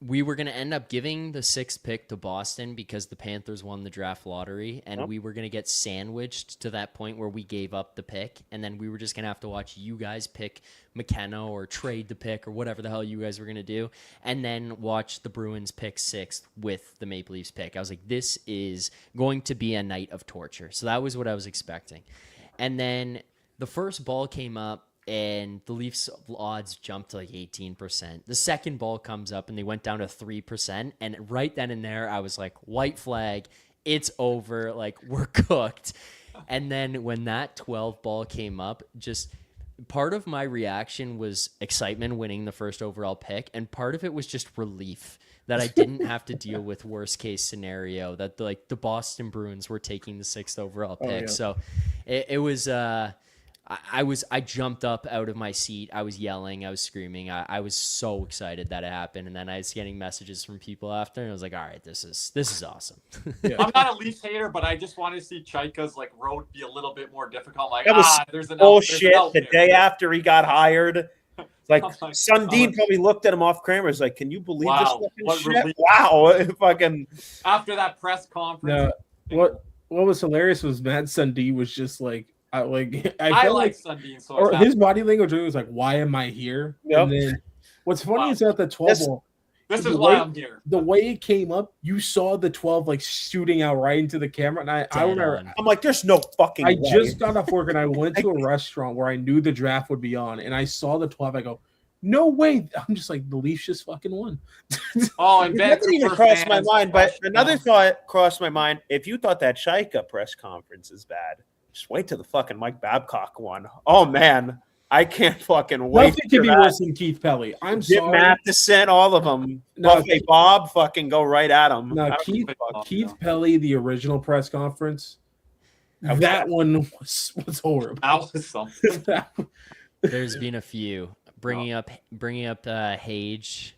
we were going to end up giving the 6th pick to Boston because the Panthers won the draft lottery, and we were going to get sandwiched to that point where we gave up the pick, and then we were just going to have to watch you guys pick McKenna or trade the pick or whatever the hell you guys were going to do, and then watch the Bruins pick 6th with the Maple Leafs pick. I was like, this is going to be a night of torture. So that was what I was expecting. And then The first ball came up and the Leafs odds jumped to like 18%. The second ball comes up and they went down to 3%. And right then and there, I was like, white flag, it's over. Like, we're cooked. And then when that 12 ball came up, just part of my reaction was excitement winning the first overall pick. And part of it was just relief that I didn't have to deal with worst case scenario that like the Boston Bruins were taking the 6th overall pick. So it was, I jumped up out of my seat. I was yelling. I was screaming. I was so excited that it happened. And then I was getting messages from people after, and I was like, all right, this is awesome. I'm not a Leafs hater, but I just want to see Chaika's like road be a little bit more difficult. Like, That was there's an bullshit. out The there. day after he got hired, like like, Sundin probably looked at him off camera. Was like, "Can you believe Wow, this what fucking shit? relief. Wow, fucking." After that press conference. No, what was hilarious was Matt Sundin was just like, I I felt like Sundin, so or it's his body language was like, "Why am I here?" Yep. And then what's funny Wow. is that the 12 ball, this the is why way- I'm here. the way it came up, you saw the 12 like shooting out right into the camera, and I Dead remember on. I'm like, "There's no fucking." I way. just got off work and I went to a restaurant where I knew the draft would be on, and I saw the 12. I go, "No way!" I'm just like, the Leafs just fucking won. Oh, and That didn't even Vancouver cross my fans, mind. But another you know. thought crossed my mind. If you thought that Chaika press conference is bad, just wait till the fucking Mike Babcock one. Oh man, I can't fucking wait. Nothing can for be that. worse than Keith Pelly. I'm Jim sorry. Matheson, all of them. No, Buffet Bob, fucking go right at him. No, I don't Keith give a fuck. Keith Pelly, the original press conference, that one was horrible. That was something. There's been a few bringing up Hage.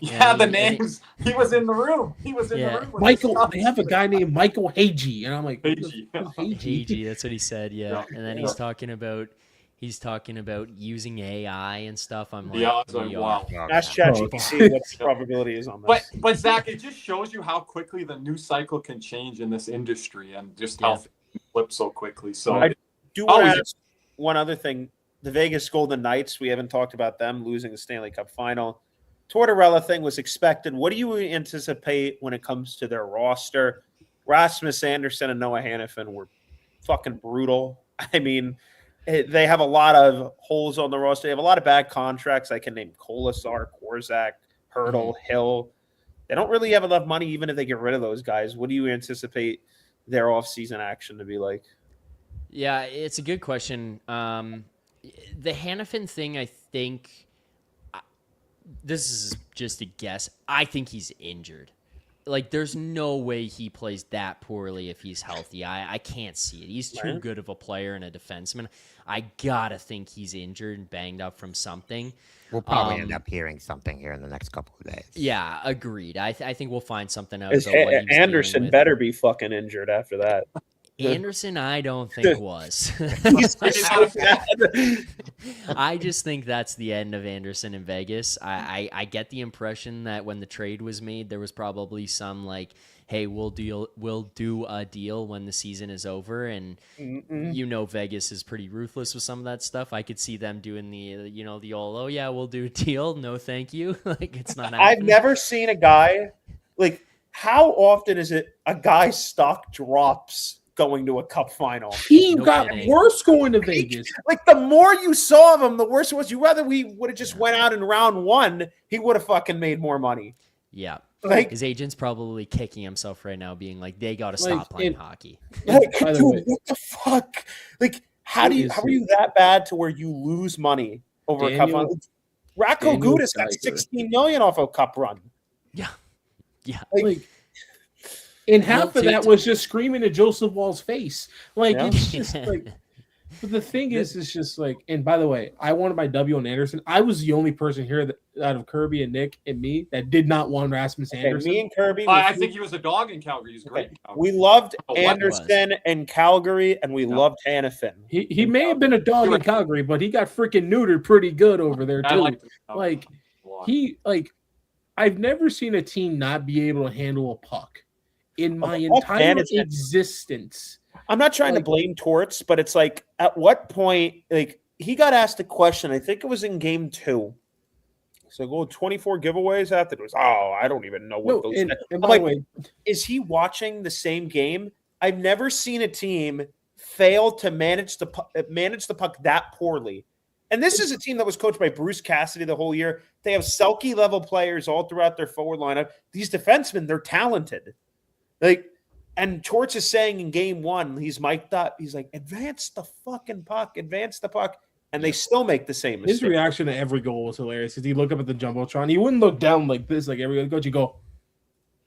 Yeah, the and he- names. He was in the room. He was in Yeah. the room. with Michael, us. they have a guy named Michael Hagee, and I'm like, Hagee. Hagee, that's what he said. Yeah, Yeah. and then he's talking about using AI and stuff. I'm like, Yeah, I was like, we wow. are- Ask Oh, ChatGPT what the probability is on this. But Zach, it just shows you how quickly the news cycle can change in this industry and just how Yeah. things flip so quickly. So I do want Oh, to ask one other thing. The Vegas Golden Knights, we haven't talked about them losing the Stanley Cup final. Tortorella thing was expected. What do you anticipate when it comes to their roster? Rasmus Anderson and Noah Hannafin were fucking brutal. I mean, they have a lot of holes on the roster. They have a lot of bad contracts. I can name Kolasar, Korczak, Hurdle, Hill. They don't really have enough money even if they get rid of those guys. What do you anticipate their offseason action to be like? Yeah, it's a good question. The Hannafin thing, I think, this is just a guess. I think he's injured. Like, there's no way he plays that poorly if he's healthy. I can't see it. He's too good of a player and a defenseman. I gotta think he's injured and banged up from something. We'll probably end up hearing something here in the next couple of days. Yeah, agreed. I think we'll find something out. Is about what he was dealing Anderson with. better be fucking injured after that? Anderson, I don't think was. He's just so bad. I just think that's the end of Anderson in Vegas. I get the impression that when the trade was made, there was probably some like, hey, we'll do a deal when the season is over, and Vegas is pretty ruthless with some of that stuff. I could see them doing the old, oh yeah, we'll do a deal, no thank you. Like, it's not I've happening. never seen a guy like. How often is it a guy's stock drops going to a cup final? he No got kidding. worse going to Vegas. Like, the more you saw of him, the worse it was. You rather we would have just went out in round one, he would have fucking made more money. Yeah. Like, His agent's probably kicking himself right now, being like, they got to stop Like, playing and- hockey. like By the dude, way- what the fuck? Like, how are you that bad to where you lose money over a cup Daniel- run? Racco Daniel Gudis got Geiger. $16 million off a cup run. Yeah. Like, and half Well, of that to- was just screaming at Joseph Wall's face. Like, Yeah. it's just like, but the thing is, it's just like, and by the way, I wanted my W on Anderson. I was the only person here that, out of Kirby and Nick and me that did not want Rasmus Okay, Anderson. me and Kirby, I think he was a dog in Calgary. He's great. in Calgary. we loved Oh, what was? Anderson and Calgary, and we loved Hannafin. he may have been a dog in Calgary, but he got freaking neutered pretty good over there I too. liked him in Calgary Like, a lot. he like, I've never seen a team not be able to handle a puck in my A puck entire management. existence. I'm not trying Like- to blame Torts, but it's like, at what point, like, he got asked a question, I think it was in game 2. So go 24 giveaways after it was, I don't even know what No, those and I'm by like, the way, is he watching the same game? I've never seen a team fail to manage the puck that poorly. And this is a team that was coached by Bruce Cassidy the whole year. They have Selke level players all throughout their forward lineup. These defensemen, they're talented. And Torts is saying in game 1, he's mic'd up. He's like, advance the fucking puck, advance the puck. And they still make the same mistake. His reaction to every goal was hilarious because he looked up at the Jumbotron. He wouldn't look down like this, like every other coach. You go,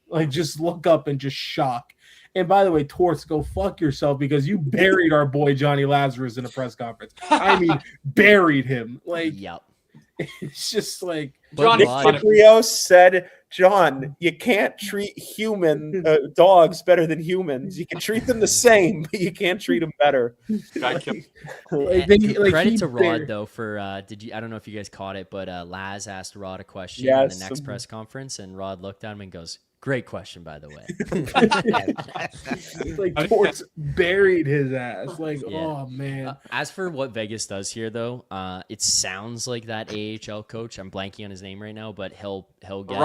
like, just look up and just shock. And by the way, Torts, go fuck yourself because you buried our boy Johnny Lazarus in a press conference. I mean, buried him. Like, Yep. It's just like John Nick DeBrio said, John, you can't treat dogs better than humans. You can treat them the same, but you can't treat them better. Credit to Rod though for I don't know if you guys caught it, but Laz asked Rod a question in the next press conference, and Rod looked at him and goes, "Great question, by the way." Like Torts buried his ass. Like, oh man. As for what Vegas does here, though, it sounds like that AHL coach. I'm blanking on his name right now, but he'll get.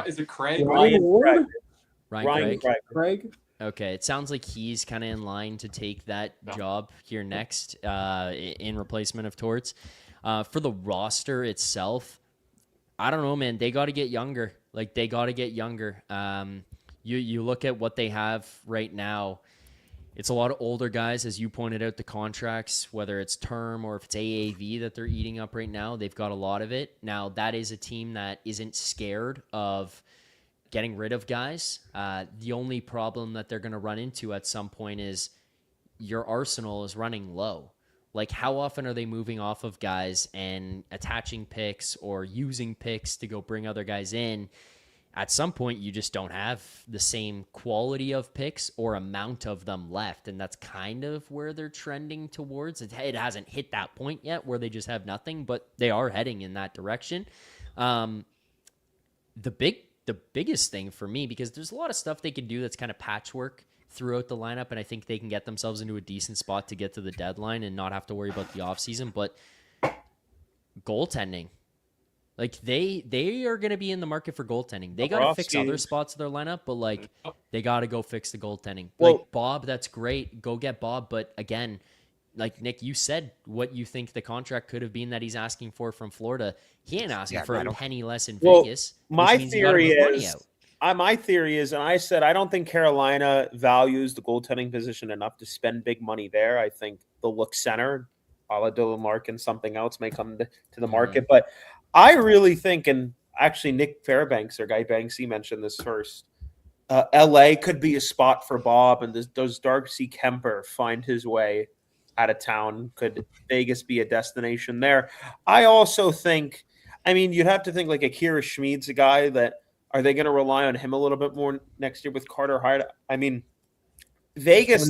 Is it Craig? Ryan Craig. Okay, it sounds like he's kind of in line to take that job here next in replacement of Torts. For the roster itself, I don't know, man. They got to get younger. Like, they got to get younger. You look at what they have right now. It's a lot of older guys, as you pointed out, the contracts, whether it's term or if it's AAV that they're eating up right now, they've got a lot of it. Now, that is a team that isn't scared of getting rid of guys. The only problem that they're going to run into at some point is your arsenal is running low. Like, how often are they moving off of guys and attaching picks or using picks to go bring other guys in? At some point, you just don't have the same quality of picks or amount of them left, and that's kind of where they're trending towards. It hasn't hit that point yet where they just have nothing, but they are heading in that direction. The biggest thing for me, because there's a lot of stuff they can do that's kind of patchwork throughout the lineup, and I think they can get themselves into a decent spot to get to the deadline and not have to worry about the offseason, but goaltending. Like, they are going to be in the market for goaltending. They got to fix other spots of their lineup, but, like, they got to go fix the goaltending. Well, like, Bob, that's great. Go get Bob. But, again, like, Nick, you said what you think the contract could have been that he's asking for from Florida. He ain't asking for a penny less in Vegas. My theory is, and I said, I don't think Carolina values the goaltending position enough to spend big money there. I think they'll look center, a la Dylan Larkin, something else may come to the market. But I really think, and actually Nick Fairbanks, or Guy Banksy, mentioned this first, LA could be a spot for Bob, and does Darcy Kemper find his way out of town? Could Vegas be a destination there? I also think, I mean, you'd have to think like Akira Schmid's a guy that, are they going to rely on him a little bit more next year with Carter Hart? I mean, Vegas,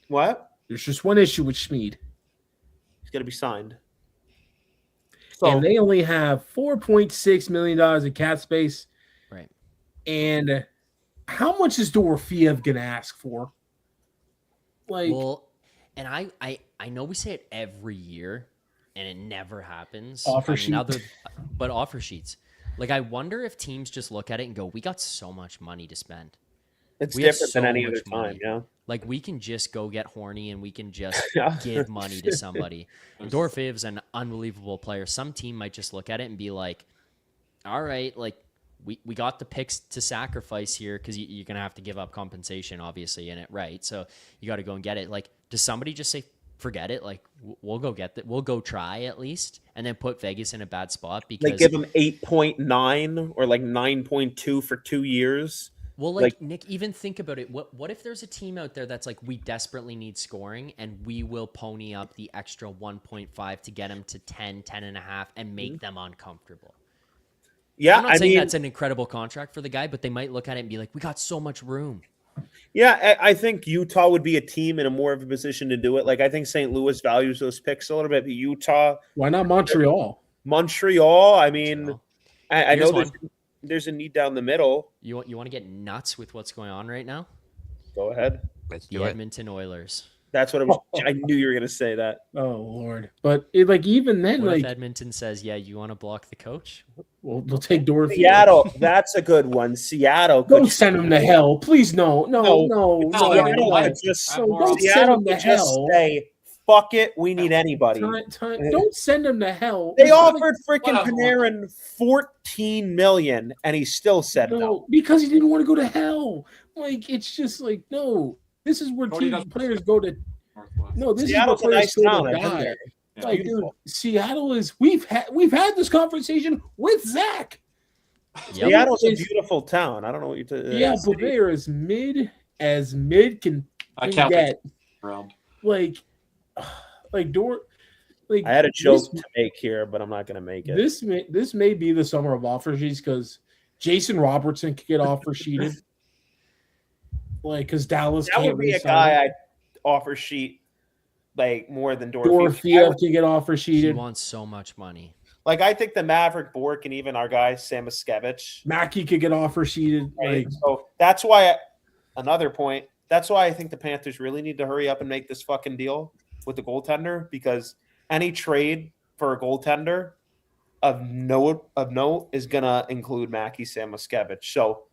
what? There's just one issue with Schmid. He's going to be signed. So, and they only have $4.6 million in cap space. Right. And how much is Dorofeev going to ask for? Like, well, and I know we say it every year, and it never happens. Offer sheets. Like, I wonder if teams just look at it and go, we got so much money to spend. It's different than any other time, yeah. Like, we can just go get horny and we can just give money to somebody. Dorofeev's an unbelievable player. Some team might just look at it and be like, all right, like, we got the picks to sacrifice here because you're going to have to give up compensation, obviously, in it, right? So you got to go and get it. Like, does somebody just say, forget it, like, we'll go get that, we'll go try at least, and then put Vegas in a bad spot because they give them 8.9 or like 9.2 for 2 years? Well, like Nick, even think about it. What if there's a team out there that's like, we desperately need scoring and we will pony up the extra 1.5 to get them to 10 and a half and make them uncomfortable? Yeah, I'm not saying that's an incredible contract for the guy, but they might look at it and be like, we got so much room. Yeah, I think Utah would be a team in a more of a position to do it. Like, I think St. Louis values those picks a little bit. But Utah. Why not Montreal? I mean, I know there's a need down the middle. You want to get nuts with what's going on right now? Go ahead. Let's do The it. Edmonton Oilers. That's what I was. I knew you were gonna say that. Oh Lord! But even then, What if Edmonton says, "Yeah, you want to block the coach"? we'll take Dorothy. Seattle, that's a good one. Seattle. Don't send him to hell, please. No. Seattle could just Don't send Seattle him to could just hell. say, "Fuck it, we need anybody." Don't send him to hell. They offered freaking Panarin $14 million, and he still said no because he didn't want to go to hell. It's just no. This is where players go to. No, this Seattle's is where a nice town. Dude, Seattle is. We've had this conversation with Zach. Seattle's a beautiful town. I don't know what you're talking. Yeah, but they are as mid can get. I had a joke to make here, but I'm not going to make it. This may be the summer of offer sheets because Jason Robertson could get offer sheeted. Because Dallas that would be a guy I'd offer sheet more than Dorothy. Dorofeev can get offer sheeted. He wants so much money. I think the Maverick Bork and even our guy Sam Miskevich. Mackey could get offer sheeted. Right? So that's why another point. That's why I think the Panthers really need to hurry up and make this fucking deal with the goaltender, because any trade for a goaltender of note is gonna include Mackey, Sam Miskevich. So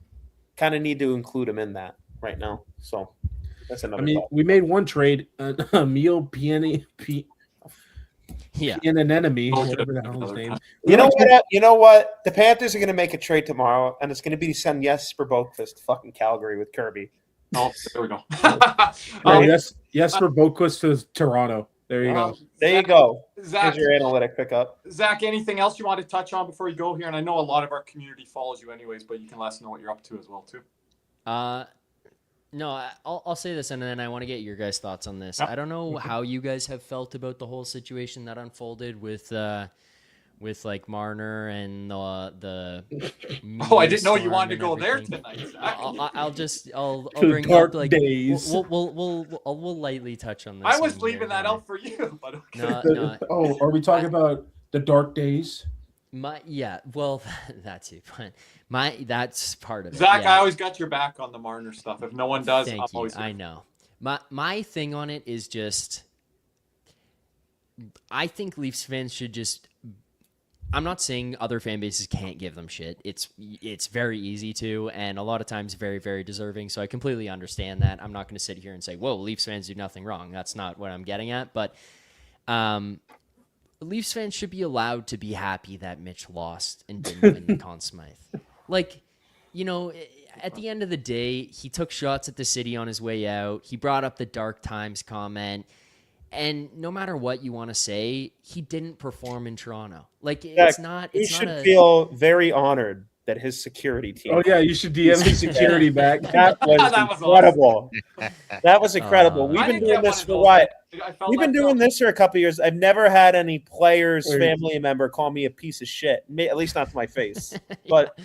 kind of need to include him in that right now. So that's another. We made one trade, Emil Pianini. In an enemy, whatever the hell his name. You know what? The Panthers are going to make a trade tomorrow, and it's going to be send Jesper Boqvist to fucking Calgary with Kirby. Oh, there we go. Jesper Boqvist to Toronto. There you go. There you go. Zach, here's your analytic pickup. Zach, anything else you want to touch on before you go here? And I know a lot of our community follows you anyways, but you can let us know what you're up to as well, too. No, I'll say this, and then I want to get your guys' thoughts on this. I don't know how you guys have felt about the whole situation that unfolded with Marner and the. Oh, I didn't know you wanted to go there tonight. Zach. I'll bring dark up days. We'll lightly touch on this. I was leaving that out for you, but okay. No. Oh, are we talking about the dark days? That's it. But that's part of it. Zach, yeah. I always got your back on the Marner stuff. If no one does, Thank I'm you. always here. I know. My thing on it is just, I think Leafs fans should just. I'm not saying other fan bases can't give them shit. It's very easy to, and a lot of times very, very deserving. So I completely understand that. I'm not going to sit here and say, "Whoa, Leafs fans do nothing wrong." That's not what I'm getting at. But Leafs fans should be allowed to be happy that Mitch lost and didn't win the Conn Smythe. At the end of the day, he took shots at the city on his way out. He brought up the Dark Times comment. And no matter what you want to say, he didn't perform in Toronto. He should feel very honored that his security team. Oh yeah, you should DM his security back. That was incredible. That was incredible. We've been doing this for what? We've been doing this for a couple of years. I've never had any player's family member call me a piece of shit. At least not to my face. But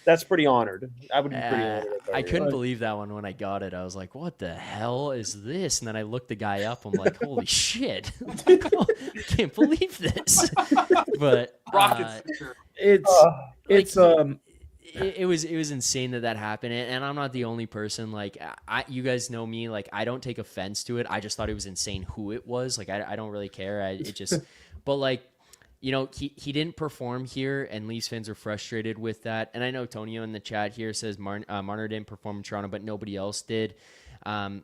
that's pretty honored. I would be pretty honored. I couldn't believe that one when I got it. I was like, what the hell is this? And then I looked the guy up. I'm like, holy shit. I can't believe this. But it was insane that happened. And I'm not the only person. You guys know me. I don't take offense to it. I just thought it was insane who it was. I don't really care. But he didn't perform here, and Leafs fans are frustrated with that. And I know Tonio in the chat here says Marner didn't perform in Toronto, but nobody else did. Tonio's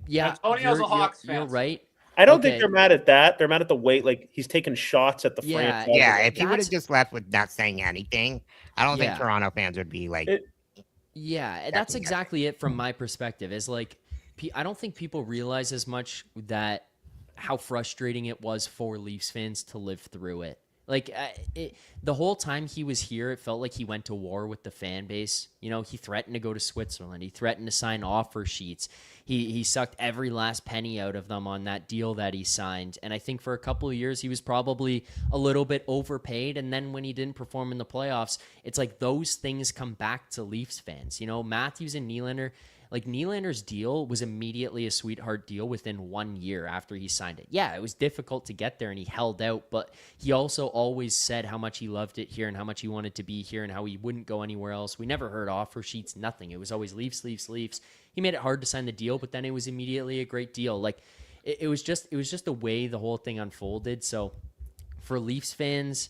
a Hawks fan. You're right. I don't think they're mad at that. They're mad at the weight. He's taking shots at the franchise. Yeah, if he would have just left with not saying anything, I don't think Toronto fans would be like. That's exactly it from my perspective. I don't think people realize as much that how frustrating it was for Leafs fans to live through it. The whole time he was here, it felt like he went to war with the fan base. He threatened to go to Switzerland. He threatened to sign offer sheets. He sucked every last penny out of them on that deal that he signed. And I think for a couple of years, he was probably a little bit overpaid. And then when he didn't perform in the playoffs, it's like those things come back to Leafs fans. Matthews and Nylander, Like Nylander's deal was immediately a sweetheart deal within 1 year after he signed it. Yeah, it was difficult to get there and he held out, but he also always said how much he loved it here and how much he wanted to be here and how he wouldn't go anywhere else. We never heard offer sheets, nothing. It was always Leafs. He made it hard to sign the deal, but then it was immediately a great deal. Like it was just the way the whole thing unfolded. So for Leafs fans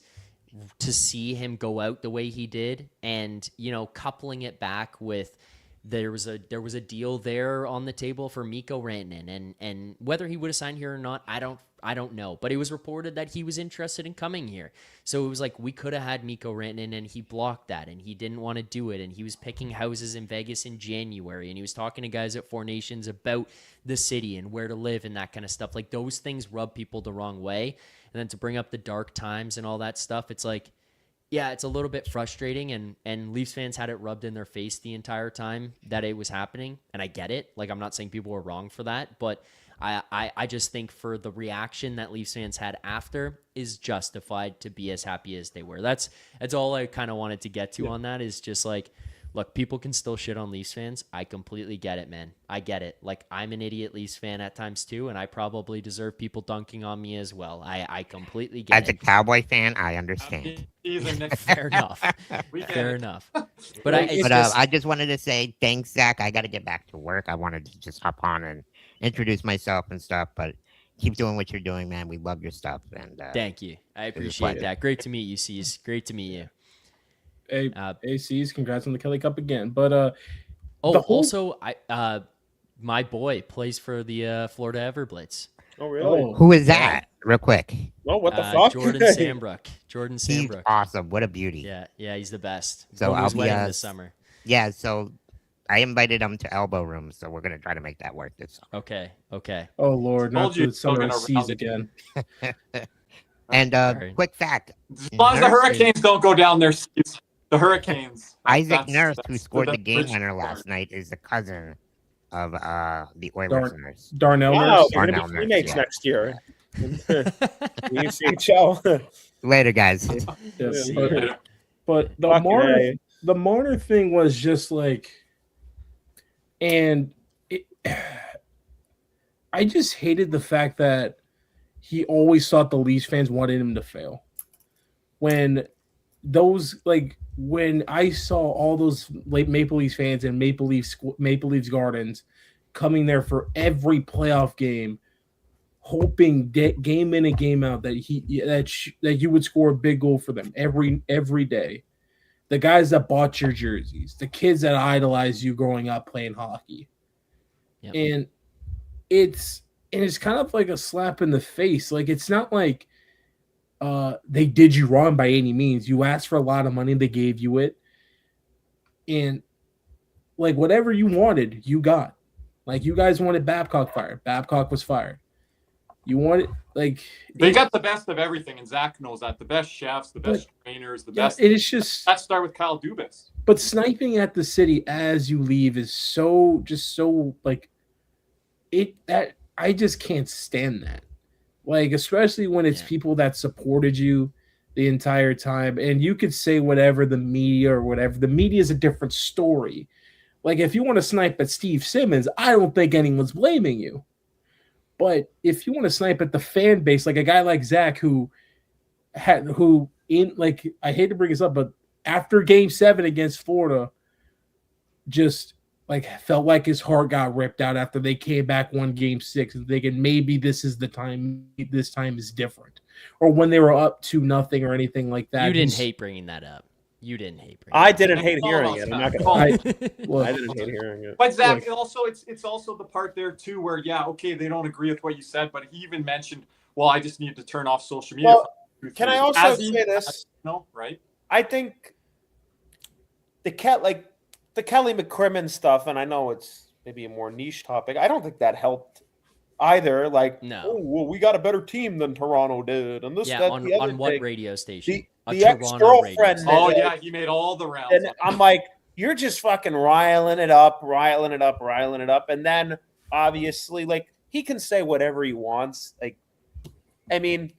to see him go out the way he did and, coupling it back with there was a deal there on the table for Mikko Rantanen and whether he would have signed here or not, I don't know, but it was reported that he was interested in coming here. So it was like we could have had Mikko Rantanen and he blocked that and he didn't want to do it and he was picking houses in Vegas in January and he was talking to guys at Four Nations about the city and where to live and that kind of stuff. Like those things rub people the wrong way. And then to bring up the dark times and all that stuff, it's like, yeah, it's a little bit frustrating and Leafs fans had it rubbed in their face the entire time that it was happening. And I get it. Like, I'm not saying people were wrong for that, but I just think for the reaction that Leafs fans had after is justified to be as happy as they were. That's all I kind of wanted to get to on that is just like, look, people can still shit on Leafs fans. I completely get it, man. I get it. Like, I'm an idiot Leafs fan at times too, and I probably deserve people dunking on me as well. I completely get it. As a Cowboy fan, I understand. Fair enough. Fair enough. But I just wanted to say thanks, Zach. I got to get back to work. I wanted to just hop on and introduce myself and stuff, but keep doing what you're doing, man. We love your stuff. And thank you. I appreciate that. Great to meet you, C's. Great to meet you. Hey, ACs, congrats on the Kelly Cup again. But also, my boy plays for the Florida Everblades. Oh, really? Who is that? Real quick. Oh, what the fuck? Jordan Sambrook. He's awesome. What a beauty. Yeah, he's the best. So I'll be this summer. Yeah, so I invited him to Elbow Room, so we're gonna try to make that work this summer. Okay. Oh Lord, not the summer seas again. And quick fact: as long as the Hurricanes don't go down their seas, the Hurricanes. Isaac Nurse, who scored the game winner last night, is the cousin of the Oilers nurse. Darnell Nurse. They're going to be teammates next year. UCHL. Later, guys. Yes, but the Marner thing was just like, and I just hated the fact that he always thought the Leafs fans wanted him to fail. When I saw all those Maple Leafs fans in Maple Leafs Gardens coming there for every playoff game, hoping game in and game out that you would score a big goal for them every day. The guys that bought your jerseys, the kids that idolized you growing up playing hockey, and it's kind of like a slap in the face. Like, it's not like they did you wrong by any means. You asked for a lot of money, they gave you it, and like whatever you wanted, you got. Like, you guys wanted Babcock fired. Babcock was fired. You wanted they got the best of everything, and Zach knows that. The best chefs, the best trainers, the best. It's just let's start with Kyle Dubas. But sniping at the city as you leave is so like it that I just can't stand that. Like, especially when it's people that supported you the entire time, and you could say whatever the media or whatever. The media is a different story. Like, if you want to snipe at Steve Simmons, I don't think anyone's blaming you. But if you want to snipe at the fan base, like a guy like Zach, I hate to bring this up, but after Game 7 against Florida, just like felt like his heart got ripped out after they came back, won Game 6, and thinking maybe this is the time. This time is different, or when they were up 2-0 or anything like that. You didn't hate bringing that up. You didn't hate. I didn't hate hearing it. I'm not gonna lie. I didn't hate hearing it. But Zach, it's also the part there too where they don't agree with what you said, but he even mentioned, well, I just need to turn off social media. Well, can I also say this? No, right? I think the Kelly McCrimmon stuff, and I know it's maybe a more niche topic. I don't think that helped either. Like, no. Oh, well, we got a better team than Toronto did, and this. Yeah, on what radio station? The ex-girlfriend. Oh, yeah, he made all the rounds. And I'm like, you're just fucking riling it up. And then, obviously, like, he can say whatever he wants. Like, I mean,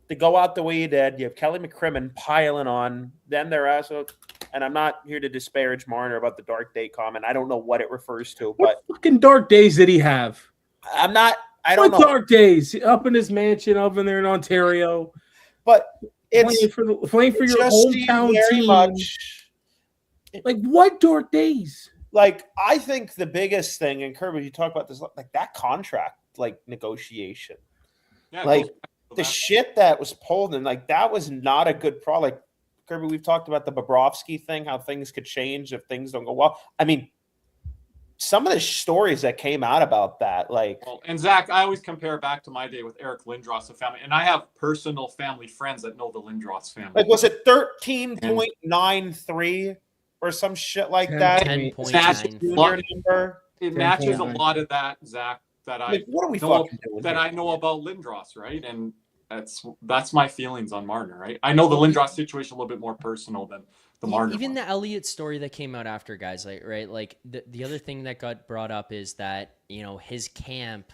to go out the way he did, you have Kelly McCrimmon piling on. Then they're also, and I'm not here to disparage Marner about the dark day comment. I don't know what it refers to, but What fucking dark days did he have? I'm not. I don't What know. dark days? Up in his mansion, up in there in Ontario, But it's playing for your just seemed hometown very team. much. Like what dark days? Like, I think the biggest thing, and Kirby, you talk about this, like that contract, like negotiation, Yeah, like it goes back to the that. shit that was pulled, and like that was not a good product. Like, Kirby, we've talked about the Bobrovsky thing, how things could change if things don't go well. I mean, some of the stories that came out about that, like, Well, and Zach, I always compare back to my day with Eric Lindros' family, and I have personal family friends that know the Lindros family. like was it 13.93 or some shit like that? 10.94. Number? It matches a 10.9. lot of that, Zach, that I Like, what are we know, fucking doing? that here? I know about Lindros, right? And that's my feelings on Marner, right? I know the Lindros situation a little bit more personal than the Marner. Even one. the Elliott story that came out after, guys, like, right? Like the other thing that got brought up is that, you know, his camp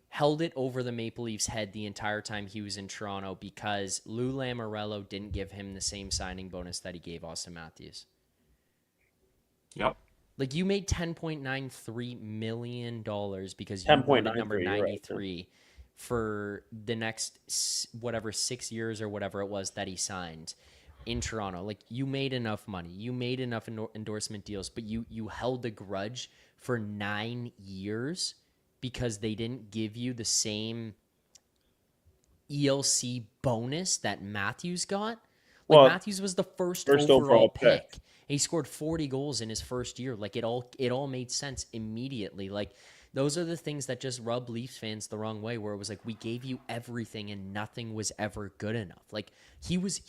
held it over the Maple Leafs' head the entire time he was in Toronto because Lou Lamoriello didn't give him the same signing bonus that he gave Austin Matthews. Yep. Like, you made $10.93 million because you wanted number 93 for the next, 6 years or whatever it was that he signed in Toronto. Like, you made enough money. You made enough endorsement deals, but you held a grudge for 9 years because they didn't give you the same ELC bonus that Matthews got. Like, Well, Matthews was the first overall overall pick. pick. He scored 40 goals in his first year. Like, it all made sense immediately. Like, those are the things that just rub Leafs fans the wrong way, where it was like, we gave you everything and nothing was ever good enough. Like, he was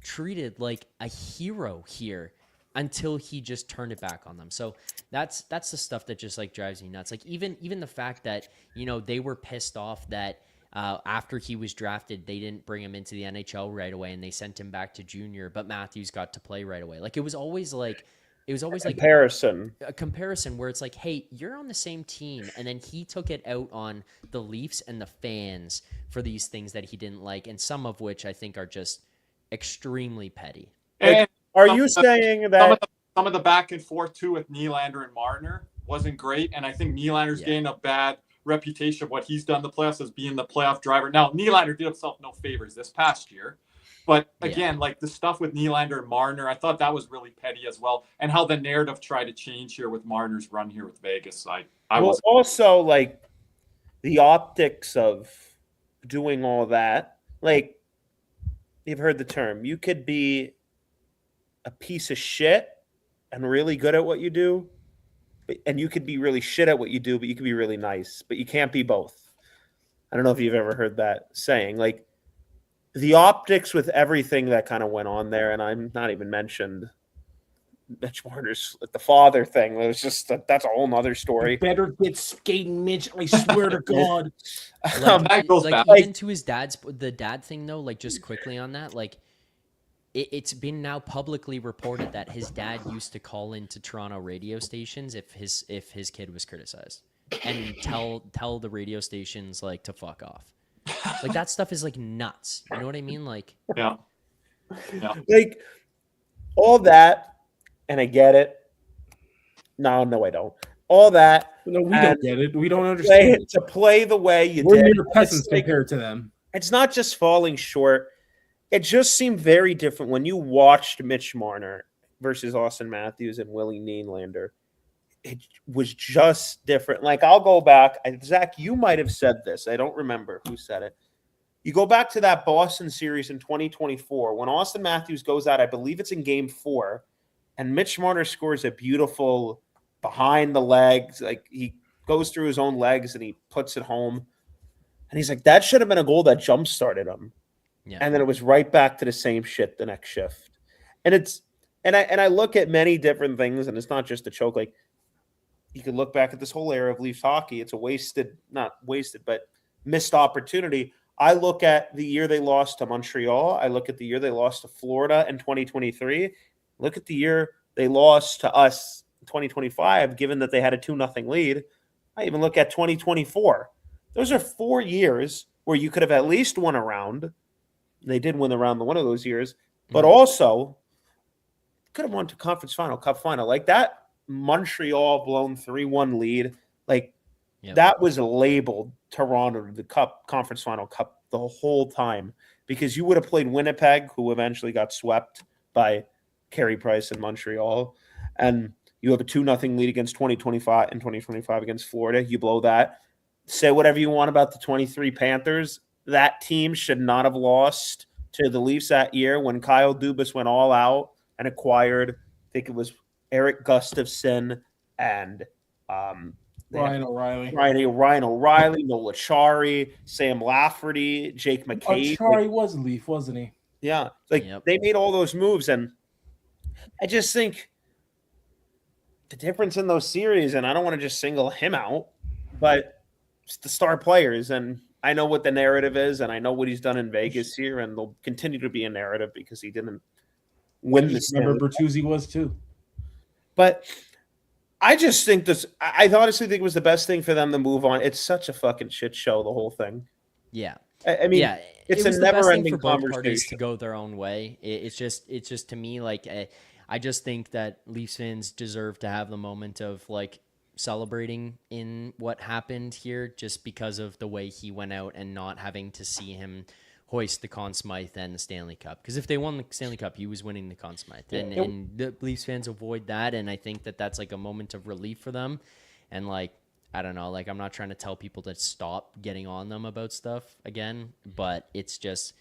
treated like a hero here until he just turned it back on them. So that's the stuff that just like drives me nuts. Like, even the fact that, you know, they were pissed off that after he was drafted, they didn't bring him into the NHL right away and they sent him back to junior, but Matthews got to play right away. Like, it was always like Comparison. a comparison where it's like, hey, you're on the same team, and then he took it out on the Leafs and the fans for these things that he didn't like, and some of which I think are just extremely petty. And Are some you of the- saying that some of the back and forth too with Nylander and Marner wasn't great, and I think Nylander's getting a bad reputation of what he's done in the playoffs as being the playoff driver. Now, Nylander did himself no favors this past year, but again, like the stuff with Nylander and Marner, I thought that was really petty as well, and how the narrative tried to change here with Marner's run here with Vegas. I well, was also like the optics of doing all that? Like, you've heard the term. You could be a piece of shit and really good at what you do, and you could be really shit at what you do, but you could be really nice, but you can't be both. I don't know if you've ever heard that saying. Like, the optics with everything that kind of went on there, and I'm not even mentioned Mitch Marner's the father thing. It was just that's a whole nother story. Better get skating, Mitch. I swear to God. that goes back. Even to his the dad thing though, like, just quickly on that, like, it's been now publicly reported that his dad used to call into Toronto radio stations if his kid was criticized and tell the radio stations like to fuck off. Like, that stuff is like nuts. You know what I mean? Like, Yeah. Like, all that, and I get it. No, I don't. All that. No, we And don't get it. We don't understand. To play the way you We're did. mere peasants It's like- compared to them. It's not just falling short. It just seemed very different when you watched Mitch Marner versus Austin Matthews and Willie Nylander. It was just different. Like, I'll go back. Zach, you might have said this. I don't remember who said it. You go back to that Boston series in 2024 when Austin Matthews goes out, I believe it's in game 4, and Mitch Marner scores a beautiful behind the legs. Like, he goes through his own legs and he puts it home. And he's like, that should have been a goal that jump-started him. yeah. And then it was right back to the same shit the next shift. And I look at many different things, and it's not just a choke. Like, you could look back at this whole era of Leafs hockey. It's a not wasted, but missed opportunity. I look at the year they lost to Montreal. I look at the year they lost to Florida in 2023. Look at the year they lost to us in 2025, given that they had a 2-0 lead. I even look at 2024. Those are 4 years where you could have at least won a round. They did win the round in one of those years, but also could have won to conference final, cup final. Like that Montreal blown 3-1 lead, like that was labeled Toronto the cup conference final cup the whole time, because you would have played Winnipeg, who eventually got swept by Carey Price in Montreal, and you have a 2-0 lead against 2025 and 2025 against Florida. You blow that. Say whatever you want about the 23 Panthers. That team should not have lost to the Leafs that year when Kyle Dubas went all out and acquired, I think it was Eric Gustafson and Ryan O'Reilly, Noel Acciari, Sam Lafferty, Jake McCabe. Acciari was a Leaf, wasn't he? Yeah, they made all those moves, and I just think the difference in those series, and I don't want to just single him out, but it's the star players, and I know what the narrative is, and I know what he's done in Vegas here, and there'll continue to be a narrative because he didn't win the Stanley Remember, Bertuzzi was too. But I just think I honestly think it was the best thing for them to move on. It's such a fucking shit show, the whole thing. Yeah. I mean, it's a never-ending for both conversation. parties to go their own way. It's just to me, like, I just think that Leafs fans deserve to have the moment of, like, celebrating in what happened here, just because of the way he went out and not having to see him hoist the Conn Smythe and the Stanley Cup. Because if they won the Stanley Cup, he was winning the Conn Smythe. And the Leafs fans avoid that, and I think that that's like a moment of relief for them. And, like, I don't know, like, I'm not trying to tell people to stop getting on them about stuff again, but it's just,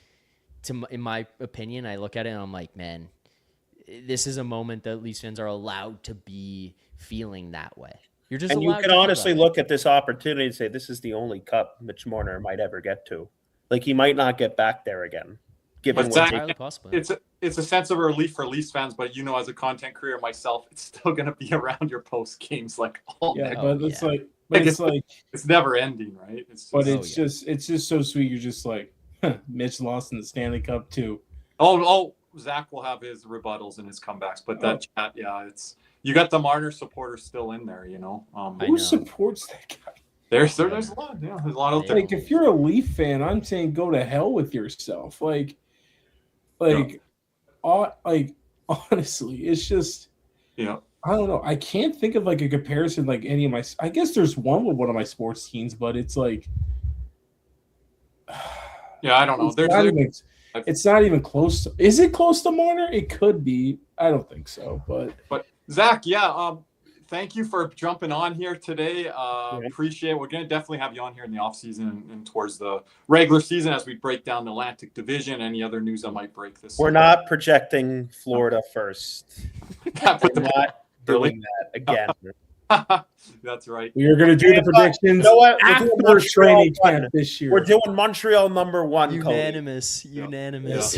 in my opinion, I look at it and I'm like, man, this is a moment that Leafs fans are allowed to be feeling that way. You're just and you allowed can to honestly look at this opportunity and say, this is the only cup Mitch Marner might ever get to. Like, he might not get back there again. Given it's a sense of relief for Leafs fans, but as a content creator myself, it's still going to be around your post games like all day. But it's like, it's never ending, right? It's just so sweet. You're just like, Mitch lost in the Stanley Cup too. Oh, Zach will have his rebuttals and his comebacks, but that chat, it's you got the Marner supporters still in there, Who supports that guy? There's a lot. Yeah, there's a lot out there. Like, if you're a Leaf fan, I'm saying go to hell with yourself. Honestly, it's just, I don't know. I can't think of like a comparison like any of my. I guess there's one with one of my sports teams, but it's like, I don't know. It's not even close. Is it close to Marner? It could be. I don't think so, but Zach, thank you for jumping on here today. Appreciate it. We're going to definitely have you on here in the off season and towards the regular season as we break down the Atlantic Division. Any other news that might break this? We're not projecting Florida first. We're not doing that again. That's right. We are going to do the predictions after training camp this year. We're doing Montreal number 1. Unanimous. Unanimous.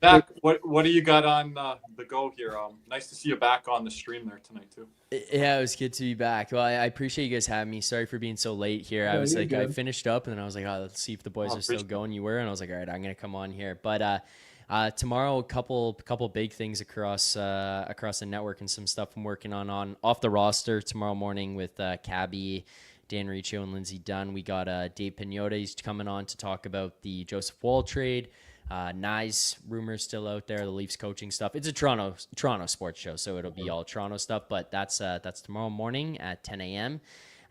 Zach, what do you got on the go here? Nice to see you back on the stream there tonight too. Yeah, it was good to be back. Well, I appreciate you guys having me. Sorry for being so late here. I was like, I finished up and then I was like, let's see if the boys are still going. You were, and I was like, all right, I'm going to come on here. But tomorrow, a couple big things across the network and some stuff I'm working on off the roster tomorrow morning with Cabby, Dan Riccio, and Lindsey Dunn. We got Dave Pagnotta. He's coming on to talk about the Joseph Woll trade. Nice rumors still out there. The Leafs coaching stuff. It's a Toronto sports show, so it'll be all Toronto stuff. But that's tomorrow morning at 10 a.m.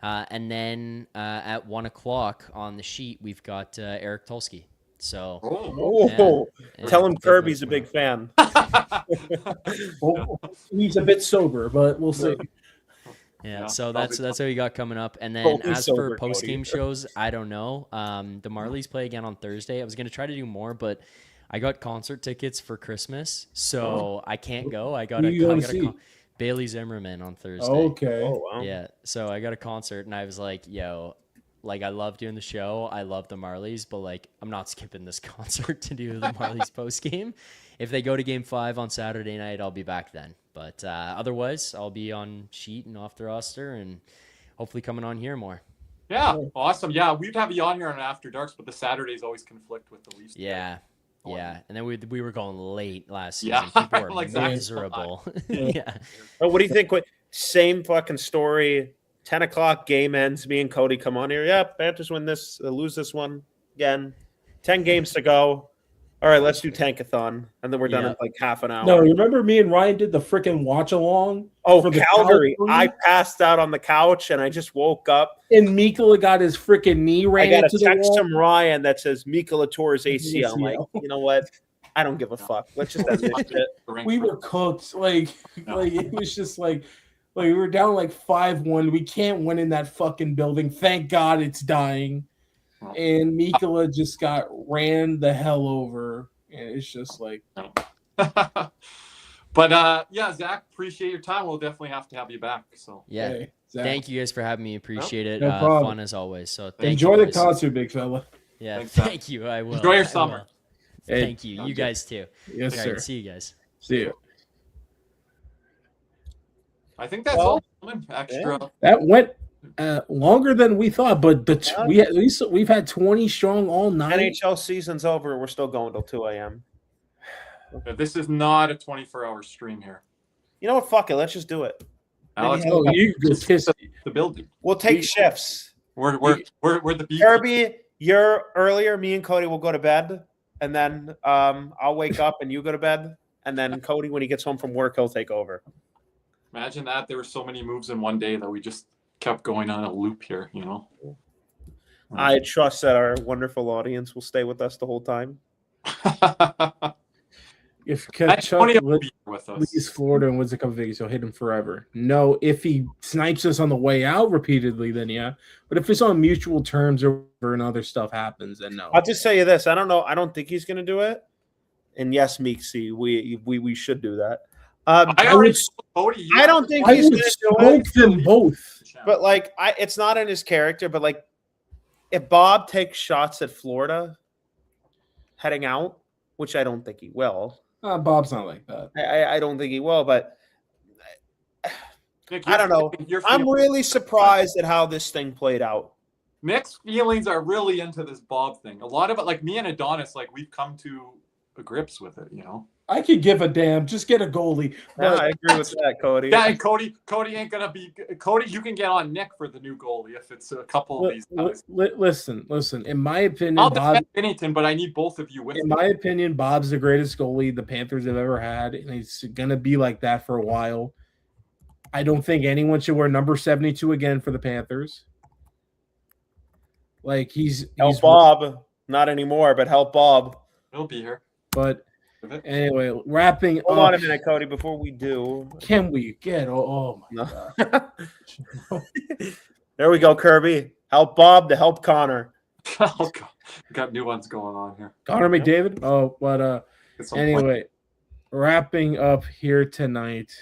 And then at 1 o'clock on the sheet, we've got Eric Tulsky. So, tell him Kirby's a big fan. He's a bit sober, but we'll see. Yeah, so that's what we got coming up. And then as for post-game shows, I don't know. The Marlies play again on Thursday. I was going to try to do more, but I got concert tickets for Christmas, so I can't go. I got Bailey Zimmerman on Thursday. Okay. Oh, wow. Yeah, so I got a concert, and I was like, yo, like, I love doing the show. I love the Marlies, but, like, I'm not skipping this concert to do the Marlies post-game. If they go to Game 5 on Saturday night, I'll be back then. But otherwise, I'll be on sheet and off the roster and hopefully coming on here more. Yeah, awesome. Yeah, we'd have you on here on After Darks, but the Saturdays always conflict with the Leafs. Yeah. Yeah, and then we were going late last season. People were like miserable. Yeah. Oh, what do you think? Same fucking story. 10 o'clock game ends. Me and Cody come on here. Yeah, Panthers win this, lose this one again. 10 games to go. All right, let's do Tankathon, and then we're done Yeah. in like half an hour. No, you remember me and Ryan did the freaking watch along? Oh, for the Calgary. Calgary? I passed out on the couch, and I just woke up. And Mikola got his freaking knee I ran got into a the text wall. from Ryan that says Mikola tore his ACL. I'm like, ACL. you know what? I don't give a fuck. Let's just end this shit. We were cooked. Like it was just like we were down like 5-1. We can't win in that fucking building. Thank God it's dying. And Mikola just got ran the hell over. And it's just like But yeah, Zach, appreciate your time. We'll definitely have to have you back. So Yeah. hey, Zach, Thank you guys for having me. Appreciate it. No problem. Fun as always. So thank enjoy you the guys. concert, big fella. Yeah, Thanks, Zach. thank you. I will. Enjoy your I summer. will. Hey, Thank you. You guys too. yes, All sir. right, see you guys. See you. I think that's Well, all. Extra. That went longer than we thought, but Yeah. we've had 20 strong all night. NHL season's over. We're still going till 2 a.m. This is not a 24-hour stream here. You know what? Fuck it. Let's just do it. Alex, Oh, you go piss. the building. We'll take shifts. We're the beef. Kirby, you're earlier. Me and Cody will go to bed, and then I'll wake up and you go to bed, and then Cody, when he gets home from work, he'll take over. Imagine that there were so many moves in one day that we just kept going on a loop here. I trust that our wonderful audience will stay with us the whole time. If Tony Chuck will be here with us. leaves Florida and wins the Cup of Vegas, he'll hit him forever. No, if he snipes us on the way out repeatedly, then yeah. But if it's on mutual terms or and other stuff happens, then no. I'll just tell you this: I don't know. I don't think he's going to do it. And yes, Meeksy, we should do that. I I already would- told Cody. I don't think I he's would going to do it. smoke them both. But like, it's not in his character. But like, if Bob takes shots at Florida heading out, which I don't think he will. Bob's not like that. I don't think he will. But Nick, I don't know. your I'm feelings- really surprised at how this thing played out. Mixed feelings are really into this Bob thing. A lot of it, like me and Adonis, like we've come to grips with it. I could give a damn. Just get a goalie. Yeah, But I agree with that, Cody. Yeah, and Cody ain't gonna be Cody. You can get on Nick for the new goalie if it's a couple of these guys. listen. In my opinion, I'll Bob. defend Bennington, but I need both of you with In me. my opinion, Bob's the greatest goalie the Panthers have ever had, and he's gonna be like that for a while. I don't think anyone should wear number 72 again for the Panthers. Like he's Help Bob. Not anymore, but help Bob. He'll be here. But anyway, wrapping Hold up. on a minute, Cody, before we do. Can we get? Oh my No. god! There we go, Kirby. Help Bob to help Connor. Oh God, got new ones going on here. Connor McDavid. Oh, but Get some anyway, wrapping up here tonight.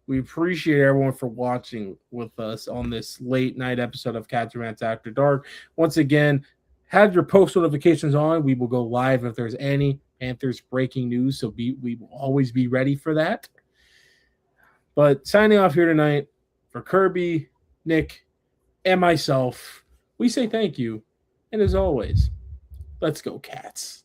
We appreciate everyone for watching with us on this late night episode of Cats and Rats After Dark. Once again, have your post notifications on. We will go live if there's any Panthers breaking news, so we will always be ready for that. But signing off here tonight for Kirby, Nick, and myself, we say thank you. And as always, let's go, Cats.